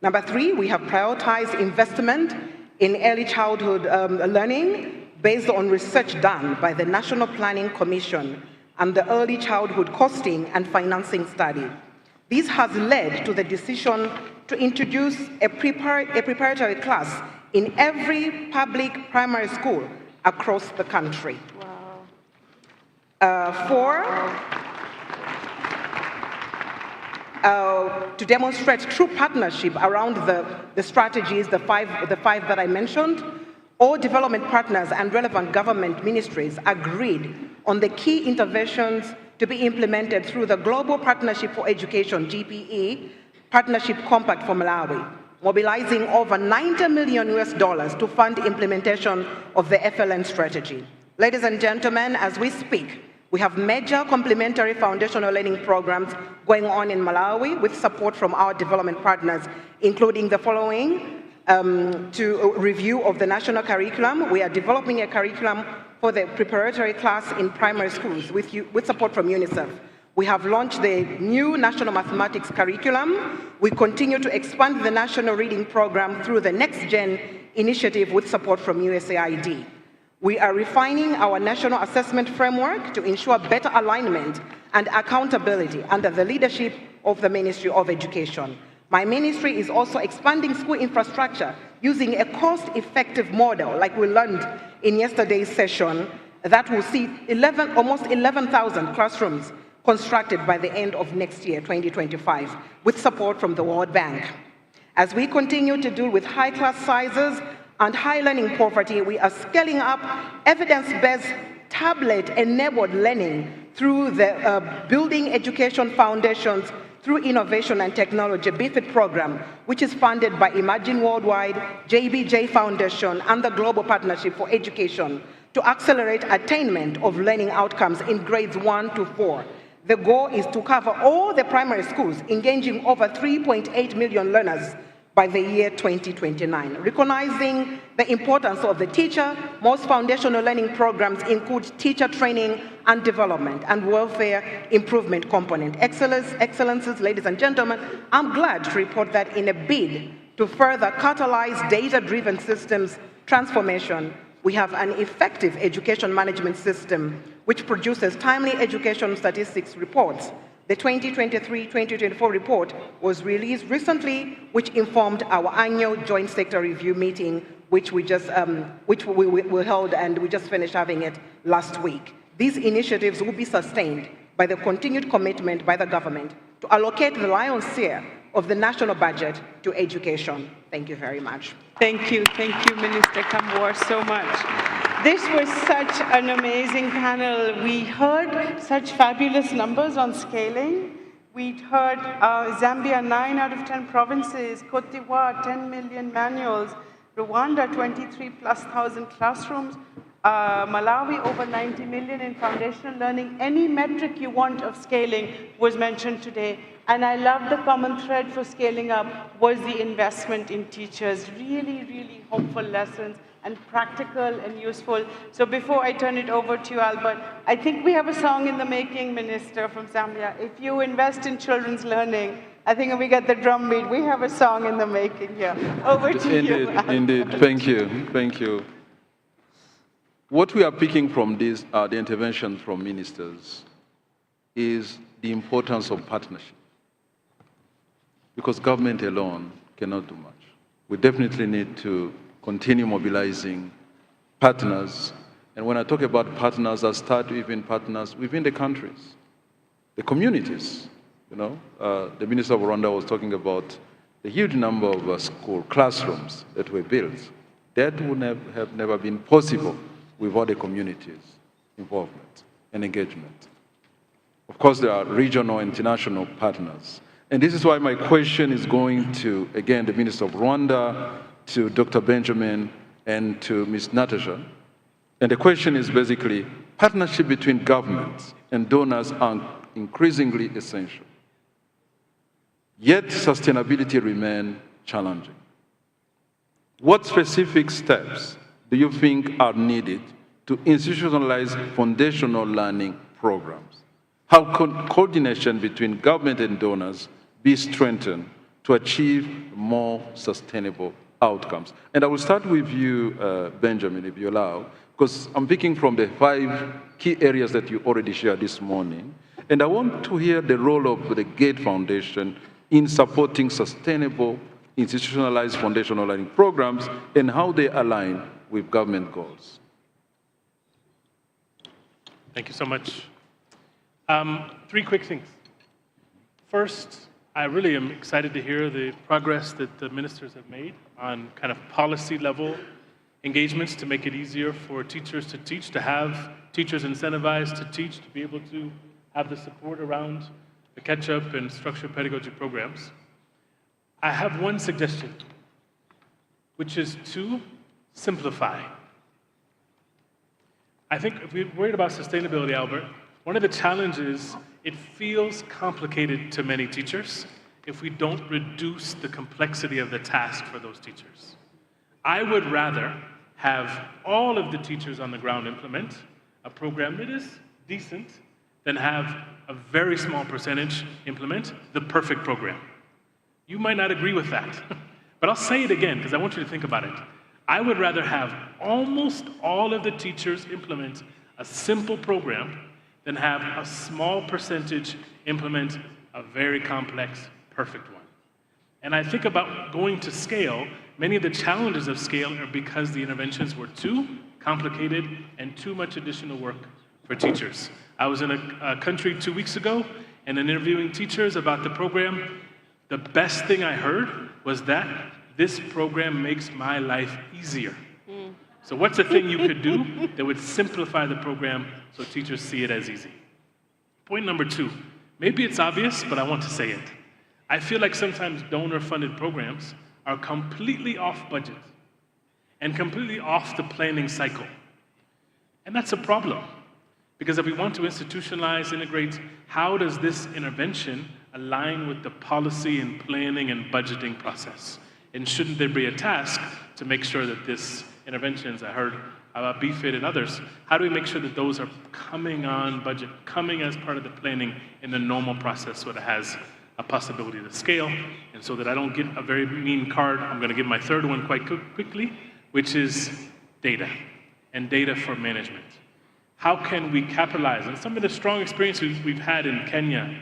Speaker 18: Number three, we have prioritized investment in early childhood learning based on research done by the National Planning Commission and the Early Childhood Costing and Financing Study. This has led to the decision to introduce a preparatory class in every public primary school across the country. Four, to demonstrate true partnership around the strategies, the five that I mentioned, all development partners and relevant government ministries agreed on the key interventions to be implemented through the Global Partnership for Education, GPE, Partnership Compact for Malawi, mobilizing over $90 million to fund implementation of the FLN strategy. Ladies and gentlemen, as we speak, we have major complementary foundational learning programs going on in Malawi with support from our development partners, including the following: to review of the national curriculum. We are developing a curriculum for the preparatory class in primary schools with support from UNICEF. We have launched the new national mathematics curriculum. We continue to expand the national reading program through the Next Gen initiative with support from USAID. We are refining our national assessment framework to ensure better alignment and accountability under the leadership of the Ministry of Education. My ministry is also expanding school infrastructure using a cost-effective model, like we learned in yesterday's session, that will see almost 11,000 classrooms constructed by the end of next year, 2025, with support from the World Bank. As we continue to deal with high class sizes and high learning poverty, we are scaling up evidence-based tablet-enabled learning through the Building Education Foundations through Innovation and Technology BFIT program, which is funded by Imagine Worldwide, JBJ Foundation, and the Global Partnership for Education to accelerate attainment of learning outcomes in grades 1 to 4. The goal is to cover all the primary schools, engaging over 3.8 million learners by the year 2029. Recognizing the importance of the teacher, most foundational learning programs include teacher training and development and welfare improvement component. Excellencies, ladies and gentlemen, I'm glad to report that in a bid to further catalyze data-driven systems transformation, we have an effective education management system which produces timely education statistics reports. The 2023-2024 report was released recently, which informed our annual joint sector review meeting which we held, and we just finished having it last week. These initiatives will be sustained by the continued commitment by the government to allocate the lion's share of the national budget to education. Thank you very much.
Speaker 15: Thank you, Minister Kambua, so much. This was such an amazing panel. We heard such fabulous numbers on scaling. We heard Zambia, 9 out of 10 provinces, Cote d'Ivoire, 10 million manuals, Rwanda, 23,000+ classrooms, Malawi, over 90 million in foundational learning. Any metric you want of scaling was mentioned today. And I love the common thread for scaling up was the investment in teachers. Really, really hopeful lessons and practical and useful. So before I turn it over to you, Albert, I think we have a song in the making, Minister from Zambia. If you invest in children's learning, I think if we get the drum beat, we have a song in the making here. Over to you.
Speaker 6: Indeed, thank you. What we are picking from this, the intervention from ministers, is the importance of partnership. Because government alone cannot do much. We definitely need to continue mobilizing partners. And when I talk about partners, I start with partners within the countries, the communities. The Minister of Rwanda was talking about the huge number of school classrooms that were built. That would have never been possible without the communities' involvement and engagement. Of course, there are regional and international partners. And this is why my question is going to, again, the Minister of Rwanda, to Dr. Benjamin, and to Ms. Natasha. And the question is basically, partnership between governments and donors are increasingly essential. Yet sustainability remains challenging. What specific steps do you think are needed to institutionalize foundational learning programs? How can coordination between government and donors be strengthened to achieve more sustainable outcomes? And I will start with you, Benjamin, if you allow, because I'm picking from the 5 key areas that you already shared this morning. And I want to hear the role of the GATE Foundation in supporting sustainable, institutionalized foundational learning programs and how they align with government goals.
Speaker 13: Thank you so much. 3 quick things. First, I really am excited to hear the progress that the ministers have made on kind of policy level engagements to make it easier for teachers to teach, to have teachers incentivized to teach, to be able to have the support around the catch-up and structured pedagogy programs. I have one suggestion, which is to simplify. I think if we're worried about sustainability, Albert, one of the challenges, it feels complicated to many teachers if we don't reduce the complexity of the task for those teachers. I would rather have all of the teachers on the ground implement a program that is decent than have a very small percentage implement the perfect program. You might not agree with that, but I'll say it again because I want you to think about it. I would rather have almost all of the teachers implement a simple program than have a small percentage implement a very complex, perfect one. And I think about going to scale, many of the challenges of scale are because the interventions were too complicated and too much additional work for teachers. I was in a country 2 weeks ago and interviewing teachers about the program. The best thing I heard was that this program makes my life easier. So what's the thing you could do that would simplify the program so teachers see it as easy? Point number 2, maybe it's obvious, but I want to say it. I feel like sometimes donor-funded programs are completely off budget and completely off the planning cycle. And that's a problem, because if we want to institutionalize, integrate, how does this intervention align with the policy and planning and budgeting process? And shouldn't there be a task to make sure that this interventions, I heard about BFIT and others, how do we make sure that those are coming on budget, coming as part of the planning in the normal process so that it has a possibility to scale, and so that I don't get a very mean card. I'm going to give my 3rd one quite quickly, which is data, and data for management. How can we capitalize on some of the strong experiences we've had in Kenya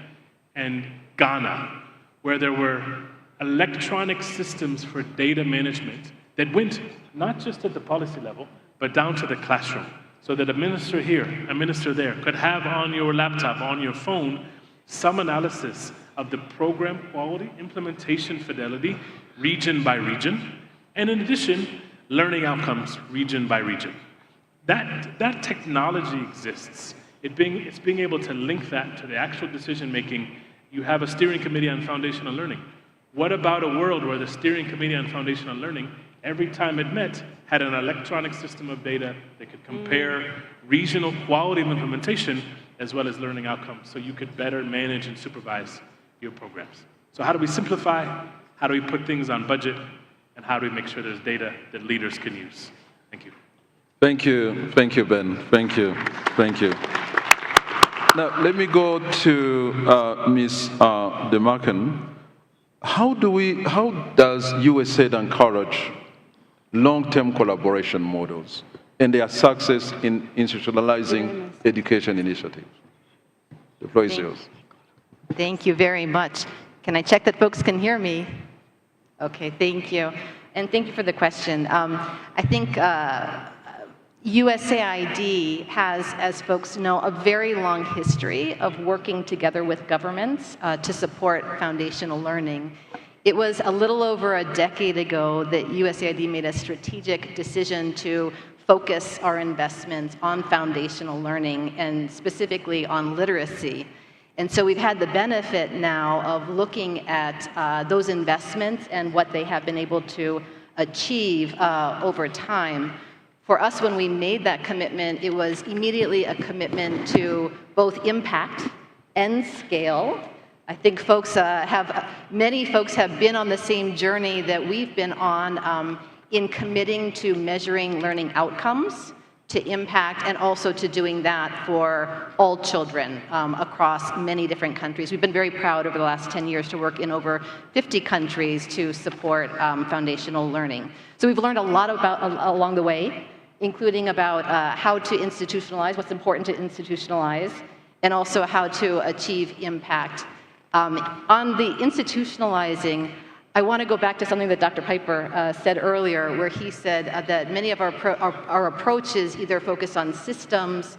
Speaker 13: and Ghana, where there were electronic systems for data management that went not just at the policy level, but down to the classroom, so that a minister here, a minister there, could have on your laptop, on your phone, some analysis of the program quality, implementation fidelity, region by region, and in addition, learning outcomes, region by region. That technology exists. It's being able to link that to the actual decision making. You have a steering committee on foundational learning. What about a world where the steering committee on foundational learning, every time it met, had an electronic system of data that could compare regional quality of implementation as well as learning outcomes, so you could better manage and supervise your programs? So how do we simplify? How do we put things on budget? And how do we make sure there's data that leaders can use? Thank you.
Speaker 6: Thank you, Ben. Thank you. Now, let me go to Ms. DeMarcan. How does USAID encourage long-term collaboration models and their success in institutionalizing education initiatives? The floor is yours.
Speaker 19: Thank you very much. Can I check that folks can hear me? Okay, thank you. And thank you for the question. I think USAID has, as folks know, a very long history of working together with governments to support foundational learning. It was a little over a decade ago that USAID made a strategic decision to focus our investments on foundational learning and specifically on literacy. And so we've had the benefit now of looking at those investments and what they have been able to achieve over time. For us, when we made that commitment, it was immediately a commitment to both impact and scale. I think many folks have been on the same journey that we've been on in committing to measuring learning outcomes, to impact, and also to doing that for all children across many different countries. We've been very proud over the last 10 years to work in over 50 countries to support foundational learning. So we've learned a lot along the way, including about how to institutionalize, what's important to institutionalize, and also how to achieve impact. On the institutionalizing, I want to go back to something that Dr. Piper said earlier, where he said that many of our approaches either focus on systems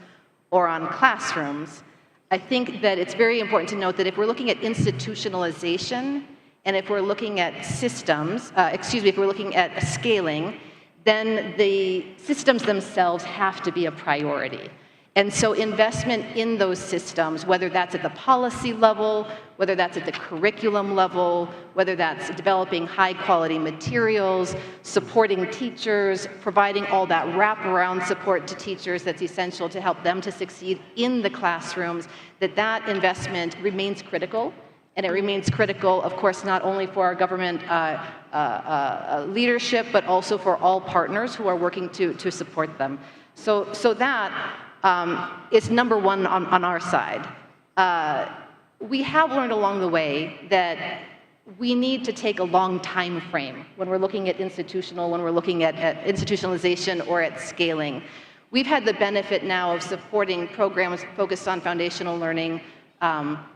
Speaker 19: or on classrooms. I think that it's very important to note that if we're looking at institutionalization and if we're looking at systems, if we're looking at scaling, then the systems themselves have to be a priority. And so investment in those systems, whether that's at the policy level, whether that's at the curriculum level, whether that's developing high-quality materials, supporting teachers, providing all that wraparound support to teachers that's essential to help them to succeed in the classrooms, that investment remains critical. And it remains critical, of course, not only for our government leadership, but also for all partners who are working to support them. So that is number one on our side. We have learned along the way that we need to take a long time frame when we're looking at when we're looking at institutionalization or at scaling. We've had the benefit now of supporting programs focused on foundational learning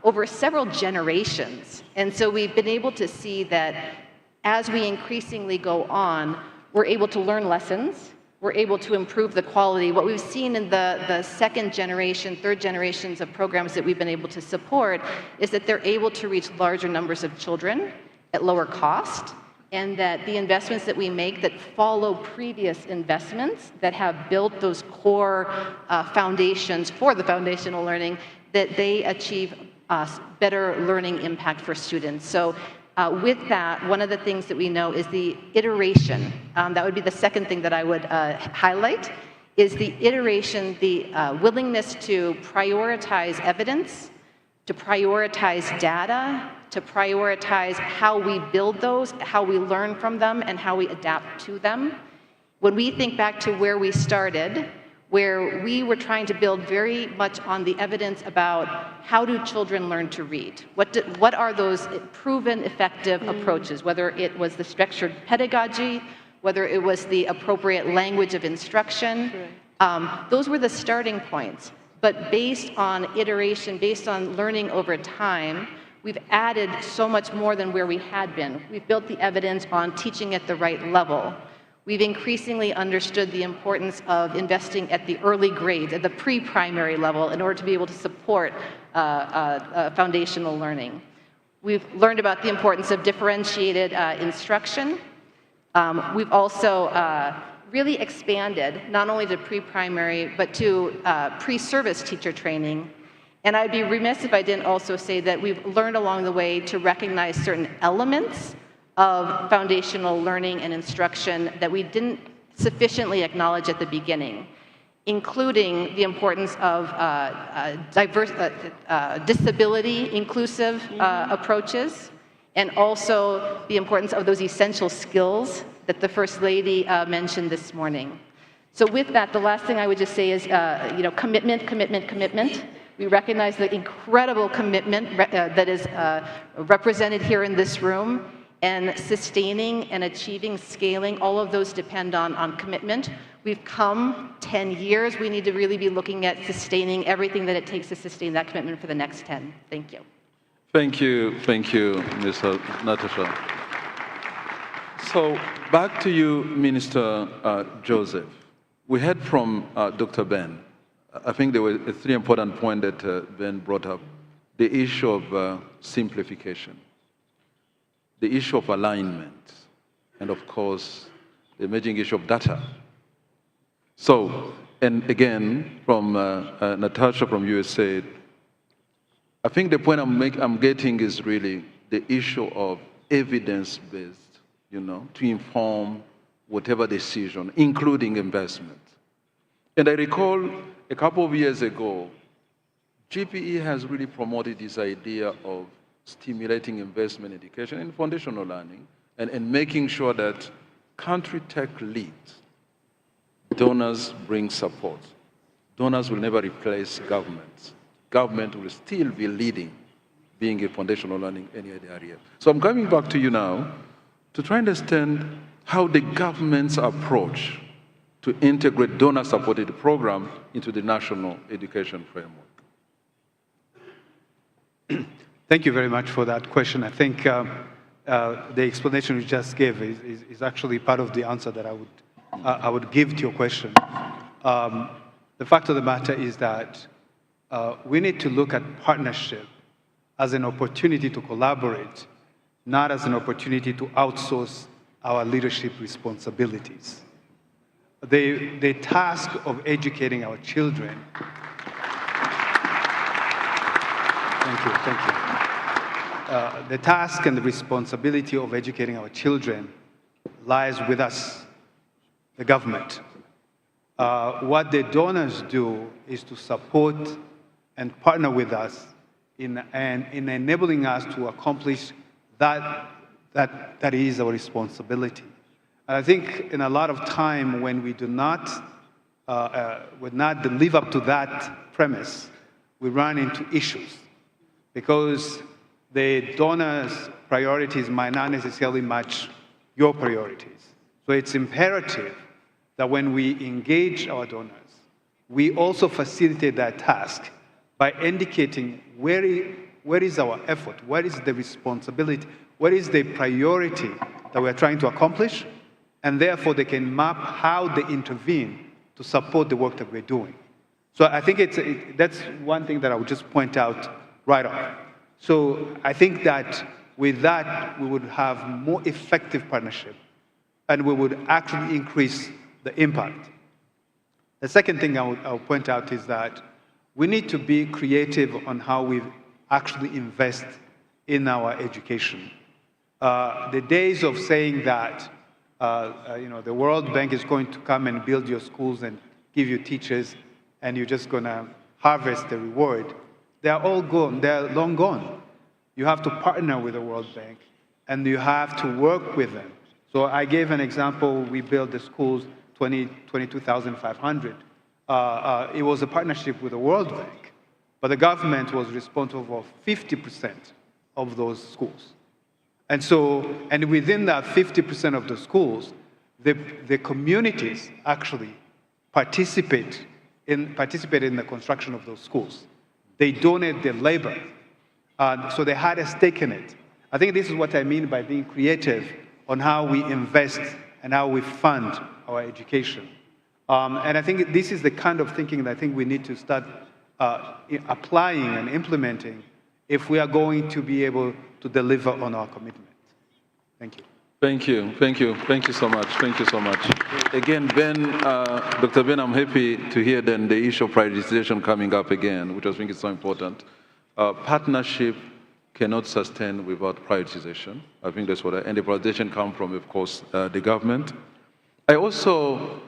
Speaker 19: over several generations. And so we've been able to see that as we increasingly go on, we're able to learn lessons, we're able to improve the quality. What we've seen in the second generation, third generations of programs that we've been able to support is that they're able to reach larger numbers of children at lower cost, and that the investments that we make that follow previous investments that have built those core foundations for the foundational learning, that they achieve better learning impact for students. So with that, one of the things that we know is the iteration. That would be the second thing that I would highlight, is the iteration, the willingness to prioritize evidence, to prioritize data, to prioritize how we build those, how we learn from them, and how we adapt to them. When we think back to where we started, where we were trying to build very much on the evidence about how do children learn to read? What are those proven effective approaches, whether it was the structured pedagogy, whether it was the appropriate language of instruction. Those were the starting points. But based on iteration, based on learning over time, we've added so much more than where we had been. We've built the evidence on teaching at the right level. We've increasingly understood the importance of investing at the early grades, at the pre-primary level, in order to be able to support foundational learning. We've learned about the importance of differentiated instruction. We've also really expanded not only to pre-primary, but to pre-service teacher training. And I'd be remiss if I didn't also say that we've learned along the way to recognize certain elements of foundational learning and instruction that we didn't sufficiently acknowledge at the beginning, including the importance of disability inclusive approaches, and also the importance of those essential skills that the First Lady mentioned this morning. So with that, the last thing I would just say is, commitment, commitment, commitment. We recognize the incredible commitment that is represented here in this room, and sustaining and achieving scaling, all of those depend on commitment. We've come 10 years. We need to really be looking at sustaining everything that it takes to sustain that commitment for the next 10. Thank you.
Speaker 6: Thank you, Ms. Natasha. So back to you, Minister Joseph. We heard from Dr. Ben. I think there were three important points that Ben brought up. The issue of simplification, the issue of alignment, and of course, the emerging issue of data. So, and again, from Natasha from USA, I think the point I'm getting is really the issue of evidence-based, to inform whatever decision, including investment. And I recall a couple of years ago, GPE has really promoted this idea of stimulating investment in education and foundational learning, and making sure that country tech leads. Donors bring support. Donors will never replace governments. Government will still be leading, being a foundational learning in any other area. So I'm coming back to you now to try and understand how the government's approach to integrate donor-supported program into the national education framework.
Speaker 10: Thank you very much for that question. I think the explanation you just gave is actually part of the answer that I would give to your question. The fact of the matter is that we need to look at partnership as an opportunity to collaborate, not as an opportunity to outsource our leadership responsibilities. The task of educating our children. Thank you. The task and the responsibility of educating our children lies with us, the government. What the donors do is to support and partner with us in enabling us to accomplish that is our responsibility. And I think in a lot of time when we do not live up to that premise, we run into issues because the donors' priorities might not necessarily match your priorities. So it's imperative that when we engage our donors, we also facilitate that task by indicating where is our effort, what is the responsibility, what is the priority that we're trying to accomplish, and therefore they can map how they intervene to support the work that we're doing. So I think that's one thing that I would just point out right off. So I think that with that, we would have more effective partnership and we would actually increase the impact. The second thing I'll point out is that we need to be creative on how we actually invest in our education. The days of saying that the World Bank is going to come and build your schools and give you teachers and you're just going to harvest the reward, they're all gone. They're long gone. You have to partner with the World Bank and you have to work with them. So I gave an example. We built the schools, 22,500. It was a partnership with the World Bank, but the government was responsible for 50% of those schools. And within that 50% of the schools, the communities actually participate in the construction of those schools. They donate their labor, so they had a stake in it. I think this is what I mean by being creative on how we invest and how we fund our education. And I think this is the kind of thinking that I think we need to start applying and implementing if we are going to be able to deliver on our commitment. Thank you.
Speaker 6: Thank you. Thank you. Thank you so much. Thank you so much. Again, Ben, Dr. Ben, I'm happy to hear then the issue of prioritization coming up again, which I think is so important. Partnership cannot sustain without prioritization. I think that's what and the prioritization comes from, of course, the government. I also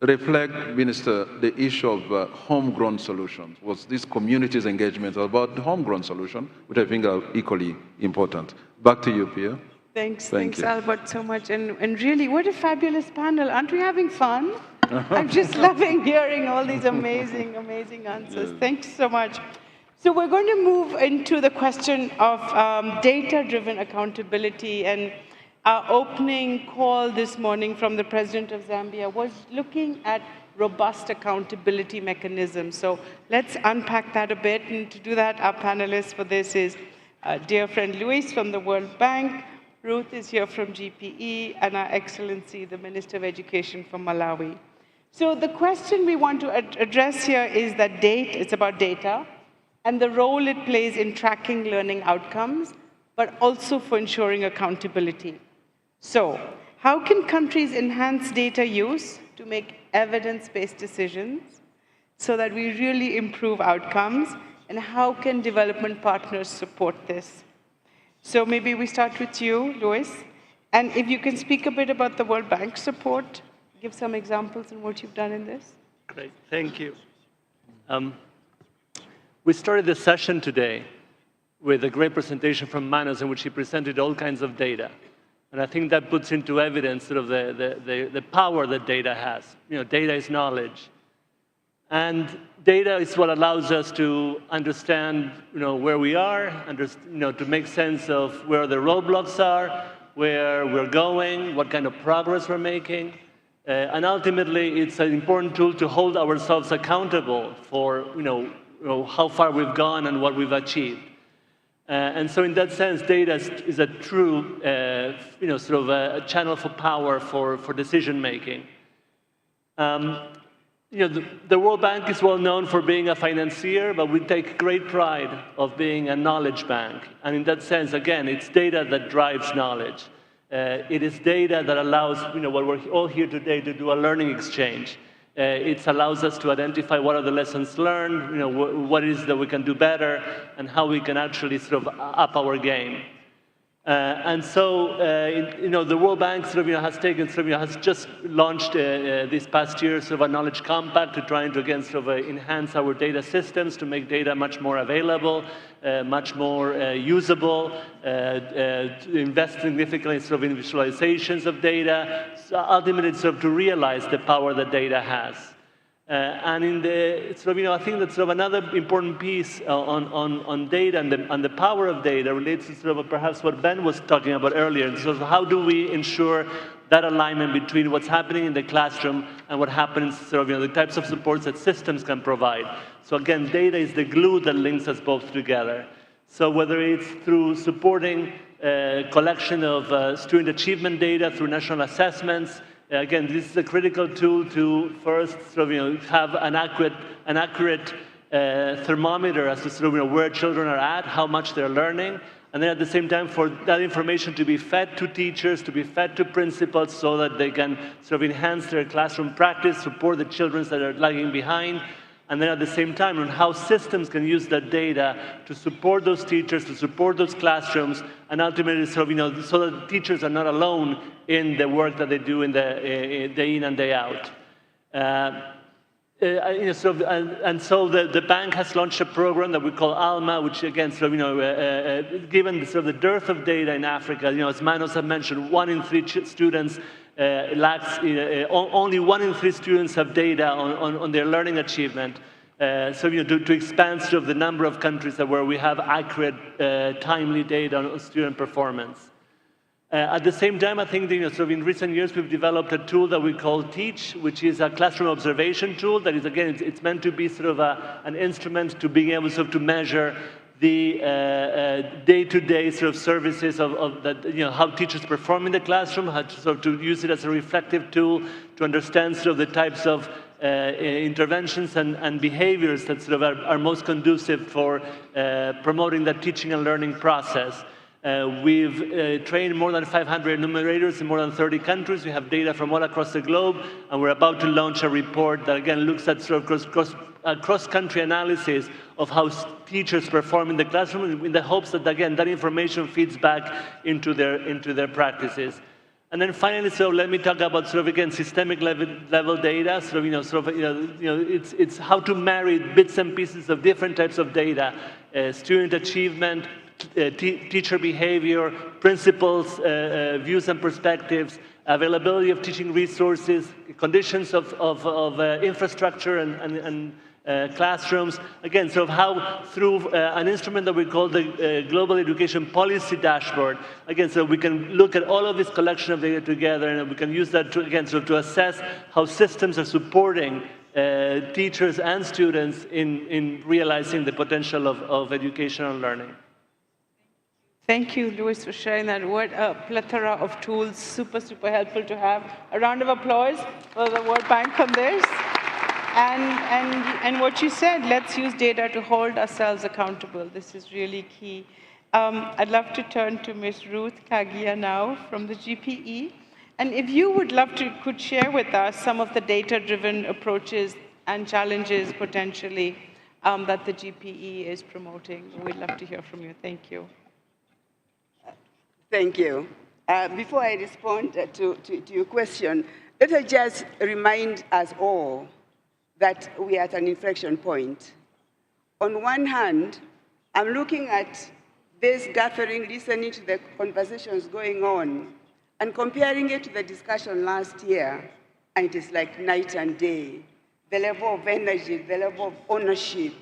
Speaker 6: reflect, Minister, the issue of homegrown solutions. Was this community's engagement about the homegrown solution, which I think are equally important. Back to you, Pierre.
Speaker 15: Thanks, Albert, so much. And really, what a fabulous panel. Aren't we having fun? I'm just loving hearing all these amazing, amazing answers. Yes. Thanks so much. So we're going to move into the question of data-driven accountability. And our opening call this morning from the President of Zambia was looking at robust accountability mechanisms. So let's unpack that a bit. And to do that, our panelists for this is dear friend Luis from the World Bank, Ruth is here from GPE, and Our Excellency, the Minister of Education from Malawi. So the question we want to address here is that it's about data and the role it plays in tracking learning outcomes, but also for ensuring accountability. So how can countries enhance data use to make evidence-based decisions so that we really improve outcomes, and how can development partners support this? So maybe we start with you, Luis, and if you can speak a bit about the World Bank support, give some examples in what you've done in this.
Speaker 20: Great, thank you. We started the session today with a great presentation from Manos in which he presented all kinds of data. And I think that puts into evidence sort of the power that data has. You know, data is knowledge. And data is what allows us to understand, where we are, to make sense of where the roadblocks are, where we're going, what kind of progress we're making. And ultimately, it's an important tool to hold ourselves accountable for, how far we've gone and what we've achieved. And so in that sense, data is a true, sort of a channel for power for decision making. The World Bank is well known for being a financier, but we take great pride of being a knowledge bank. And in that sense, again, it's data that drives knowledge. It is data that allows, what we're all here today to do a learning exchange. It allows us to identify what are the lessons learned, what it is that we can do better, and how we can actually sort of up our game. And so, the World Bank has just launched this past year sort of a knowledge compact to try to again sort of enhance our data systems to make data much more available, much more usable, to invest significantly sort of in visualizations of data, so ultimately sort of to realize the power that data has. And in the I think that sort of another important piece on data and the power of data relates to sort of perhaps what Ben was talking about earlier. So how do we ensure that alignment between what's happening in the classroom and what happens sort of the types of supports that systems can provide? So again, data is the glue that links us both together. So whether it's through supporting collection of student achievement data through national assessments. Again, this is a critical tool to first sort of, have an accurate thermometer as to sort of, where children are at, how much they're learning, and then at the same time for that information to be fed to teachers, to be fed to principals so that they can sort of enhance their classroom practice, support the children that are lagging behind, and then at the same time on how systems can use that data to support those teachers, to support those classrooms, and ultimately sort of, so that teachers are not alone in the work that they do in the day in and day out. And so the bank has launched a program that we call ALMA, which again, sort of, given sort of the dearth of data in Africa, as Manos had mentioned, 1 in 3 students lacks, only 1 in 3 students have data on their learning achievement. So to expand sort of the number of countries where we have accurate, timely data on student performance. At the same time, I think sort of in recent years we've developed a tool that we call Teach, which is a classroom observation tool that is, again, it's meant to be sort of an instrument to being able sort of to measure the day-to-day sort of services of that, how teachers perform in the classroom, how to, sort of to use it as a reflective tool to understand sort of the types of interventions and behaviors that sort of are most conducive for promoting that teaching and learning process. We've trained more than 500 enumerators in more than 30 countries. We have data from all across the globe, and we're about to launch a report that again looks at sort of cross-country analysis of how teachers perform in the classroom in the hopes that, again, that information feeds back into their practices. And then finally, so let me talk about sort of, again, systemic level data. It's how to marry bits and pieces of different types of data, student achievement, teacher behavior, principles, views and perspectives, availability of teaching resources, conditions of infrastructure and classrooms. Again, so how through an instrument that we call the Global Education Policy Dashboard, again, so we can look at all of this collection of data together, and we can use that to, again, so to assess how systems are supporting teachers and students in realizing the potential of education and learning.
Speaker 15: Thank you, Louis, for sharing that. What a plethora of tools, super, super helpful to have. A round of applause for the World Bank on this. And what you said, let's use data to hold ourselves accountable. This is really key. I'd love to turn to Ms. Ruth Kagia now from the GPE. And if you would love to, could share with us some of the data-driven approaches and challenges potentially that the GPE is promoting. We'd love to hear from you. Thank you.
Speaker 21: Thank you. Before I respond to your question, let us just remind us all that we are at an inflection point. On one hand, I'm looking at this gathering, listening to the conversations going on, and comparing it to the discussion last year, and it is like night and day. The level of energy, the level of ownership,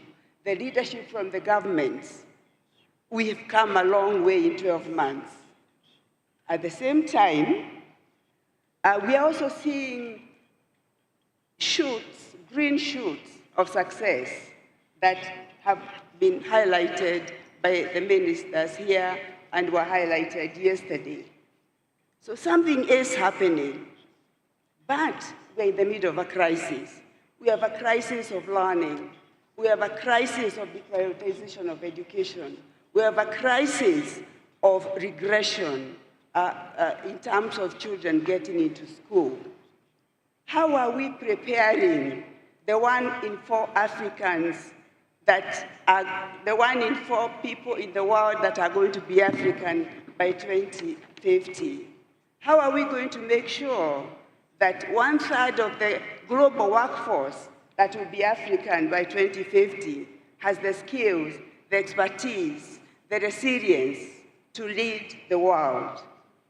Speaker 21: the leadership from the governments. We have come a long way in 12 months. At the same time, we are also seeing green shoots of success that have been highlighted by the ministers here and were highlighted yesterday. So something is happening, but we're in the middle of a crisis. We have a crisis of learning. We have a crisis of deprioritization of education. We have a crisis of regression in terms of children getting into school. How are we preparing the 1 in 4 Africans that are, the 1 in 4 people in the world that are going to be African by 2050? How are we going to make sure that 1/3 of the global workforce that will be African by 2050 has the skills, the expertise, the resilience to lead the world?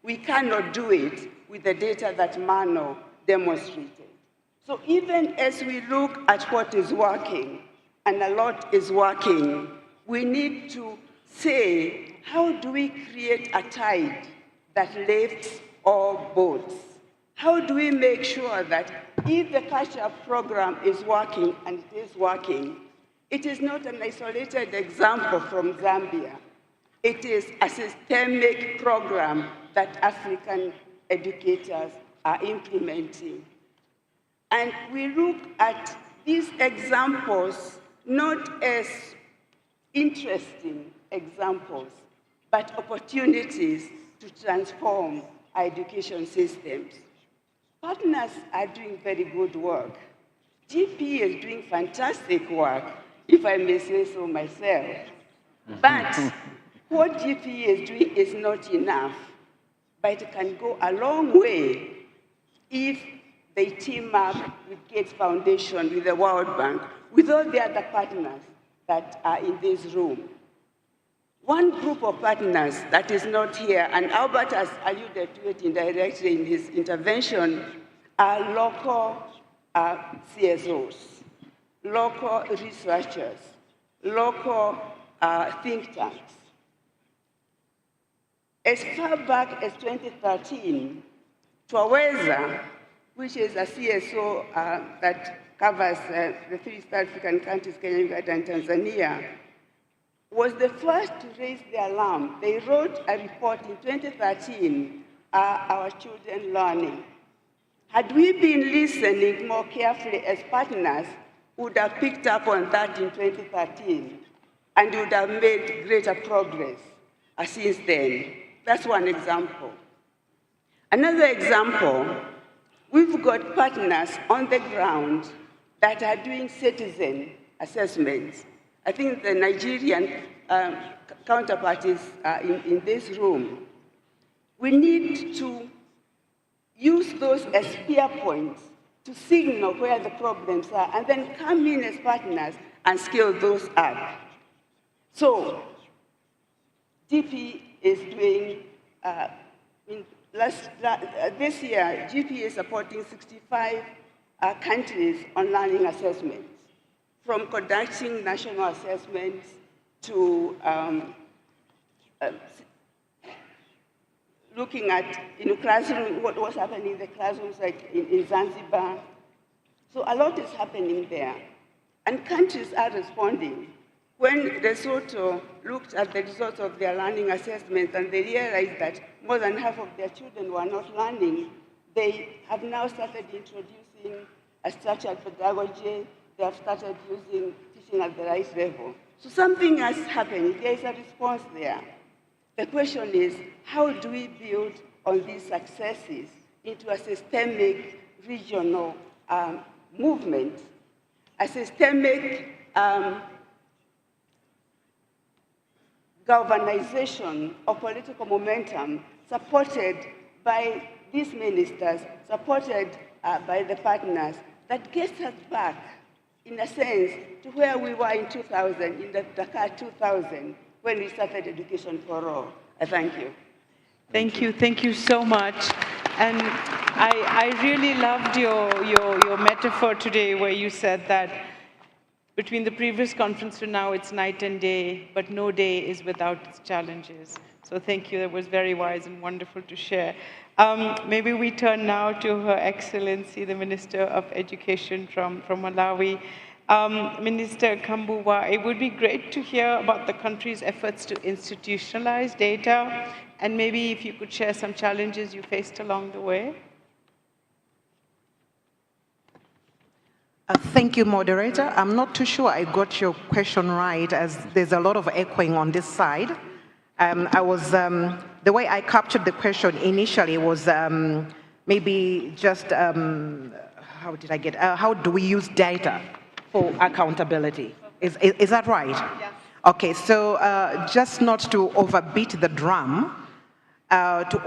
Speaker 21: We cannot do it with the data that Mano demonstrated. So even as we look at what is working, and a lot is working, we need to say, how do we create a tide that lifts all boats? How do we make sure that if the culture program is working, and it is working, it is not an isolated example from Zambia. It is a systemic program that African educators are implementing. And we look at these examples not as interesting examples, but opportunities to transform our education systems. Partners are doing very good work. GP is doing fantastic work, if I may say so myself. But what GP is doing is not enough, but it can go a long way if they team up with Gates Foundation, with the World Bank, with all the other partners that are in this room. One group of partners that is not here, and Albert has alluded to it indirectly in his intervention, are local CSOs, local researchers, local think tanks. As far back as 2013, Twaweza, which is a CSO that covers the 3 East African countries, Kenya, Uganda, and Tanzania, was the first to raise the alarm. They wrote a report in 2013, Our Children Learning. Had we been listening more carefully as partners, we would have picked up on that in 2013 and would have made greater progress since then. That's one example. Another example, we've got partners on the ground that are doing citizen assessments. I think the Nigerian counterpart is in this room. We need to use those as peer points to signal where the problems are and then come in as partners and scale those up. So, GP is doing, this year, GP is supporting 65 countries on learning assessments, from conducting national assessments to looking at classroom, what was happening in the classrooms, like in Zanzibar. So a lot is happening there. And countries are responding. When Lesotho looked at the results of their learning assessments and they realized that more than half of their children were not learning, they have now started introducing a structured pedagogy. They have started using teaching at the right level. So something has happened. There is a response there. The question is, how do we build on these successes into a systemic regional movement, a systemic galvanization of political momentum supported by these ministers, supported by the partners, that gets us back, in a sense, to where we were in 2000, in the Dakar 2000, when we started Education for All. I thank you.
Speaker 15: Thank you so much. And I really loved your metaphor today where you said that between the previous conference to now, it's night and day, but no day is without its challenges. So thank you, that was very wise and wonderful to share. Maybe we turn now to Her Excellency, the Minister of Education from Malawi. Minister Kambuwa, it would be great to hear about the country's efforts to institutionalize data, and maybe if you could share some challenges you faced along the way.
Speaker 18: Thank you, moderator. I'm not too sure I got your question right, as there's a lot of echoing on this side. The way I captured the question initially was maybe just, how did I get, how do we use data for accountability? Is that right? Yes. Okay, so just not to overbeat the drum, to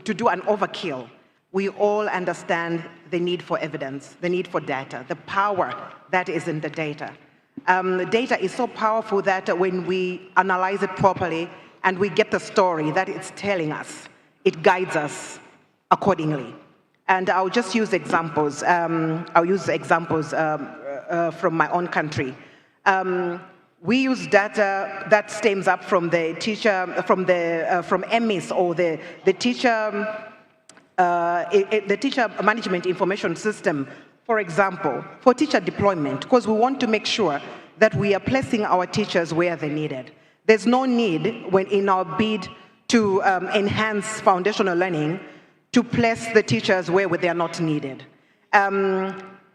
Speaker 18: do an overkill. We all understand the need for evidence, the need for data, the power that is in the data. The data is so powerful that when we analyze it properly and we get the story that it's telling us, it guides us accordingly. And I'll just use examples. I'll use examples from my own country. We use data that stems up from the teacher, from EMIS, or the teacher management information system, for example, for teacher deployment, because we want to make sure that we are placing our teachers where they're needed. There's no need, when in our bid to enhance foundational learning, to place the teachers where they are not needed.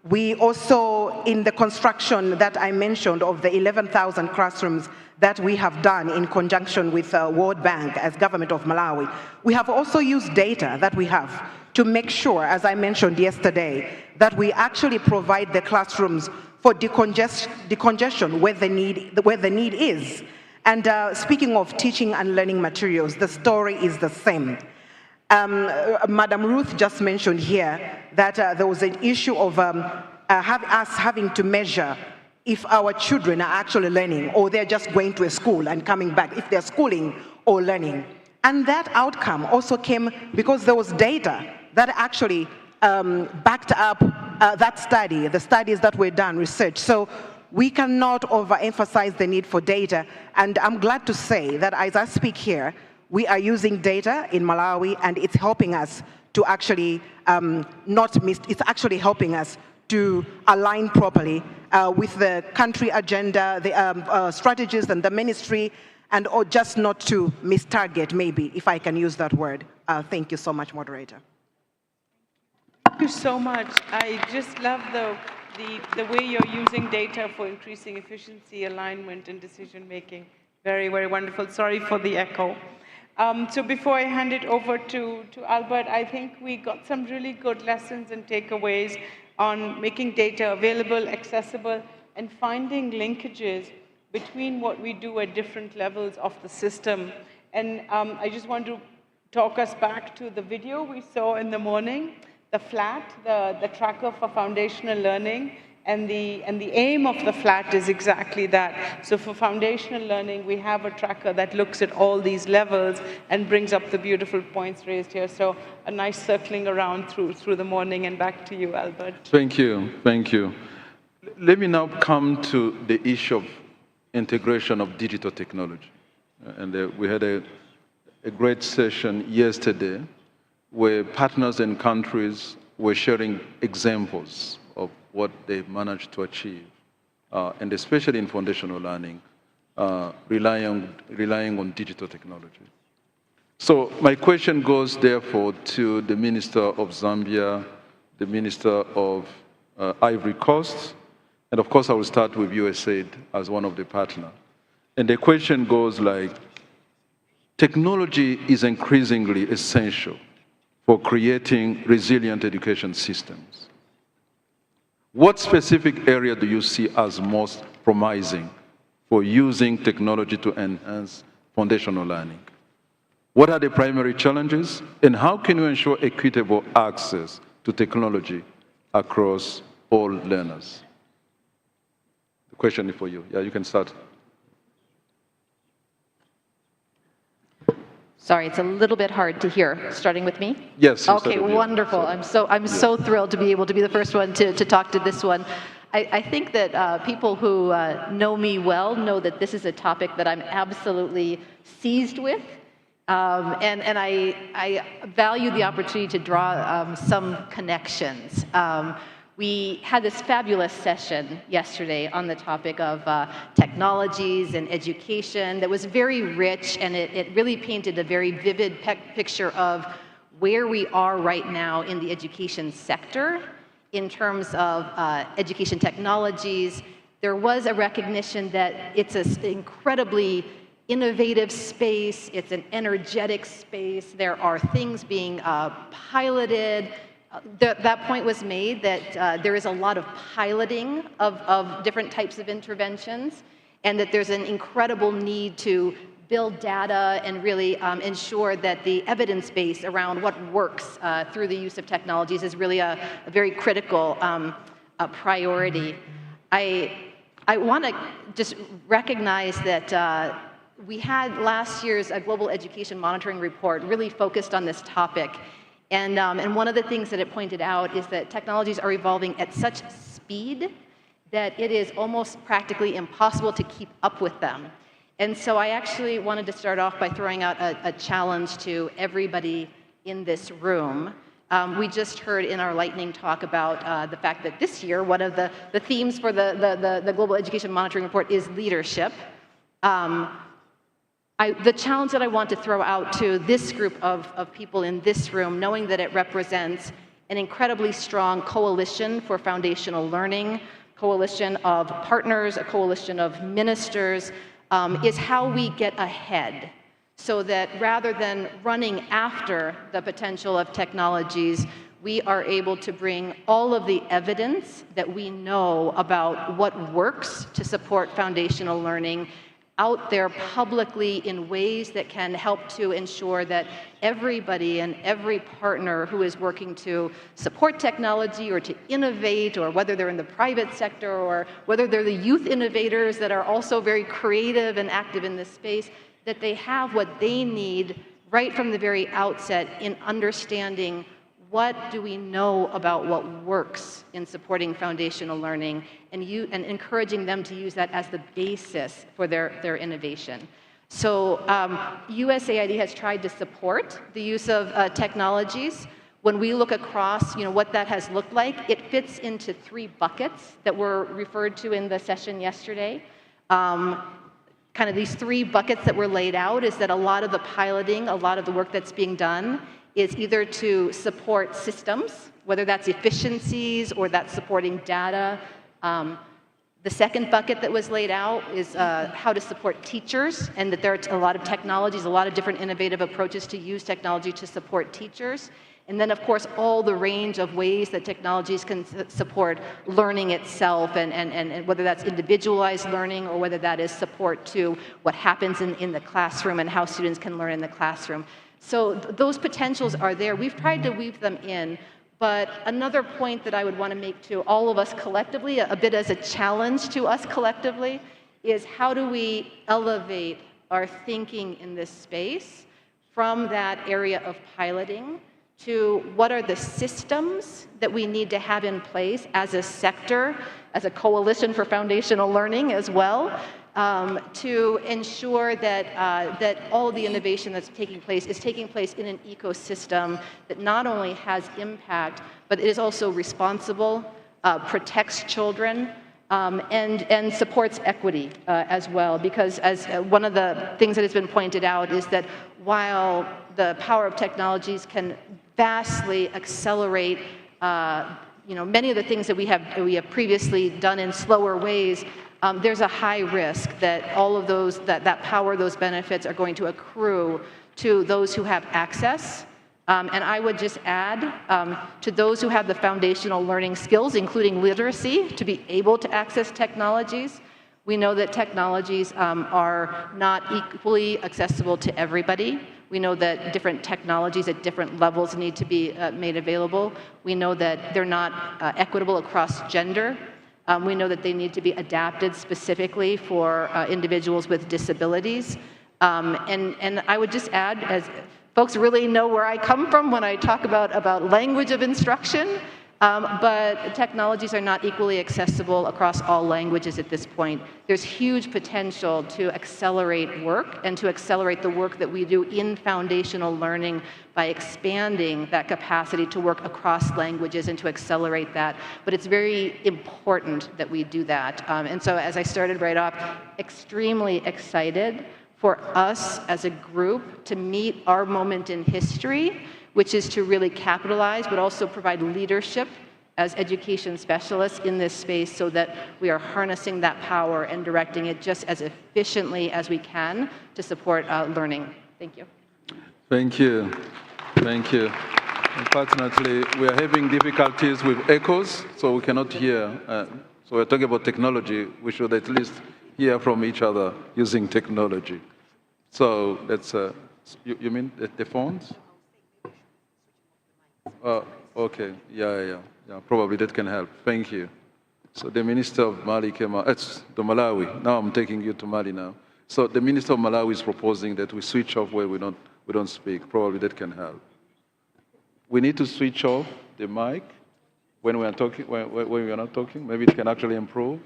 Speaker 18: We also, in the construction that I mentioned of the 11,000 classrooms that we have done in conjunction with World Bank as government of Malawi, we have also used data that we have to make sure, as I mentioned yesterday, that we actually provide the classrooms for decongestion where the need is. And speaking of teaching and learning materials, the story is the same. Madam Ruth just mentioned here that there was an issue of us having to measure if our children are actually learning or they're just going to a school and coming back, if they're schooling or learning. And that outcome also came because there was data that actually backed up that study, the studies that were done, research. So we cannot overemphasize the need for data. And I'm glad to say that as I speak here, we are using data in Malawi, and it's helping us to actually it's actually helping us to align properly with the country agenda, the strategies and the ministry, and or just not to mistarget, maybe, if I can use that word. Thank you so much, moderator.
Speaker 15: Thank you so much. I just love the way you're using data for increasing efficiency, alignment, and decision-making. Very, very wonderful. Sorry for the echo. So before I hand it over to Albert, I think we got some really good lessons and takeaways on making data available, accessible, and finding linkages between what we do at different levels of the system. And I just want to talk us back to the video we saw in the morning, the FLAT, the tracker for foundational learning. And the aim of the FLAT is exactly that. So for foundational learning, we have a tracker that looks at all these levels and brings up the beautiful points raised here. So a nice circling around through the morning, and back to you, Albert.
Speaker 6: Thank you, thank you. Let me now come to the issue of integration of digital technology. And we had a great session yesterday where partners and countries were sharing examples of what they've managed to achieve, and especially in foundational learning, relying on digital technology. So my question goes, therefore, to the Minister of Zambia, the Minister of Ivory Coast, and of course I will start with USAID as one of the partners. And the question goes like, technology is increasingly essential for creating resilient education systems. What specific area do you see as most promising for using technology to enhance foundational learning? What are the primary challenges, and how can you ensure equitable access to technology across all learners? The question is for you. Yeah, you can start.
Speaker 19: Sorry, it's a little bit hard to hear. Starting with me?
Speaker 6: Yes.
Speaker 19: Okay, wonderful. I'm so thrilled to be able to be the first one to talk to this one. I think that people who know me well know that this is a topic that I'm absolutely seized with. And I value the opportunity to draw some connections. We had this fabulous session yesterday on the topic of technologies and education that was very rich, and it really painted a very vivid picture of where we are right now in the education sector in terms of education technologies. There was a recognition that it's an incredibly innovative space, it's an energetic space, there are things being piloted. That point was made that there is a lot of piloting of different types of interventions, and that there's an incredible need to build data and really ensure that the evidence base around what works through the use of technologies is really a very critical priority. I want to just recognize that we had last year's Global Education Monitoring Report really focused on this topic. And one of the things that it pointed out is that technologies are evolving at such speed that it is almost practically impossible to keep up with them. And so I actually wanted to start off by throwing out a challenge to everybody in this room. We just heard in our lightning talk about the fact that this year, one of the themes for the Global Education Monitoring Report is leadership. The challenge that I want to throw out to this group of people in this room, knowing that it represents an incredibly strong coalition for foundational learning, coalition of partners, a coalition of ministers, is how we get ahead, so that rather than running after the potential of technologies, we are able to bring all of the evidence that we know about what works to support foundational learning out there publicly in ways that can help to ensure that everybody and every partner who is working to support technology or to innovate, or whether they're in the private sector or whether they're the youth innovators that are also very creative and active in this space, that they have what they need right from the very outset in understanding what do we know about what works in supporting foundational learning, and encouraging them to use that as the basis for their innovation. So USAID has tried to support the use of technologies. when we look across, what that has looked like, it fits into 3 buckets that were referred to in the session yesterday. Kind of these 3 buckets that were laid out is that a lot of the piloting, a lot of the work that's being done is either to support systems, whether that's efficiencies or that's supporting data. The second bucket that was laid out is how to support teachers, and that there are a lot of technologies, a lot of different innovative approaches to use technology to support teachers. And then, of course, all the range of ways that technologies can support learning itself, and whether that's individualized learning or whether that is support to what happens in the classroom and how students can learn in the classroom. So those potentials are there. We've tried to weave them in. But another point that I would want to make to all of us collectively, a bit as a challenge to us collectively, is how do we elevate our thinking in this space from that area of piloting to what are the systems that we need to have in place as a sector, as a coalition for foundational learning as well, to ensure that, that all of the innovation that's taking place is taking place in an ecosystem that not only has impact, but is also responsible, protects children, and supports equity as well. Because as one of the things that has been pointed out is that while the power of technologies can vastly accelerate many of the things that we have previously done in slower ways, there's a high risk that all of those, that power, those benefits are going to accrue to those who have access. And I would just add to those who have the foundational learning skills, including literacy, to be able to access technologies. We know that technologies are not equally accessible to everybody. We know that different technologies at different levels need to be made available. We know that they're not equitable across gender. We know that they need to be adapted specifically for individuals with disabilities. And I would just add, as folks really know where I come from when I talk about language of instruction, but technologies are not equally accessible across all languages at this point. There's huge potential to accelerate work and to accelerate the work that we do in foundational learning by expanding that capacity to work across languages and to accelerate that. But it's very important that we do that. And so as I started right off, extremely excited for us as a group to meet our moment in history, which is to really capitalize, but also provide leadership as education specialists in this space so that we are harnessing that power and directing it just as efficiently as we can to support learning. Thank you.
Speaker 6: Thank you. Thank you. Unfortunately, we are having difficulties with echoes, so we cannot hear. So we're talking about technology. We should at least hear from each other using technology. So that's, you mean the phones? Okay, yeah, probably that can help. Thank you. So the Minister of Mali came out, it's the Malawi. Now I'm taking you to Mali now. So the Minister of Malawi is proposing that we switch off where we don't speak. Probably that can help. We need to switch off the mic when we are talking, when we are not talking. Maybe it can actually improve.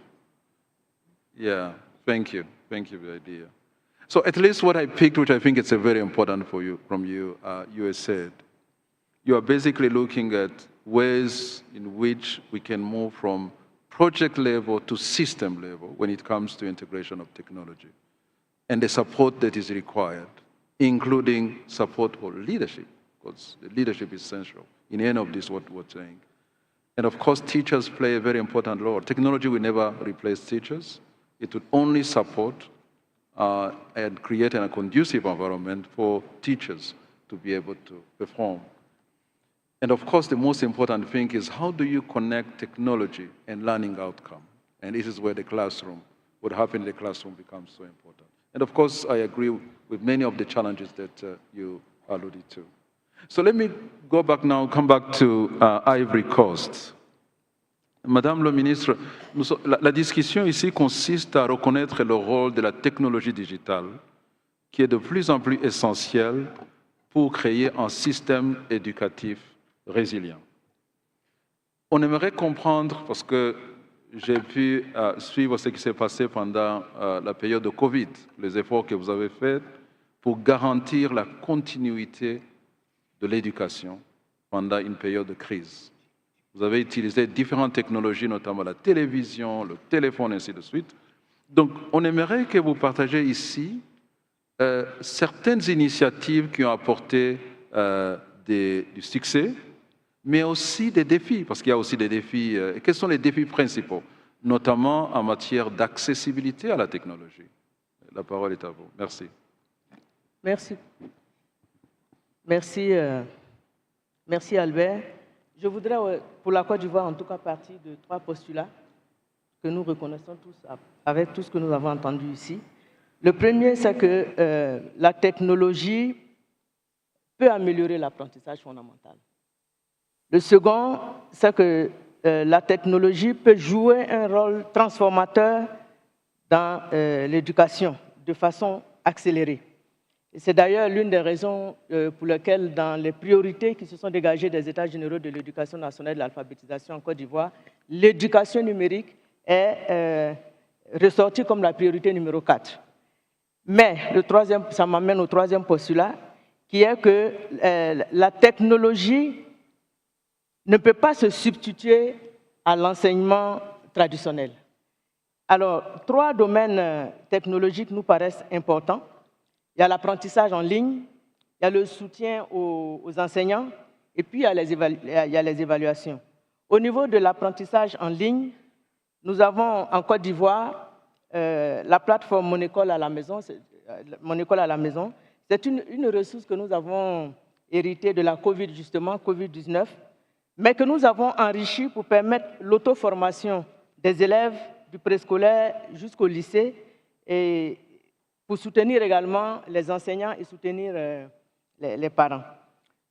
Speaker 6: Yeah, thank you. Thank you for the idea. So at least what I picked, which I think is very important for you, from you, you have said, you are basically looking at ways in which we can move from project level to system level when it comes to integration of technology and the support that is required, including support for leadership, because the leadership is essential in any of this, what we're saying. And of course, teachers play a very important role. Technology will never replace teachers. It would only support and create a conducive environment for teachers to be able to perform. And of course, the most important thing is how do you connect technology and learning outcome? And this is where the classroom, what happened in the classroom becomes so important. And of course, I agree with many of the challenges that you alluded to. So let me go back now, come back to Ivory Coast. Madame le ministre, la discussion ici consiste à reconnaître le rôle de la technologie digitale qui est de plus en plus essentielle pour créer un système éducatif résilient. On aimerait comprendre, parce que j'ai pu suivre ce qui s'est passé pendant la période de Covid, les efforts que vous avez faits pour garantir la continuité de l'éducation pendant une période de crise. Vous avez utilisé différentes technologies, notamment la télévision, le téléphone, ainsi de suite. Donc, on aimerait que vous partagiez ici certaines initiatives qui ont apporté du succès, mais aussi des défis, parce qu'il y a aussi des défis. Quels sont les défis principaux, notamment en matière d'accessibilité à la technologie? La parole est à vous. Merci.
Speaker 17: Merci. Merci, merci Albert. Je voudrais, pour la Côte d'Ivoire, en tout cas, partir de 3 postulats que nous reconnaissons tous avec tout ce que nous avons entendu ici. Le premier, c'est que la technologie peut améliorer l'apprentissage fondamental. Le second, c'est que la technologie peut jouer un rôle transformateur dans l'éducation de façon accélérée. C'est d'ailleurs l'une des raisons pour lesquelles, dans les priorités qui se sont dégagées des États généraux de l'éducation nationale et de l'alphabétisation en Côte d'Ivoire, l'éducation numérique est ressortie comme la priorité numéro 4. Mais ça m'amène au troisième postulat, qui est que la technologie ne peut pas se substituer à l'enseignement traditionnel. Alors, 3 domaines technologiques nous paraissent importants. Il y a l'apprentissage en ligne, il y a le soutien aux enseignants, et puis il y a les évaluations. Au niveau de l'apprentissage en ligne, nous avons en Côte d'Ivoire la plateforme Mon École à la maison. C'est une ressource que nous avons héritée de la Covid, justement, Covid-19, mais que nous avons enrichie pour permettre l'auto-formation des élèves du préscolaire jusqu'au lycée et pour soutenir également les enseignants et soutenir les parents.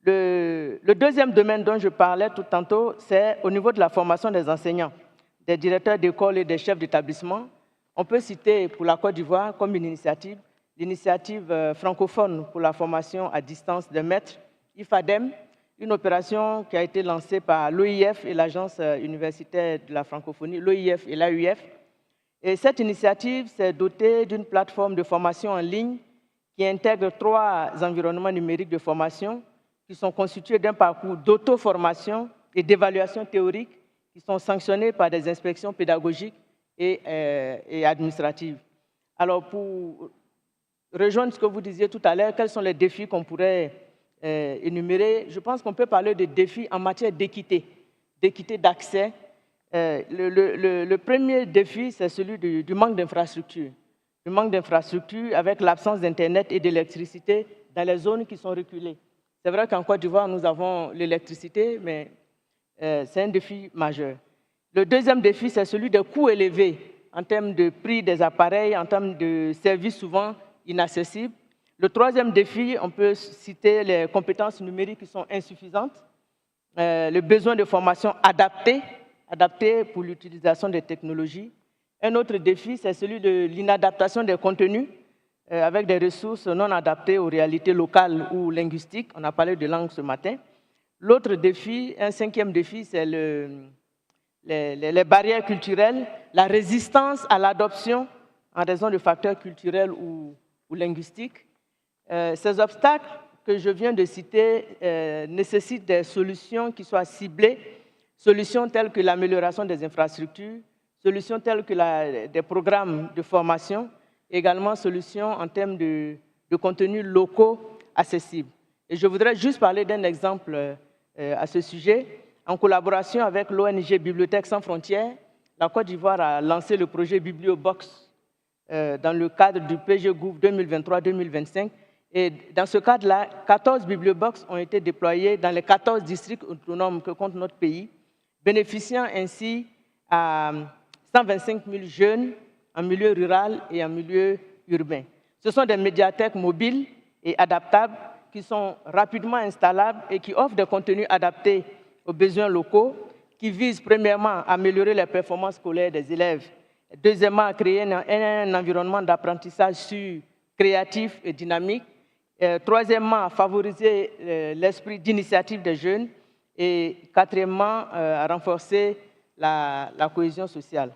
Speaker 17: Le deuxième domaine dont je parlais tout tantôt, c'est au niveau de la formation des enseignants, des directeurs d'école et des chefs d'établissement. On peut citer pour la Côte d'Ivoire comme une initiative, l'initiative francophone pour la formation à distance des maîtres, IFADEM, une opération qui a été lancée par l'OIF et l'Agence universitaire de la francophonie, l'OIF et l'AUF. Et cette initiative s'est dotée d'une plateforme de formation en ligne qui intègre 3 environnements numériques de formation qui sont constitués d'un parcours d'auto-formation et d'évaluation théorique qui sont sanctionnés par des inspections pédagogiques et administratives. Alors, pour rejoindre ce que vous disiez tout à l'heure, quels sont les défis qu'on pourrait énumérer? Je pense qu'on peut parler de défis en matière d'équité d'accès. Le premier défi, c'est celui du manque d'infrastructures. Le manque d'infrastructures avec l'absence d'Internet et d'électricité dans les zones qui sont reculées. C'est vrai qu'en Côte d'Ivoire, nous avons l'électricité, mais c'est un défi majeur. Le deuxième défi, c'est celui des coûts élevés en termes de prix des appareils, en termes de services souvent inaccessibles. Le troisième défi, on peut citer les compétences numériques qui sont insuffisantes, le besoin de formation adaptée pour l'utilisation des technologies. Un autre défi, c'est celui de l'inadaptation des contenus avec des ressources non adaptées aux réalités locales ou linguistiques. On a parlé de langue ce matin. L'autre défi, un cinquième défi, c'est les barrières culturelles, la résistance à l'adoption en raison de facteurs culturels ou linguistiques. Ces obstacles que je viens de citer nécessitent des solutions qui soient ciblées, solutions telles que l'amélioration des infrastructures, solutions telles que des programmes de formation, également solutions en termes de contenus locaux accessibles. Et je voudrais juste parler d'un exemple à ce sujet. En collaboration avec l'ONG Bibliothèques sans frontières, la Côte d'Ivoire a lancé le projet BiblioBox dans le cadre du PG Gouv 2023-2025. Et dans ce cadre-là, 14 BiblioBox ont été déployés dans les 14 districts autonomes que compte notre pays, bénéficiant ainsi à 125 000 jeunes en milieu rural et en milieu urbain. Ce sont des médiathèques mobiles et adaptables qui sont rapidement installables et qui offrent des contenus adaptés aux besoins locaux, qui visent premièrement à améliorer les performances scolaires des élèves, deuxièmement à créer un environnement d'apprentissage sûr, créatif et dynamique, troisièmement à favoriser l'esprit d'initiative des jeunes et quatrièmement à renforcer la cohésion sociale.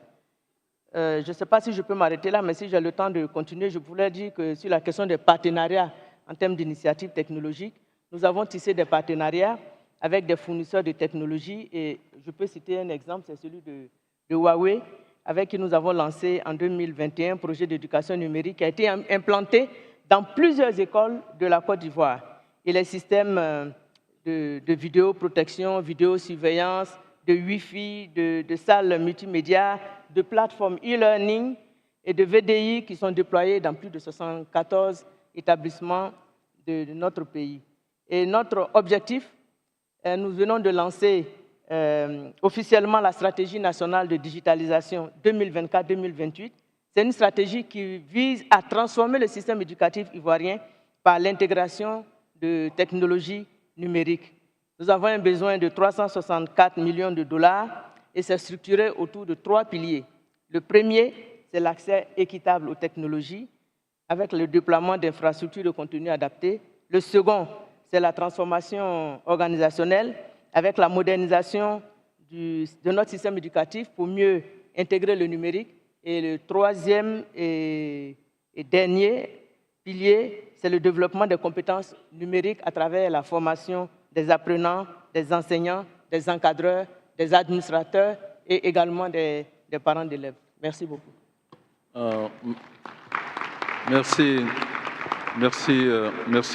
Speaker 17: Je ne sais pas si je peux m'arrêter là, mais si j'ai le temps de continuer, je voulais dire que sur la question des partenariats en termes d'initiatives technologiques, nous avons tissé des partenariats avec des fournisseurs de technologies. Et je peux citer un exemple, c'est celui de Huawei, avec qui nous avons lancé en 2021 un projet d'éducation numérique qui a été implanté dans plusieurs écoles de la Côte d'Ivoire. Et les systèmes de vidéoprotection, vidéosurveillance, de Wi-Fi, de salles multimédia, de plateformes e-learning et de VDI qui sont déployés dans plus de 74 établissements de notre pays. Et notre objectif, nous venons de lancer officiellement la stratégie nationale de digitalisation 2024-2028. C'est une stratégie qui vise à transformer le système éducatif ivoirien par l'intégration de technologies numériques. Nous avons un besoin de 364 millions de dollars et c'est structuré autour de 3 piliers. Le premier, c'est l'accès équitable aux technologies avec le déploiement d'infrastructures de contenu adaptées. Le second, c'est la transformation organisationnelle avec la modernisation de notre système éducatif pour mieux intégrer le numérique. Et le troisième et dernier pilier, c'est le développement des compétences numériques à travers la formation des apprenants, des enseignants, des encadreurs, des administrateurs et également des parents d'élèves. Merci beaucoup.
Speaker 6: Merci,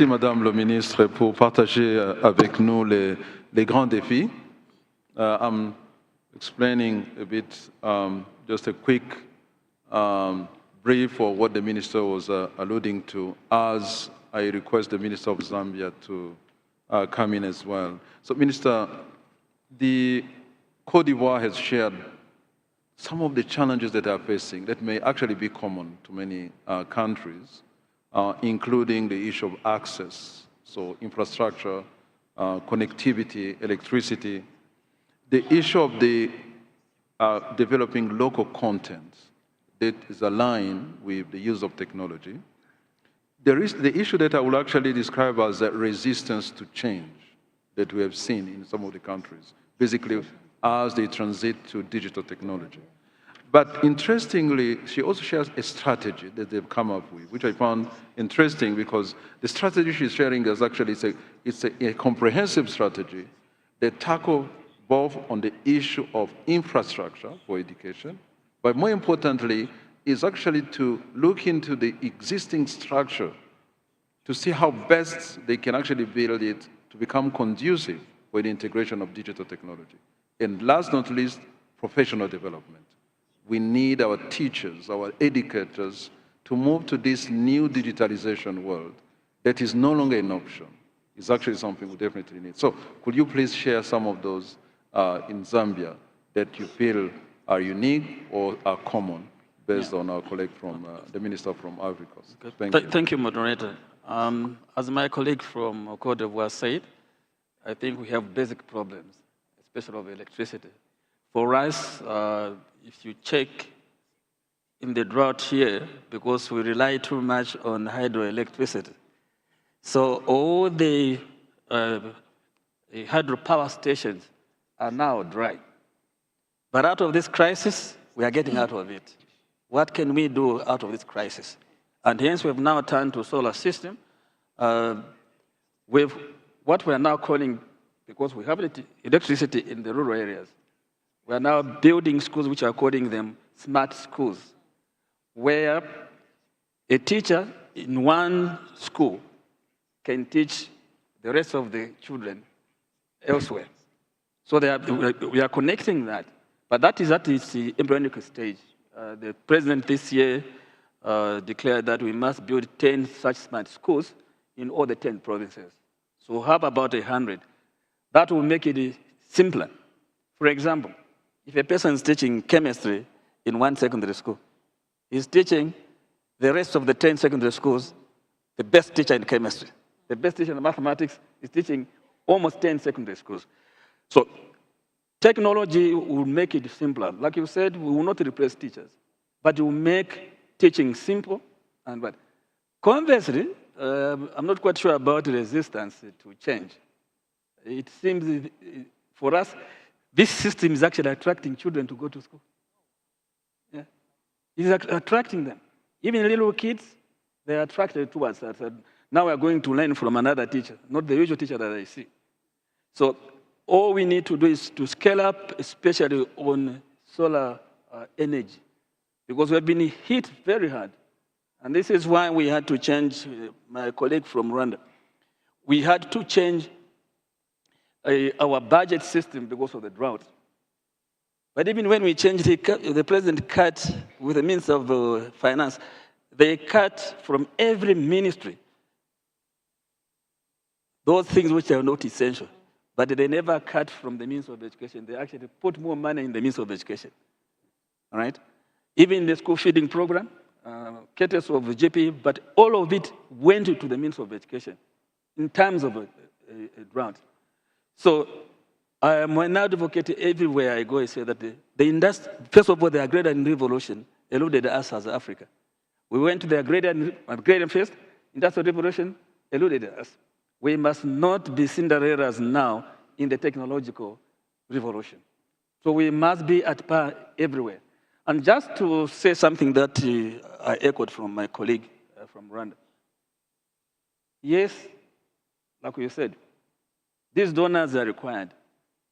Speaker 6: Madame le ministre, pour partager avec nous les grands défis. I'm explaining a bit, just a quick brief of what the minister was alluding to, as I request the Minister of Zambia to come in as well. So, Minister, the Côte d'Ivoire has shared some of the challenges that they are facing that may actually be common to many countries, including the issue of access, so infrastructure, connectivity, electricity, the issue of the developing local content that is aligned with the use of technology. There is the issue that I will actually describe as a resistance to change that we have seen in some of the countries, basically as they transit to digital technology. But interestingly, she also shares a strategy that they've come up with, which I found interesting because the strategy she's sharing is actually it's a comprehensive strategy that tackles both on the issue of infrastructure for education, but more importantly, is actually to look into the existing structure to see how best they can actually build it to become conducive for the integration of digital technology. And last but not least, professional development. We need our teachers, our educators, to move to this new digitalization world that is no longer an option. It's actually something we definitely need. So could you please share some of those in Zambia that you feel are unique or are common based on our colleague from the Minister from Ivory Coast?
Speaker 16: Thank you, Moderator. As my colleague from Côte d'Ivoire said, I think we have basic problems, especially of electricity. For us, if you check in the drought here, because we rely too much on hydroelectricity, so all the hydropower stations are now dry. But out of this crisis, we are getting out of it. What can we do out of this crisis? And hence, we have now turned to solar system with what we are now calling, because we have electricity in the rural areas, we are now building schools which are calling them smart schools, where a teacher in one school can teach the rest of the children elsewhere. So we are connecting that. But that is at the embryonic stage. The president this year declared that we must build 10 such smart schools in all the 10 provinces. So we have about 100. That will make it simpler. For example, if a person is teaching chemistry in one secondary school, he's teaching the rest of the 10 secondary schools the best teacher in chemistry. The best teacher in mathematics is teaching almost 10 secondary schools. So technology will make it simpler. Like you said, we will not replace teachers, but it will make teaching simple. But conversely, I'm not quite sure about the resistance to change. It seems for us, this system is actually attracting children to go to school. Yeah. It's attracting them. Even little kids, they're attracted towards that. Now we're going to learn from another teacher, not the usual teacher that I see. So all we need to do is to scale up, especially on solar energy, because we've been hit very hard. And this is why we had to change, my colleague from Rwanda, we had to change our budget system because of the drought. But even when we changed, the president cut with the means of finance, they cut from every ministry those things which are not essential. But they never cut from the means of education. They actually put more money in the means of education. All right? Even the school feeding program, cases of GP, but all of it went to the means of education in terms of a drought. So I am an advocate everywhere I go. I say that the industry, first of all, the agrarian revolution eluded us as Africa. We went to the agrarian first, industrial revolution eluded us. We must not be Cinderellas now in the technological revolution. So we must be at par everywhere. And just to say something that I echoed from my colleague from Rwanda. Yes, like you said, these donors are required.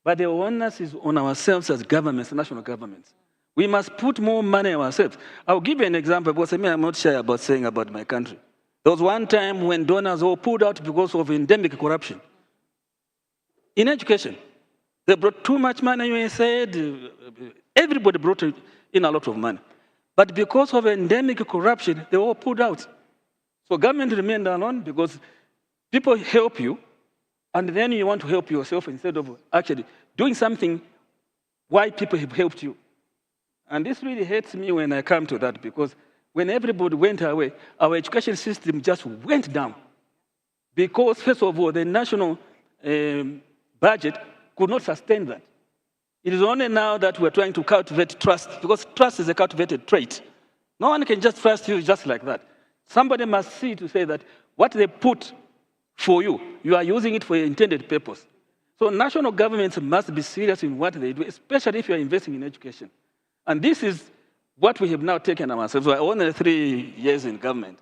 Speaker 16: But the onus is on ourselves as governments, national governments. We must put more money ourselves. I'll give you an example, because I mean, I'm not shy about saying about my country. There was one time when donors were pulled out because of endemic corruption. In education, they brought too much money, you said, everybody brought in a lot of money. But because of endemic corruption, they were pulled out. So government remained alone because people help you, and then you want to help yourself instead of actually doing something why people have helped you. And this really hurts me when I come to that, because when everybody went away, our education system just went down. Because, first of all, the national budget could not sustain that. It is only now that we're trying to cultivate trust, because trust is a cultivated trait. No one can just trust you just like that. Somebody must see to say that what they put for you, you are using it for your intended purpose. So national governments must be serious in what they do, especially if you are investing in education. And this is what we have now taken ourselves. We're only 3 years in government.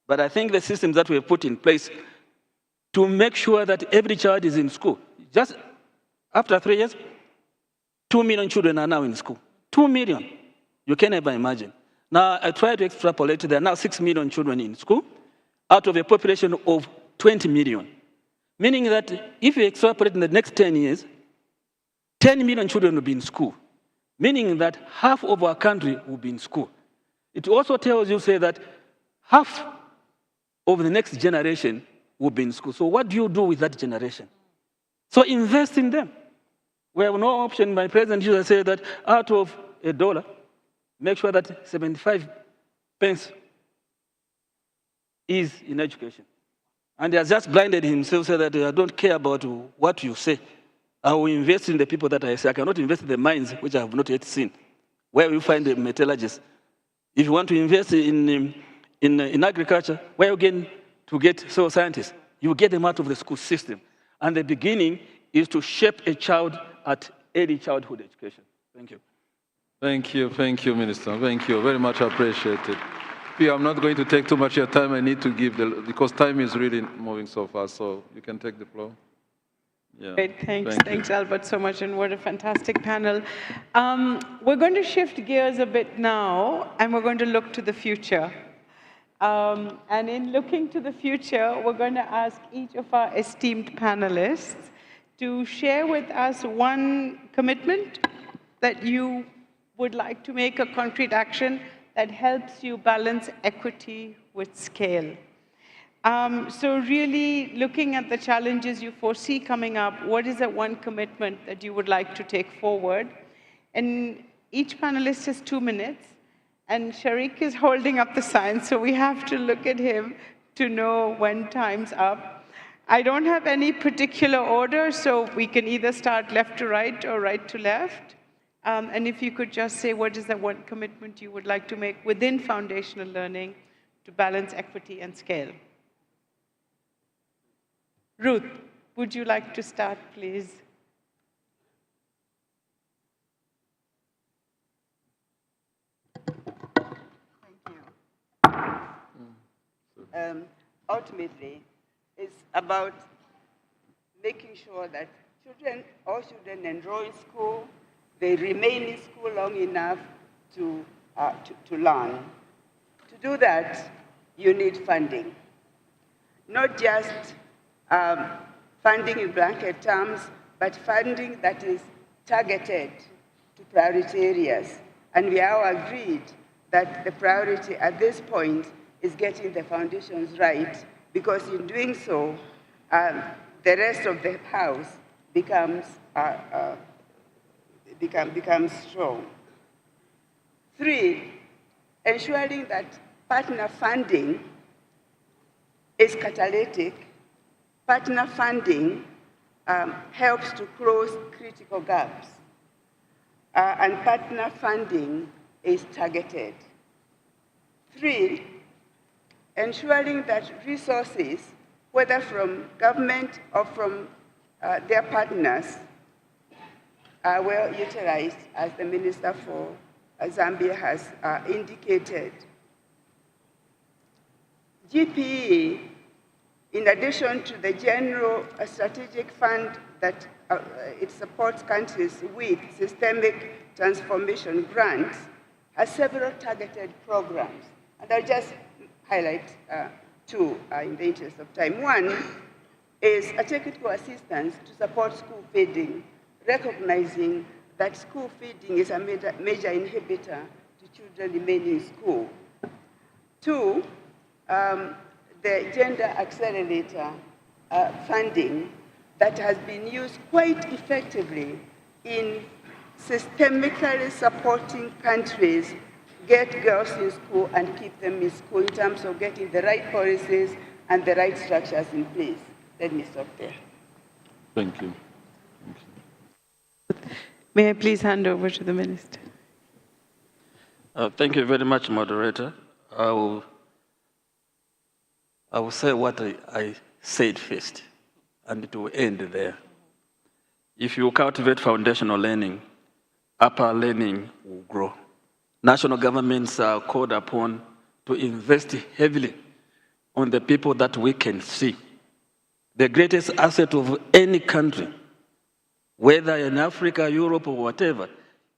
Speaker 16: But I think the systems that we have put in place to make sure that every child is in school. Just after 3 years, 2 million children are now in school. 2 million. You can never imagine. Now, I try to extrapolate. There are now 6 million children in school out of a population of 20 million. Meaning that if you extrapolate in the next 10 years, 10 million children will be in school. Meaning that half of our country will be in school. It also tells you, say, that half of the next generation will be in school. So what do you do with that generation? So invest in them. We have no option. My president used to say that out of $1, make sure that 75 pence is in education. And he has just blinded himself, said that I don't care about what you say. I will invest in the people that I say. I cannot invest in the mines which I have not yet seen. Where will you find the metallurgists? If you want to invest in agriculture, where you going to get soil scientists? You get them out of the school system. And the beginning is to shape a child at early childhood education. Thank you.
Speaker 6: Thank you, Minister. Thank you. Very much appreciated. Pia, I'm not going to take too much of your time. I need to give because time is really moving so fast. So you can take the floor. Yeah.
Speaker 15: Great, thanks Albert so much, and what a fantastic panel. We're going to shift gears a bit now, and we're going to look to the future. And in looking to the future, we're going to ask each of our esteemed panelists to share with us one commitment that you would like to make, a concrete action that helps you balance equity with scale. So really looking at the challenges you foresee coming up, what is that one commitment that you would like to take forward? And each panelist has 2 minutes, and Sharik is holding up the sign, so we have to look at him to know when time's up. I don't have any particular order, so we can either start left to right or right to left. And if you could just say, what is that one commitment you would like to make within foundational learning to balance equity and scale? Ruth, would you like to start, please?
Speaker 21: Ultimately, it's about making sure that children enroll in school, they remain in school long enough to learn. To do that, you need funding. Not just funding in blanket terms, but funding that is targeted to priority areas. And we all agreed that the priority at this point is getting the foundations right, because in doing so, the rest of the house becomes strong. 3, ensuring that partner funding is catalytic. Partner funding helps to close critical gaps. And partner funding is targeted. 3, ensuring that resources, whether from government or from their partners, are well utilized, as the Minister for Zambia has indicated. GPE, in addition to the general strategic fund that it supports countries with systemic transformation grants, has several targeted programs. And I'll just highlight 2 in the interest of time. 1 is a technical assistance to support school feeding, recognizing that school feeding is a major inhibitor to children remaining in school. 2, the Gender Accelerator funding that has been used quite effectively in systemically supporting countries get girls in school and keep them in school in terms of getting the right policies and the right structures in place. Let me stop there.
Speaker 6: Thank you.
Speaker 15: May I please hand over to the Minister?
Speaker 16: Thank you very much, Moderator. I will say what I said first, and it will end there. If you cultivate foundational learning, upper learning will grow. National governments are called upon to invest heavily on the people that we can see. The greatest asset of any country, whether in Africa, Europe, or whatever,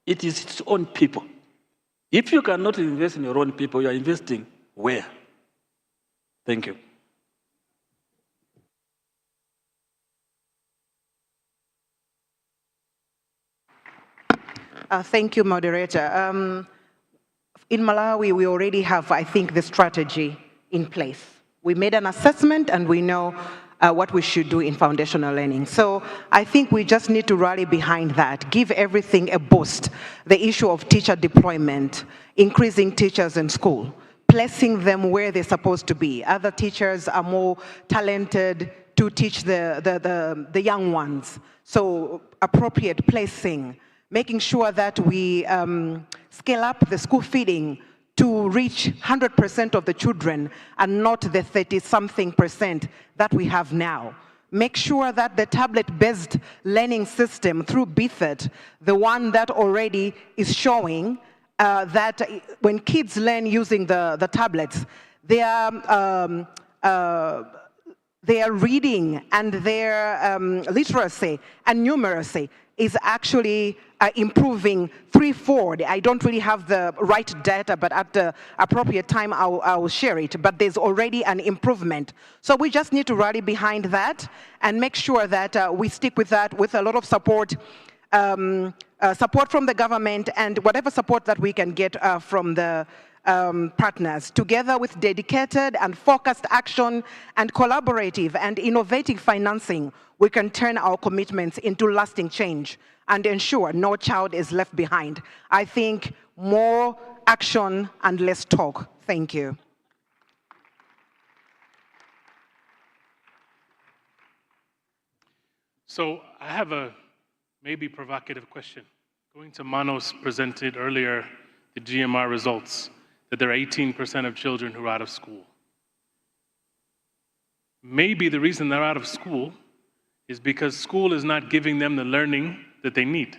Speaker 16: it is its own people. If you cannot invest in your own people, you are investing where? Thank you.
Speaker 18: Thank you, Moderator. In Malawi, we already have, I think, the strategy in place. We made an assessment and we know what we should do in foundational learning. So I think we just need to rally behind that, give everything a boost. The issue of teacher deployment, increasing teachers in school, placing them where they're supposed to be. Other teachers are more talented to teach the young ones. So appropriate placing, making sure that we scale up the school feeding to reach 100% of the children and not the 30-something% that we have now. Make sure that the tablet-based learning system through BITHET, the one that already is showing that when kids learn using the tablets, their reading and their literacy and numeracy is actually improving 3-fold. I don't really have the right data, but at the appropriate time, I will share it. But there's already an improvement. So we just need to rally behind that and make sure that we stick with that with a lot of support, support from the government and whatever support that we can get from the partners, together with dedicated and focused action and collaborative and innovative financing, we can turn our commitments into lasting change and ensure no child is left behind. I think more action and less talk. Thank you.
Speaker 13: So I have a maybe provocative question. Going to Manos presented earlier the GMR results, that there are 18% of children who are out of school. Maybe the reason they're out of school is because school is not giving them the learning that they need.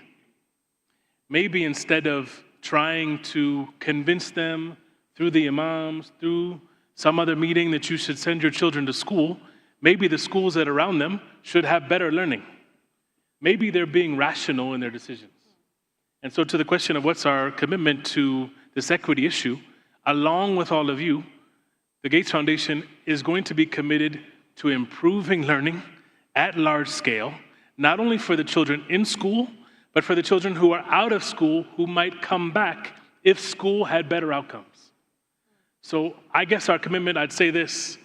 Speaker 13: Maybe instead of trying to convince them through the imams, through some other meeting that you should send your children to school, maybe the schools that are around them should have better learning. maybe they're being rational in their decisions. And so to the question of what's our commitment to this equity issue, along with all of you, the Gates Foundation is going to be committed to improving learning at large scale, not only for the children in school, but for the children who are out of school who might come back if school had better outcomes. So I guess our commitment, I'd say this,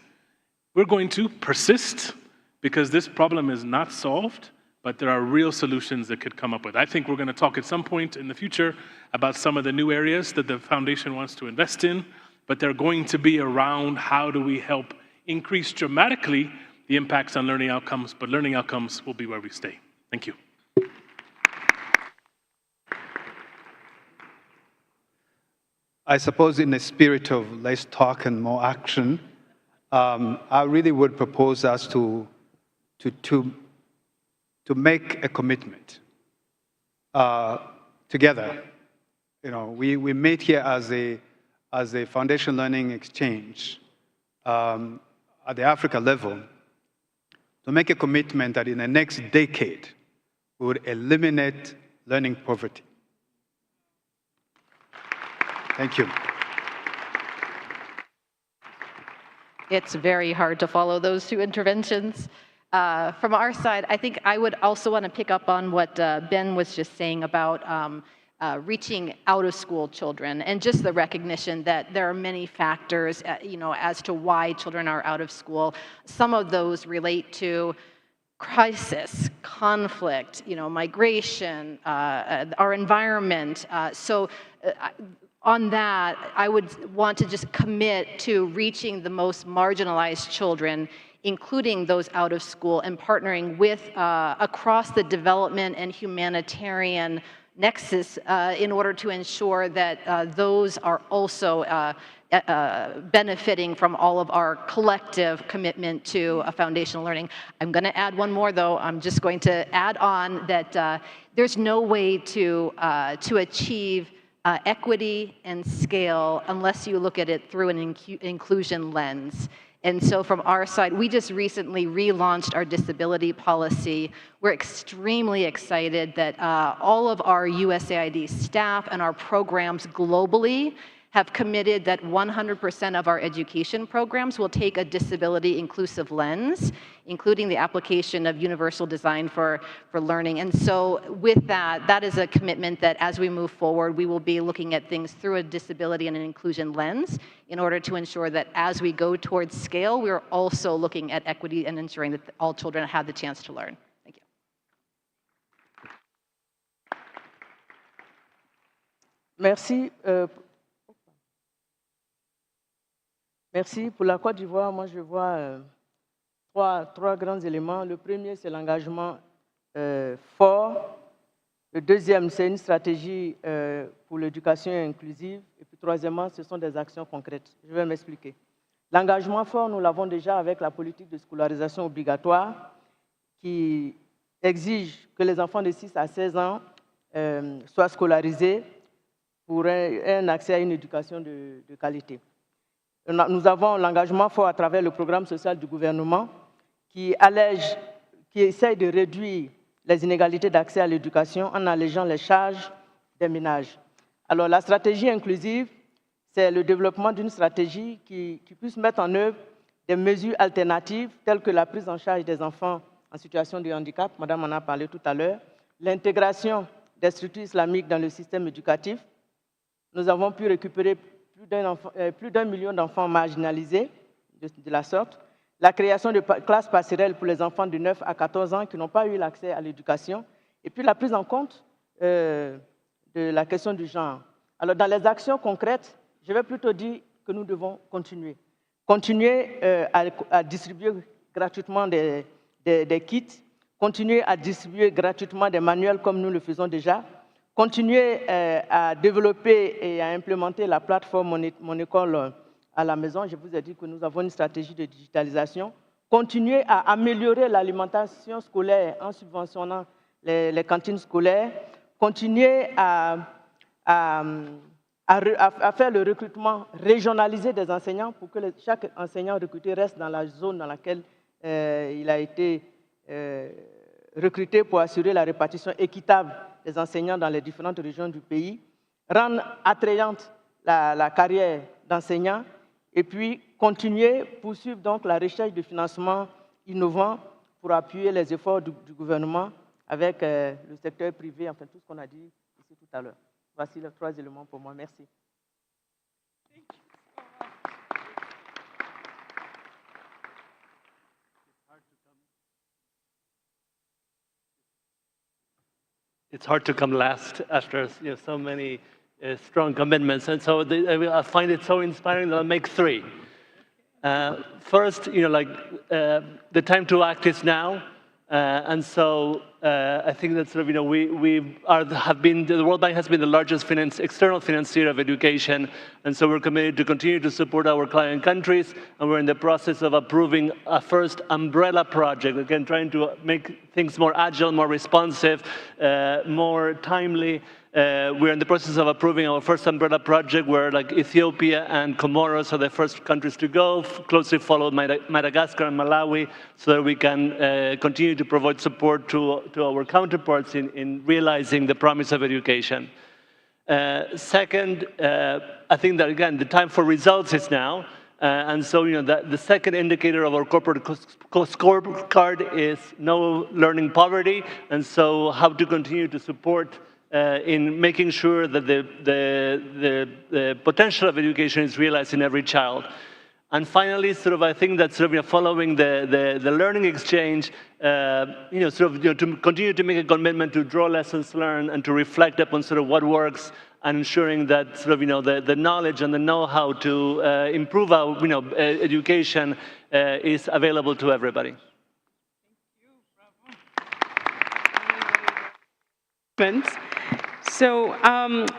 Speaker 13: we're going to persist because this problem is not solved, but there are real solutions that could come up with. I think we're going to talk at some point in the future about some of the new areas that the foundation wants to invest in, but they're going to be around how do we help increase dramatically the impacts on learning outcomes, but learning outcomes will be where we stay. Thank you.
Speaker 10: I suppose in the spirit of less talk and more action, I really would propose us to make a commitment together. You know, we meet here as a foundation learning exchange at the Africa level to make a commitment that in the next decade we would eliminate learning poverty. Thank you.
Speaker 19: It's very hard to follow those two interventions. From our side, I think I would also want to pick up on what Ben was just saying about reaching out-of-school children and just the recognition that there are many factors, as to why children are out of school. Some of those relate to crisis, conflict, migration, our environment. On that, I would want to just commit to reaching the most marginalized children, including those out of school, and partnering with across the development and humanitarian nexus in order to ensure that those are also benefiting from all of our collective commitment to foundational learning. I'm going to add one more, though. I'm just going to add on that there's no way to achieve equity and scale unless you look at it through an inclusion lens. And so from our side, we just recently relaunched our disability policy. We're extremely excited that all of our USAID staff and our programs globally have committed that 100% of our education programs will take a disability inclusive lens, including the application of universal design for learning. And so with that, that is a commitment that as we move forward, we will be looking at things through a disability and an inclusion lens in order to ensure that as we go towards scale, we're also looking at equity and ensuring that all children have the chance to learn. Thank you.
Speaker 17: Merci. Merci. Pour la Côte d'Ivoire, moi je vois trois grands éléments. Le premier, c'est l'engagement fort. Le deuxième, c'est une stratégie pour l'éducation inclusive. Et puis troisièmement, ce sont des actions concrètes. Je vais m'expliquer. L'engagement fort, nous l'avons déjà avec la politique de scolarisation obligatoire qui exige que les enfants de 6 à 16 ans soient scolarisés pour un accès à une éducation de qualité. Nous avons l'engagement fort à travers le programme social du gouvernement qui essaye de réduire les inégalités d'accès à l'éducation en allégeant les charges des ménages. Alors la stratégie inclusive, c'est le développement d'une stratégie qui puisse mettre en œuvre des mesures alternatives telles que la prise en charge des enfants en situation de handicap, Madame en a parlé tout à l'heure, l'intégration des structures islamiques dans le système éducatif. Nous avons pu récupérer plus d'1 million d'enfants marginalisés de la sorte, la création de classes passerelles pour les enfants de 9 à 14 ans qui n'ont pas eu l'accès à l'éducation, et puis la prise en compte de la question du genre. Alors dans les actions concrètes, je vais plutôt dire que nous devons continuer. Continuer à distribuer gratuitement des kits, continuer à distribuer gratuitement des manuels comme nous le faisons déjà, continuer à développer et à implémenter la plateforme Mon école à la maison. Je vous ai dit que nous avons une stratégie de digitalisation. Continuer à améliorer l'alimentation scolaire en subventionnant les cantines scolaires. Continuer à faire le recrutement régionalisé des enseignants pour que chaque enseignant recruté reste dans la zone dans laquelle il a été recruter pour assurer la répartition équitable des enseignants dans les différentes régions du pays, rendre attrayante la carrière d'enseignant et puis poursuivre donc la recherche de financement innovant pour appuyer les efforts du gouvernement avec le secteur privé, enfin tout ce qu'on a dit ici tout à l'heure. Voici les 3 éléments pour moi. Merci.
Speaker 20: It's hard to come last after so many strong commitments, and so I find it so inspiring that I'll make 3. First, the time to act is now, and so I think that the World Bank has been the largest external financier of education, and so we're committed to continue to support our client countries, and we're in the process of approving a first umbrella project, again, trying to make things more agile, more responsive, more timely. We're in the process of approving our first umbrella project where Ethiopia and Comoros are the first countries to go, closely followed Madagascar and Malawi, so that we can continue to provide support to our counterparts in realizing the promise of education. Second, I think that, again, the time for results is now. And so, the second indicator of our corporate scorecard is no learning poverty, and so how to continue to support in making sure that the potential of education is realized in every child. And finally, I think that following the learning exchange, to continue to make a commitment to draw lessons learned and to reflect upon what works, and ensuring that the knowledge and the know-how to improve our education is available to everybody.
Speaker 15: So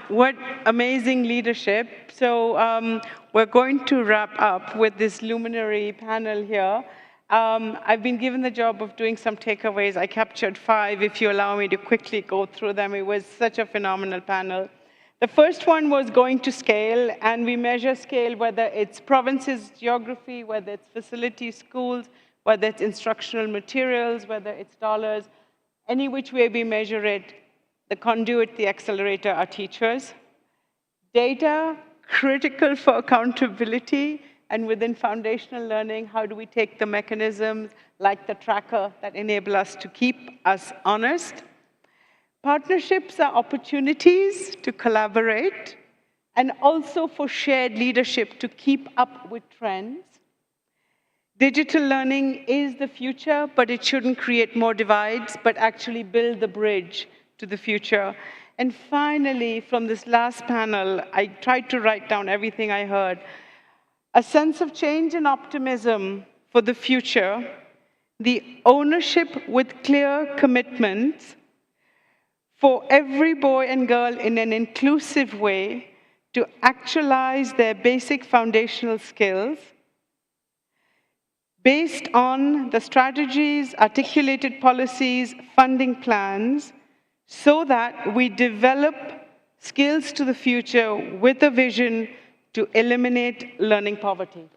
Speaker 15: what amazing leadership. So we're going to wrap up with this luminary panel here. I've been given the job of doing some takeaways. I captured 5, if you allow me to quickly go through them. It was such a phenomenal panel. The first one was going to scale, and we measure scale, whether it's provinces, geography, whether it's facilities, schools, whether it's instructional materials, whether it's dollars, any which way we measure it. The conduit, the accelerator are teachers. Data, critical for accountability, and within foundational learning, how do we take the mechanisms like the tracker that enable us to keep us honest? Partnerships are opportunities to collaborate and also for shared leadership to keep up with trends. Digital learning is the future, but it shouldn't create more divides, but actually build the bridge to the future. And finally, from this last panel, I tried to write down everything I heard. A sense of change and optimism for the future, the ownership with clear commitments for every boy and girl in an inclusive way to actualize their basic foundational skills based on the strategies, articulated policies, funding plans, so that we develop skills to the future with a vision to eliminate learning poverty.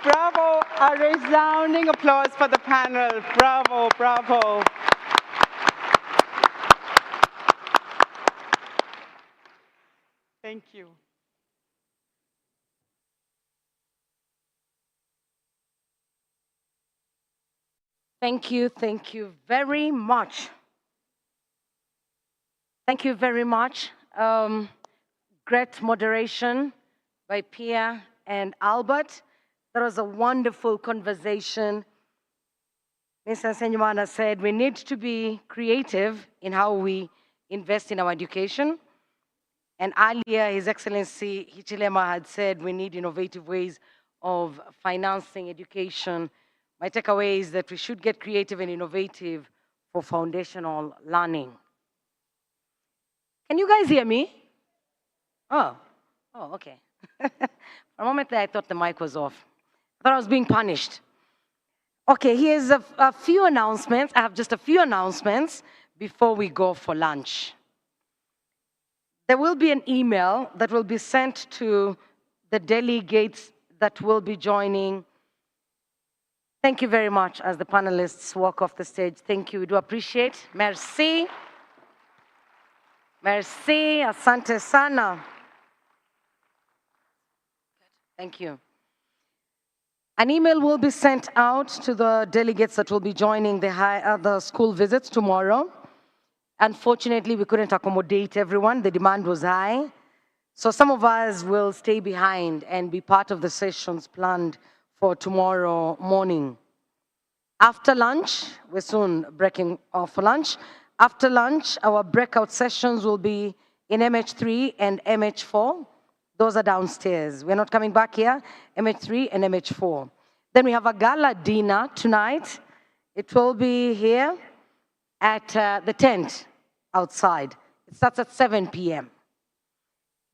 Speaker 15: Bravo, a resounding applause for the panel. Bravo, bravo. Thank you.
Speaker 2: Thank you very much. Thank you very much. Great moderation by Pia and Albert. That was a wonderful conversation. Mr. Senyumana said we need to be creative in how we invest in our education. And earlier, His Excellency Hichilema had said we need innovative ways of financing education. My takeaway is that we should get creative and innovative for foundational learning. Can you guys hear me? Oh, okay. For a moment there, I thought the mic was off. I thought I was being punished. Okay, here's a few announcements. I have just a few announcements before we go for lunch. There will be an email that will be sent to the delegates that will be joining Thank you very much as the panelists walk off the stage. Thank you. We do appreciate. Merci. Merci. Asante sana. Thank you. An email will be sent out to the delegates that will be joining the school visits tomorrow. Unfortunately, we couldn't accommodate everyone. The demand was high. So some of us will stay behind and be part of the sessions planned for tomorrow morning. After lunch, we're soon breaking off for lunch. After lunch, our breakout sessions will be in MH3 and MH4. Those are downstairs. We're not coming back here, MH3 and MH4. Then we have a gala dinner tonight. It will be here at the tent outside. It starts at 7 p.m.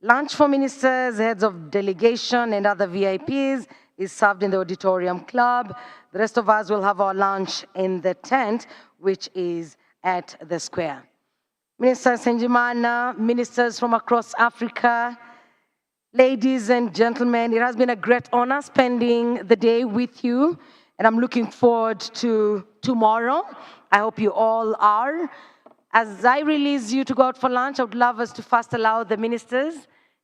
Speaker 2: Lunch for ministers, heads of delegation, and other VIPs is served in the auditorium club. The rest of us will have our lunch in the tent, which is at the square. Minister Senjimana, ministers from across Africa, ladies and gentlemen, it has been a great honor spending the day with you, and I'm looking forward to tomorrow. I hope you all are. As I release you to go out for lunch, I would love us to first allow the ministers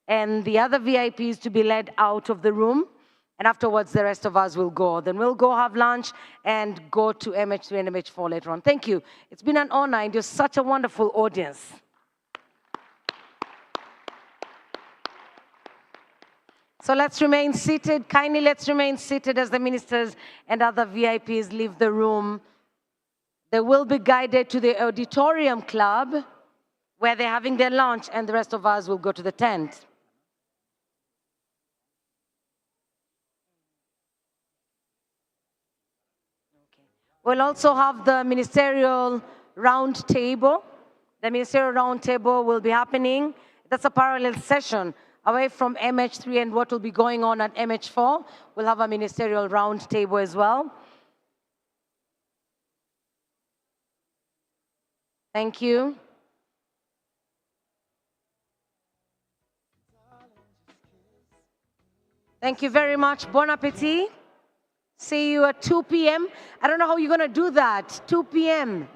Speaker 2: and the other VIPs to be led out of the room, and afterwards the rest of us will go. Then we'll go have lunch and go to MH3 and MH4 later on. Thank you. It's been an honor, and you're such a wonderful audience. So let's remain seated. Kindly let's remain seated as the ministers and other VIPs leave the room. They will be guided to the auditorium club where they're having their lunch, and the rest of us will go to the tent. We'll also have the ministerial round table. The ministerial round table will be happening. That's a parallel session away from MH3 and what will be going on at MH4. We'll have a ministerial round table as well. Thank you. Thank you very much. Bon appetit. See you at 2 p.m. I don't know how you're going to do that. 2 p.m.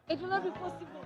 Speaker 2: It will not be possible.